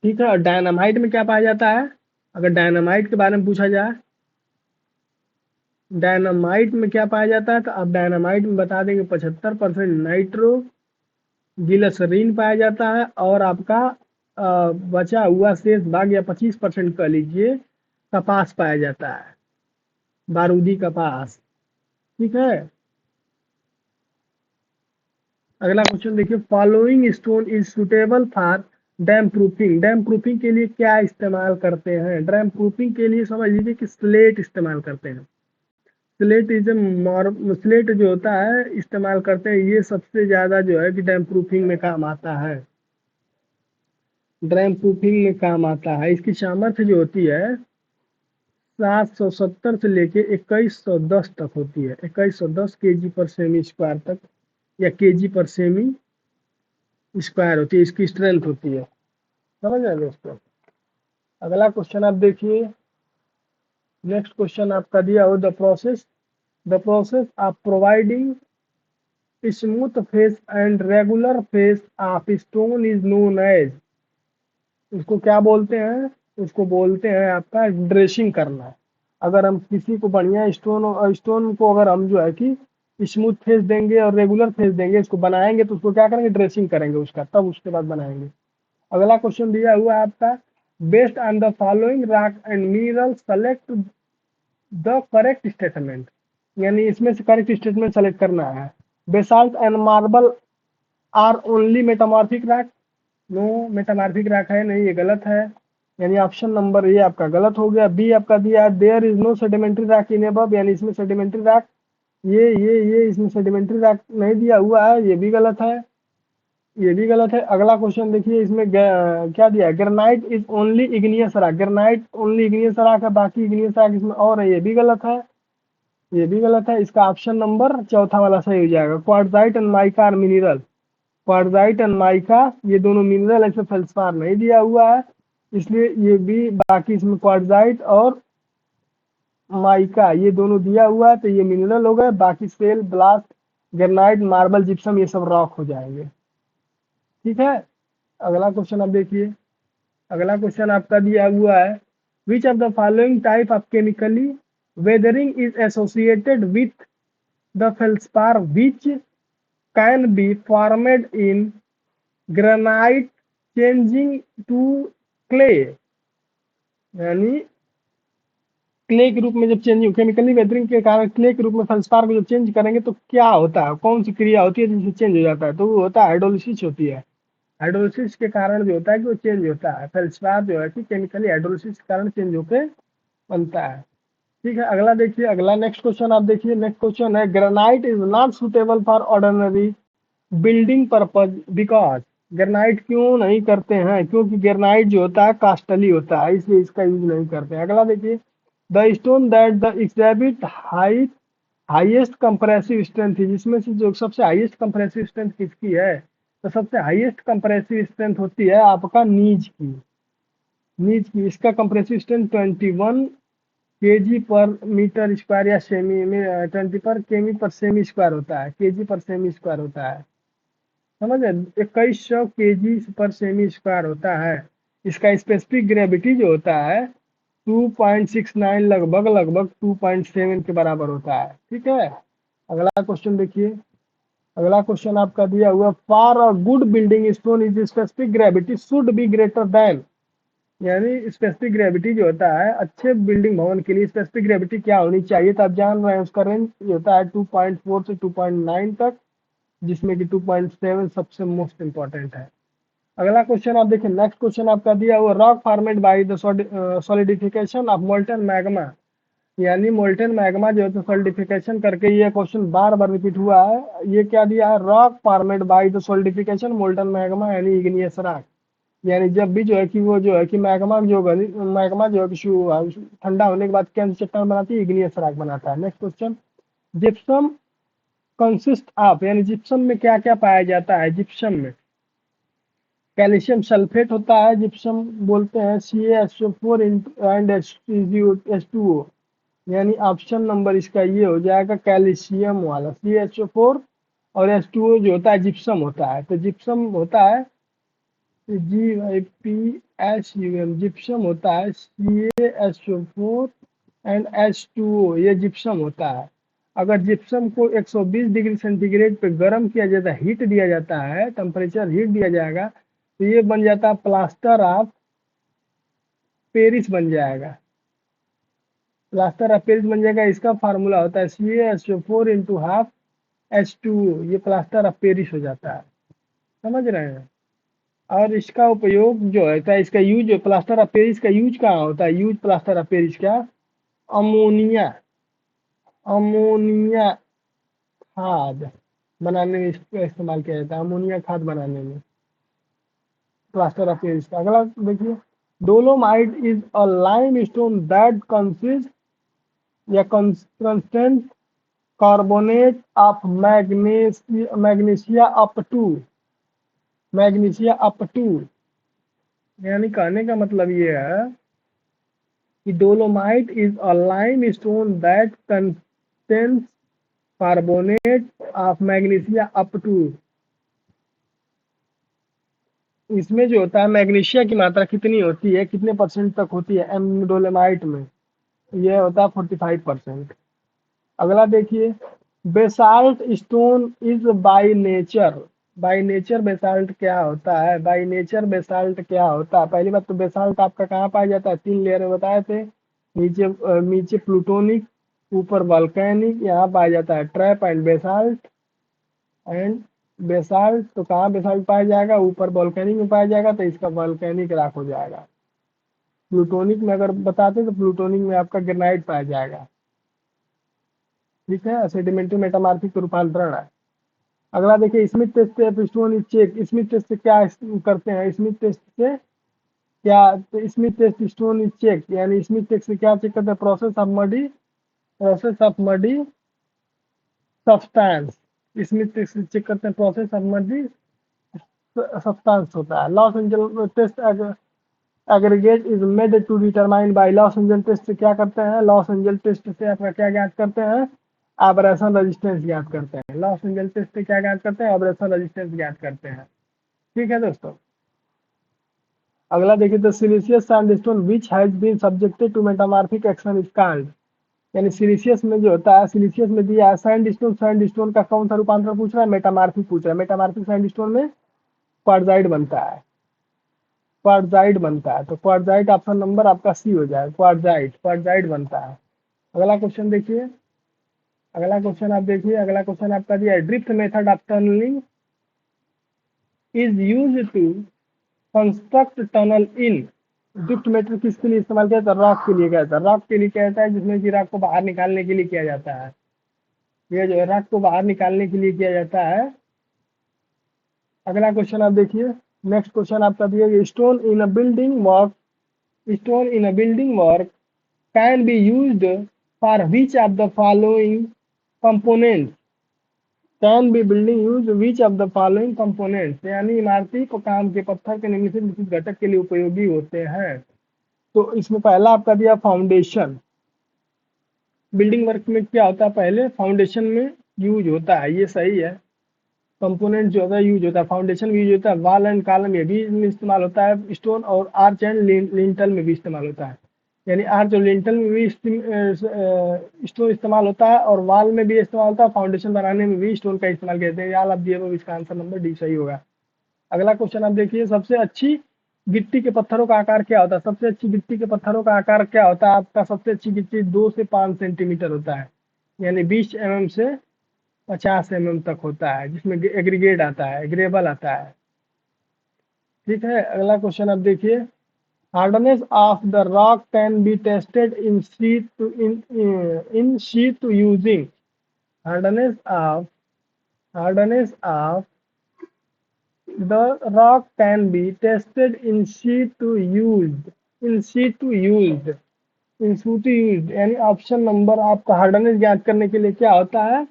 ठीक है, और डायनामाइट में क्या पाया जाता है, अगर डायनामाइट के बारे में पूछा जाए, डायनामाइट में क्या पाया जाता है, तो आप डायनामाइट में बता देंगे 75% नाइट्रो ग्लिसरीन पाया जाता है, और आपका बचा हुआ शेष भाग या 25% कह लीजिए कपास पाया जाता है, बारूदी कपास। ठीक है, अगला क्वेश्चन देखिए, following stone is suitable for dam proofing. Dam proofing के लिए क्या इस्तेमाल करते हैं, डैम प्रूफिंग के लिए समझ लीजिए कि स्लेट इस्तेमाल करते हैं। स्लेट इज स्लेट जो होता है इस्तेमाल करते हैं, ये सबसे ज्यादा जो है कि डैम प्रूफिंग में काम आता है, डैम प्रूफिंग में काम आता है। इसकी सामर्थ्य जो होती है 770 से लेके 2110 तक होती है, 2110 केजी पर सेमी स्क्वायर तक, या केजी पर सेमी स्क्वायर होती है, इसकी स्ट्रेंथ होती है। समझ रहे हैं दोस्तों। अगला क्वेश्चन आप देखिए, नेक्स्ट क्वेश्चन आपका दिया हो, the process of providing smooth face and regular face of stone is known as, उसको क्या बोलते हैं, उसको बोलते हैं आपका ड्रेसिंग करना। अगर हम किसी को बढ़िया स्टोन को अगर हम जो है कि स्मूथ फेस देंगे और रेगुलर फेस देंगे, इसको बनाएंगे तो उसको क्या करेंगे, ड्रेसिंग करेंगे उसका, तब उसके बाद बनाएंगे। अगला क्वेश्चन दिया हुआ है आपका, based on the following rock and mineral select the correct statement, यानी इसमें से करेक्ट स्टेटमेंट सेलेक्ट करना है। Basalt and marble are only metamorphic rock, no metamorphic rock है नहीं, ये गलत है, यानी ऑप्शन नंबर ए आपका गलत हो गया। बी आपका दिया है there is no sedimentary rock in above, यानी इसमें सेडिमेंट्री रॉक, ये इसमें सेडिमेंट्री रॉक नहीं दिया हुआ है, ये भी गलत है, ये भी गलत है। अगला क्वेश्चन देखिए, इसमें क्या दिया है, granite is only igneous rock, granite only igneous rock है, बाकी इग्नियस रॉक इसमें और है, ये भी गलत है, ये भी गलत है। इसका ऑप्शन नंबर चौथा वाला सही हो जाएगा, quartzite and mica are mineral, quartzite and mica ये दोनों मिनरल, ऐसे फेल्सपार नहीं दिया हुआ है, इसलिए ये भी, बाकी इसमें क्वार्टजाइट और माइका ये दोनों दिया हुआ है, तो ये मिनरल हो गए, बाकी shale, blast, granite, marble, gypsum ये सब रॉक हो जाएंगे। ठीक है, अगला क्वेश्चन आप देखिए, अगला क्वेश्चन आपका दिया हुआ है, which of the following type of chemically weathering is associated with the feldspar which can be formed in granite changing to clay, यानी क्ले के रूप में जब चेंज, केमिकली वेदरिंग के कारण क्ले के रूप में फेल्सपार को जब चेंज करेंगे तो क्या होता है, कौन सी क्रिया होती है जिससे चेंज हो जाता है, तो वो होता है हाइड्रोलिसिस होती है। हाइड्रोलिसिस के कारण जो होता है कि वो चेंज होता है, फेल्सपार जो है कि केमिकली हाइड्रोलिसिस के कारण चेंज होकर बनता है। ठीक है, अगला देखिए, अगला नेक्स्ट क्वेश्चन आप देखिए, नेक्स्ट क्वेश्चन है, granite is not suitable for ordinary building purpose because, granite क्यों नहीं करते हैं? क्योंकि ग्रेनाइट जो होता है कास्टली होता है, इसलिए इसका यूज नहीं करते हैं। अगला देखिए, the stone that the exhibit highest compressive strength है, जिसमें से जो सबसे हाईएस्ट कंप्रेसिव स्ट्रेंथ किसकी है? तो सबसे हाईएस्ट कंप्रेसिव स्ट्रेंथ होती है आपका नीज की। नीज की इसका कंप्रेसिव स्ट्रेंथ 21 केजी पर मीटर स्क्वायर या सेमी में 20 पर केमी पर सेमी स्क्वायर होता है, केजी पर सेमी स्क्वायर होता है, समझ रहे? 2100 केजी पर सेमी स्क्वायर होता है। इसका स्पेसिफिक ग्रेविटी जो होता है 2.69, लगभग लगभग 2.7 के बराबर होता है। ठीक है, अगला क्वेश्चन देखिए। अगला क्वेश्चन आपका दिया हुआ, for a good building stone is specific gravity should be greater than, यानी स्पेसिफिक ग्रेविटी जो होता है अच्छे बिल्डिंग भवन के लिए स्पेसिफिक ग्रेविटी क्या होनी चाहिए? तो आप जान रहे हैं उसका रेंज ये होता है 2.4 से 2.9 तक, जिसमें कि 2.7 सबसे मोस्ट इंपॉर्टेंट है। अगला क्वेश्चन आप देखिए, नेक्स्ट क्वेश्चन आपका दिया हुआ, rock formed by the solidification of molten magma, यानी मोल्टन मैग्मा जो है तो सॉलिडिफिकेशन करके, ये क्वेश्चन बार बार रिपीट हुआ है। ये क्या दिया है? Rock formed by the solidification molten magma यानी इग्नियस रॉक, यानी जब भी जो है कि वो जो है कि मैग्मा जो है कि ठंडा होने के बाद क्या चट्टान बनाती है? इग्नियस रॉक बनाता है। Next question, gypsum consist of, यानी जिप्सम में क्या क्या पाया जाता है? जिप्सम में कैल्शियम सल्फेट होता है, जिप्सम बोलते हैं CaSO4 एंड H2O, यानी ऑप्शन नंबर इसका ये हो जाएगा कैल्शियम वाला, CaSO4 और H2O जो होता है जिप्सम होता है। तो जिप्सम होता है GIPSUM, जिप्सम होता है CaSO4 एंड H2O, ये जिप्सम होता है। अगर जिप्सम को 120 डिग्री सेंटीग्रेड पे गर्म किया जाता है, हीट दिया जाता है, टेम्परेचर हीट दिया जाएगा, तो ये बन जाता है प्लास्टर ऑफ पेरिस बन जाएगा। प्लास्टर ऑफ पेरिस बन जाएगा। इसका फार्मूला होता है CaSO4 इंटू हाफ H2O, ये प्लास्टर ऑफ पेरिस हो जाता है, समझ रहे हैं? और इसका उपयोग जो है, इसका यूज प्लास्टर ऑफ पेरिस का यूज कहाँ होता है? यूज प्लास्टर ऑफ पेरिस का अमोनिया अमोनिया खाद बनाने में इसका इस्तेमाल किया जाता है, अमोनिया खाद बनाने में प्लास्टर ऑफ पेरिस का। अगला देखिए, dolomite is a lime stone that consist या constant carbonate of magnesia up to, यानी कहने का मतलब ये है कि dolomite is a lime stone that contains carbonate of magnesia up to, इसमें जो होता है मैग्नीशिया की मात्रा कितनी होती है, कितने परसेंट तक होती है एम डोलोमाइट में? यह होता है 45%। अगला देखिए, basalt stone is by nature basalt क्या होता है? बाय नेचर बेसाल्ट क्या होता है? पहली बात तो बेसाल्ट आपका कहाँ पाया जाता है? 3 लेयर में बताए थे, नीचे प्लूटोनिक, ऊपर वॉल्केनिक, यहाँ पाया जाता है ट्रैप एंड एंड बेसाल्ट। तो कहाँ बेसाल्ट पाया जाएगा? ऊपर वॉल्केनिक में पाया जाएगा, तो इसका वॉल्केनिक रॉक हो जाएगा। प्लूटोनिक में अगर बताते तो प्लूटोनिक में आपका ग्रेनाइट पाया जाएगा। ठीक है, सेडिमेंट्री मेटामॉर्फिक रूपांतरण है। अगला देखिए, स्मिथ टेस्ट से पिस्टोन चेक, स्मिथ टेस्ट से क्या करते हैं? स्मिथ टेस्ट से क्या, तो स्मिथ टेस्ट स्टोन चेक, यानी स्मिथ टेस्ट से क्या चेक करते हैं? Process of muddy substance, Smith test से चेक करते हैं प्रोसेस ऑफ मडी सब्सटेंस होता है। Los Angeles test aggregate is made to determine by, Los Angeles test से क्या करते हैं? लॉस एंजल टेस्ट से आपका क्या ज्ञात करते हैं? एब्रेशन रेजिस्टेंस ज्ञात करते हैं। लॉस एंजल टेस्ट से क्या ज्ञात करते हैं? एब्रेशन रेजिस्टेंस ज्ञात करते हैं। ठीक है दोस्तों, अगला देखिए, तो siliceous sandstone which has been subjected to metamorphic action is called, यानी सिलिशियस में जो होता है, सिलिशियस में दिया है सैंडस्टोन का कौन सा रूपांतर पूछ रहा है? मेटामॉर्फिक पूछ रहा है। मेटामॉर्फिक सैंडस्टोन में क्वार्टजाइट बनता है, क्वार्टजाइट बनता है, तो क्वार्टजाइट ऑप्शन नंबर आपका सी हो जाए, क्वार्टजाइट बनता है। अगला क्वेश्चन देखिए, अगला क्वेश्चन आपका दिया है, drift method of tunnelling is use to construct tunnel in, drift method किसके लिए इस्तेमाल किया जाता है? रॉक के लिए किया जाता है, रॉक के लिए किया जाता है, जिसमें कि रॉक को बाहर निकालने के लिए किया जाता है। ये जो है रॉक को बाहर निकालने के लिए किया जाता है, अगला क्वेश्चन आप देखिए। नेक्स्ट क्वेश्चन आपका दिया, stone in a building work, stone in a building work can be used for which of the following component, can be building use which of the following components, यानी इमारती को काम के पत्थर के निम्नलिखित घटक के लिए उपयोगी होते हैं। तो इसमें पहला आपका दिया फाउंडेशन। बिल्डिंग वर्क में क्या होता है, पहले फाउंडेशन में यूज होता है, ये सही है। कंपोनेंट जो होता है यूज होता है, फाउंडेशन भी यूज होता है, वॉल एंड कॉलम ये भी इसमें इस्तेमाल होता है, स्टोन और आर्च एंड लिंटल में भी इस्तेमाल होता है। यानी आर्च और लिंटल में भी स्टोन इस्तेमाल होता है, और वॉल में भी इस्तेमाल होता है, फाउंडेशन बनाने में भी स्टोन का इस्तेमाल करते हैं। यार आप दिए हो, इसका आंसर नंबर डी सही होगा। अगला क्वेश्चन आप देखिए, सबसे अच्छी गिट्टी के पत्थरों का आकार क्या होता है। सबसे अच्छी गिट्टी के पत्थरों का आकार क्या होता है आपका, सबसे अच्छी गिट्टी 2 से 5 सेंटीमीटर होता है, यानी 20 mm से 50 mm तक होता है, जिसमें एग्रीगेट आता है, एग्रेबल आता है। ठीक है, अगला क्वेश्चन आप देखिए, hardness of the rock can be tested in situ in situ using, hardness of hardness of the rock can be tested in sheet to used, in sheet to used, in sheet to used, यानी option number आपका hardness ज्ञात करने के लिए क्या होता है,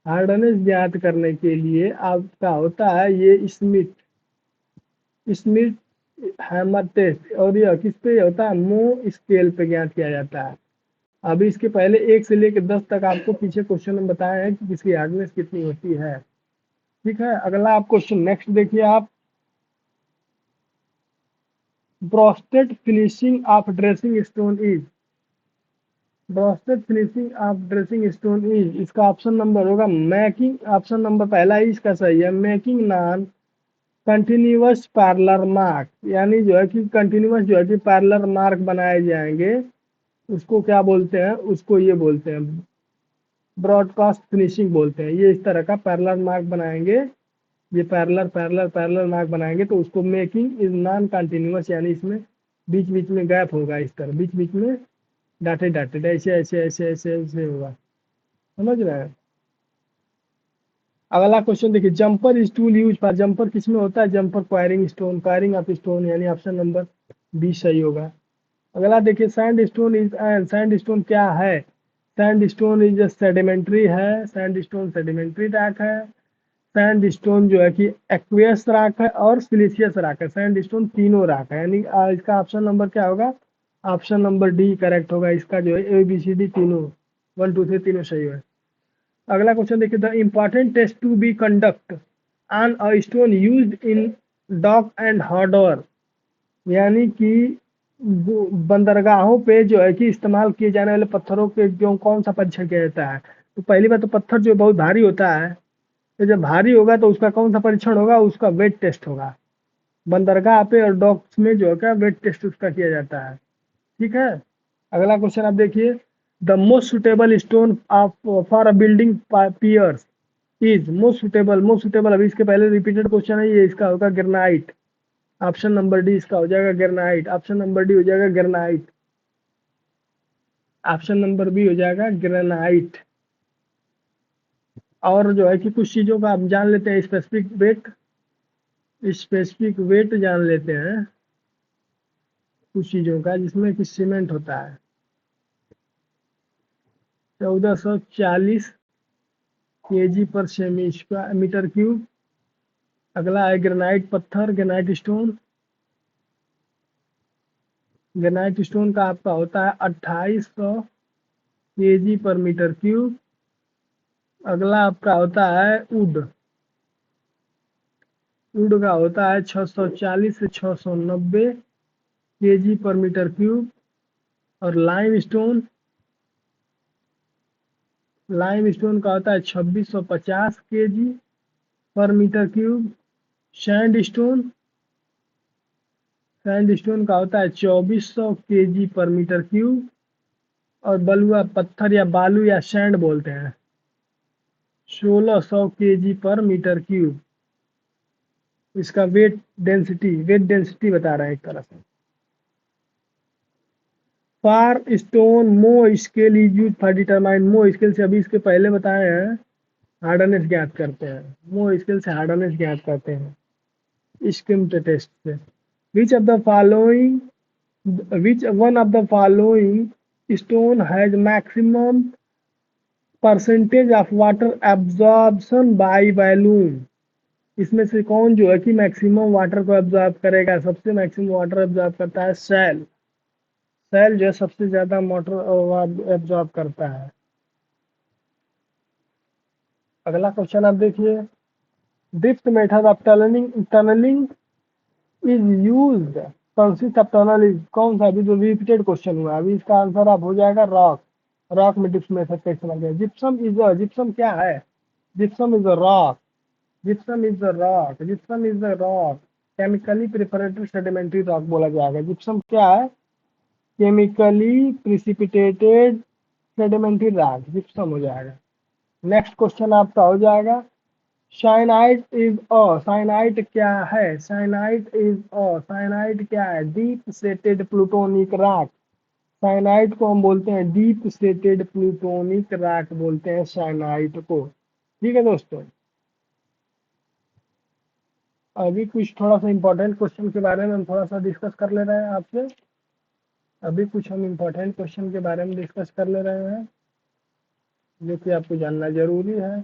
hardness ज्ञात करने के लिए आपका होता है ये स्मिथ स्मिथ हैमर टेस्ट, और यह किस पे होता है, मो स्केल पे ज्ञात किया जाता है। अभी इसके पहले 1 से लेकर 10 तक आपको पीछे क्वेश्चन में बताया है कि किसकी हार्डनेस कितनी होती है। ठीक है, अगला आप क्वेश्चन नेक्स्ट देखिए आप, Bronsted finishing of dressing stone is, Bronsted finishing of dressing stone is, इसका ऑप्शन नंबर होगा मेकिंग, ऑप्शन नंबर पहला ही इसका सही है, making non continuous parallel mark, यानी जो है कि कंटिन्यूअस जो है कि पैरेलल मार्क बनाए जाएंगे, उसको क्या बोलते हैं, उसको ये बोलते हैं ब्रॉडकास्ट फिनिशिंग बोलते हैं। ये इस तरह का पैरेलल मार्क बनाएंगे, ये पैरेलल पैरेलल पैरेलल मार्क बनाएंगे, तो उसको मेकिंग इज नॉन कंटिन्यूअस, यानी इसमें बीच बीच में गैप होगा, इस तरह बीच बीच में डाटे डाटे ऐसे ऐसे ऐसे ऐसे ऐसे होगा, समझ रहे हैं। अगला क्वेश्चन देखिए, jumper stool use for, jumper किसमें होता है, jumper enquiring stone, enquiring of stone, यानी ऑप्शन नंबर बी सही होगा। अगला देखिए, sand stone is, sand stone क्या है, सैंड स्टोन इज सेडिमेंट्री है, सैंड स्टोन सेडिमेंट्री रॉक है, सैंड स्टोन जो है कि एक्वियस रॉक है और सिलिशियस रॉक है, सैंड स्टोन तीनों रॉक है, यानी इसका ऑप्शन नंबर क्या होगा, ऑप्शन नंबर डी करेक्ट होगा, इसका जो है ए बी सी डी तीनों 1 2 3 तीनों सही है। अगला क्वेश्चन देखिए, the important test to be conduct on a stone used in dock and hardware, यानी कि बंदरगाहों पे जो है कि इस्तेमाल किए जाने वाले पत्थरों के जो कौन सा परीक्षण किया जाता है। तो पहली बात तो पत्थर जो बहुत भारी होता है, तो जब भारी होगा तो उसका कौन सा परीक्षण होगा, उसका वेट टेस्ट होगा। बंदरगाह पे और डॉक्स में जो है क्या वेट टेस्ट उसका किया जाता है। ठीक है, अगला क्वेश्चन आप देखिए, the most suitable stone of for a building piers is, most suitable, अभी इसके पहले रिपीटेड क्वेश्चन है ये, इसका होगा ग्रेनाइट, ऑप्शन नंबर डी इसका हो जाएगा ग्रेनाइट, ऑप्शन नंबर डी हो जाएगा ग्रेनाइट, ऑप्शन नंबर बी हो जाएगा ग्रेनाइट। और जो है कि कुछ चीजों का आप जान लेते हैं, स्पेसिफिक वेट जान लेते हैं कुछ चीजों का, जिसमें कि सीमेंट होता है 1440 kg पर सेमी स्क्वायर मीटर क्यूब। अगला है ग्रेनाइट पत्थर, ग्रेनाइट स्टोन, ग्रेनाइट स्टोन का आपका होता है 2800 kg पर मीटर क्यूब। अगला आपका होता है वुड, वुड का होता है 640 से 690 kg पर मीटर क्यूब। और लाइम स्टोन का होता है 2650 kg पर मीटर क्यूब। सैंड स्टोन का होता है 2400 kg पर मीटर क्यूब। और बलुआ पत्थर या बालू या सैंड बोलते हैं 1600 kg पर मीटर क्यूब। इसका वेट डेंसिटी बता रहा है एक तरह से। फॉर स्टोन मो scale is use for determine, मो स्केल से अभी इसके पहले बताए हैं हार्डनेस ज्ञात करते हैं, मो स्केल से हार्डनेस ज्ञात करते हैं। स्किम्ड टेस्ट से। विच of the following which one of the following stone has maximum percentage of water absorption by balloon? इसमें से कौन जो है कि मैक्सिमम वाटर को एब्जॉर्ब करेगा? सबसे मैक्सिमम वाटर एब्जॉर्ब करता है सेल। सेल जो है सबसे ज्यादा वाटर एब्जॉर्ब करता है। अगला क्वेश्चन आप देखिए, drift method of tunnelling is used, consist of tunnel is, कौन सा? अभी जो रिपीटेड क्वेश्चन हुआ अभी इसका आंसर आप हो जाएगा रॉक। रॉक में ड्रिफ्ट मेथड कैसे लगे? जिप्सम इज अ, जिप्सम क्या है? Gypsum is a rock, gypsum is a rock, gypsum is a rock, chemically precipitated sedimentary rock बोला जाएगा। जिप्सम क्या है? Chemically precipitated sedimentary rock, gypsum हो जाएगा। नेक्स्ट क्वेश्चन आपका हो जाएगा, साइनाइड इज अ, साइनाइड क्या है? साइनाइड इज अ, साइनाइड क्या है? Deep settled plutonic rock. Cyanide को हम बोलते हैं डीप सेटेड प्लूटोनिक रॉक बोलते हैं साइनाइड को। ठीक है दोस्तों, अभी कुछ थोड़ा सा इंपॉर्टेंट क्वेश्चन के बारे में हम थोड़ा सा डिस्कस कर ले रहे हैं आपसे। अभी कुछ हम इंपॉर्टेंट क्वेश्चन के बारे में डिस्कस कर ले रहे हैं जो कि आपको जानना जरूरी है।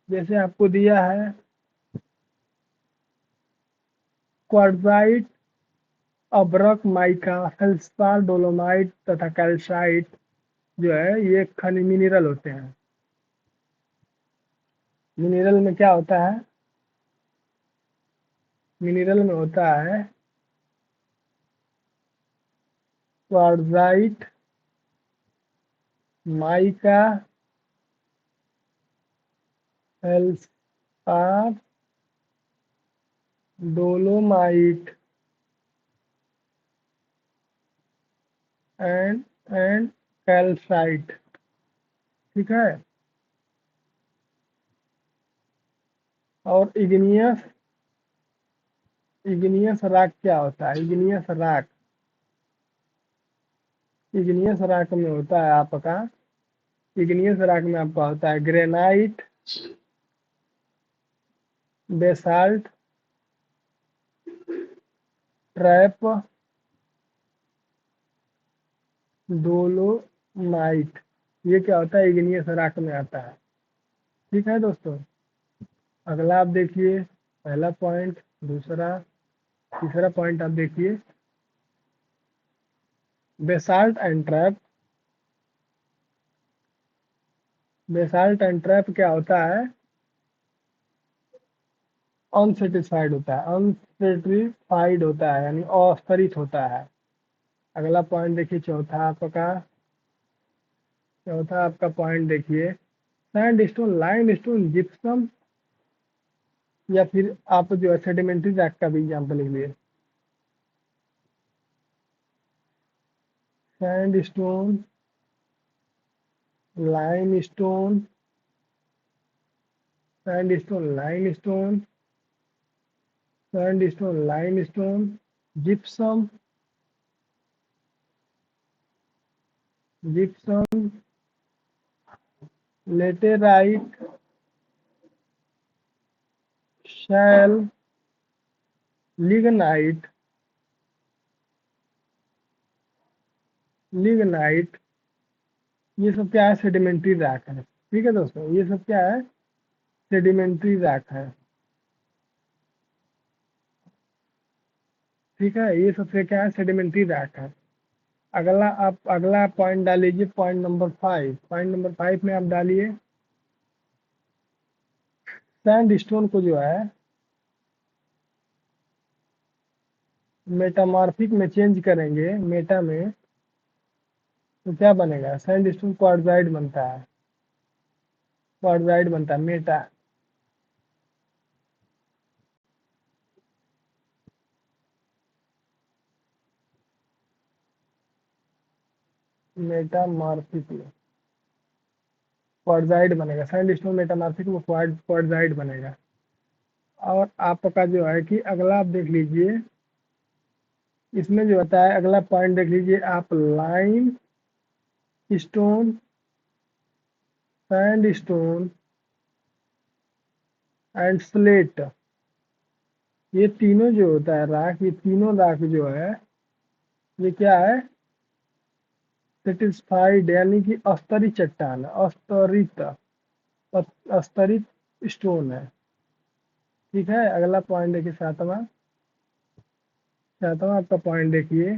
जैसे आपको दिया है क्वार्टजाइट, अब्रक, माइका, फेल्सपार, डोलोमाइट तथा कैल्साइट जो है ये खनिज मिनरल होते हैं। मिनरल में क्या होता है? मिनरल में होता है quartzite, mica, feldspar, dolomite and and calcite. ठीक है, और इग्नियस, इग्नियस रॉक क्या होता है? इग्नियस रॉक, इग्नियस रॉक में होता है आपका, इग्नियस रॉक में आपका होता है ग्रेनाइट, बेसाल्ट, ट्रैप, डोलोमाइट। ये क्या होता है? इग्नियस रॉक में आता है। ठीक है दोस्तों, अगला आप देखिए, पहला पॉइंट, दूसरा, तीसरा पॉइंट आप देखिए, basalt and trap. Basalt and trap क्या होता है? अनसेटिस्फाइड होता है, अनसेटिस्फाइड होता है यानी अस्तरित होता है। अगला पॉइंट देखिए, चौथा आपका, चौथा आपका पॉइंट देखिए, सैंडस्टोन, लाइमस्टोन, जिप्सम, या फिर आप जो है सेडिमेंट्री रॉक का भी एग्जाम्पल लिख लिए। Sandstone, limestone, sandstone, limestone, sandstone, limestone, gypsum, gypsum, laterite, shale, lignite, lignite, ये सब क्या है? सेडिमेंट्री रॉक है। ठीक है दोस्तों, ये सब क्या है? सेडिमेंट्री रॉक है। ठीक है, ये सबसे क्या है? सेडिमेंट्री रॉक है। अगला आप, अगला पॉइंट डाल लीजिए, पॉइंट नंबर 5। पॉइंट नंबर 5 में आप डालिए, सैंड स्टोन को जो है मेटामॉर्फिक में चेंज करेंगे, मेटा में, तो क्या बनेगा? सैंड स्टोन क्वार्टजाइट बनता है, क्वार्टजाइट बनता है, मेटा। मेटामॉर्फिक में क्वार्टजाइट बनेगा, सैंड स्टोन मेटामॉर्फिक में क्वार्टजाइट बनेगा। और आपका जो है कि अगला आप देख लीजिए, इसमें जो होता है अगला पॉइंट देख लीजिए आप, lime stone, sand stone and slate. ये तीनों जो होता है राख, ये तीनों राख जो है ये क्या है, सेटिस्फाइड यानी कि अस्तरित चट्टान है, अस्तरित स्टोन है। ठीक है, अगला पॉइंट देखिए, सातवां। सातवां आपका पॉइंट देखिए,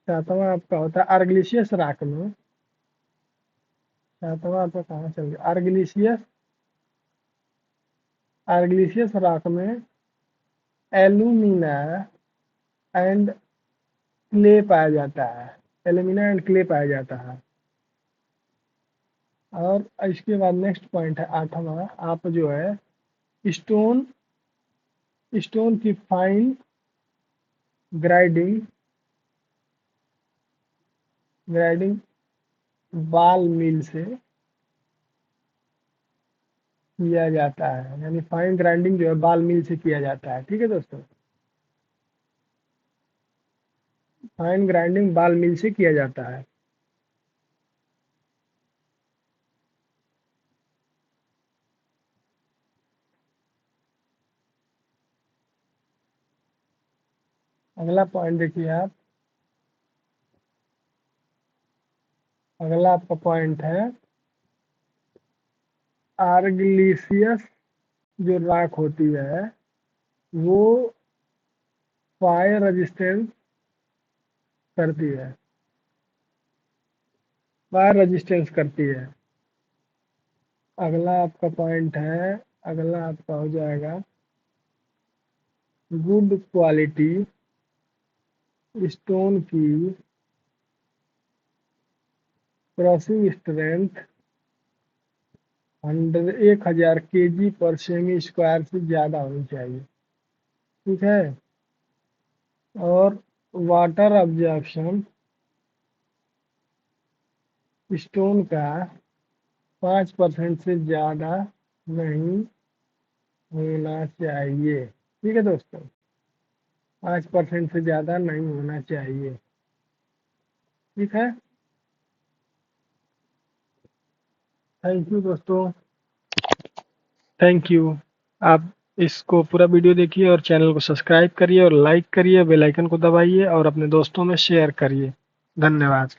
सातवां आपका होता है आर्गिलिशियस राख में। सातवां आपका कहाँ चल गया, आर्गिलिशियस। आर्गिलिशियस राख में एल्यूमिना एंड क्ले पाया जाता है। एल्यूमिना एंड क्ले पाया जाता है। और इसके बाद नेक्स्ट पॉइंट है आठवां, आप जो है स्टोन, स्टोन की फाइन ग्राइंडिंग, ग्राइंडिंग बाल मिल से किया जाता है, यानी फाइन ग्राइंडिंग जो है बाल मिल से किया जाता है। ठीक है दोस्तों, फाइन ग्राइंडिंग बाल मिल से किया जाता है। अगला पॉइंट देखिए आप, अगला आपका पॉइंट है आर्गिलिशियस जो राख होती है वो फायर रेजिस्टेंस करती है, फायर रेजिस्टेंस करती है। अगला आपका पॉइंट है, अगला आपका हो जाएगा गुड क्वालिटी स्टोन की क्रॉसिंग स्ट्रेंथ 1000 kg पर सेमी स्क्वायर से ज़्यादा होनी चाहिए। ठीक है, और वाटर ऑब्जर्प्शन स्टोन का 5% से ज़्यादा नहीं होना चाहिए। ठीक है दोस्तों, 5% से ज़्यादा नहीं होना चाहिए। ठीक है, थैंक यू दोस्तों, थैंक यू। आप इसको पूरा वीडियो देखिए और चैनल को सब्सक्राइब करिए और लाइक करिए, बेल आइकन को दबाइए और अपने दोस्तों में शेयर करिए। धन्यवाद।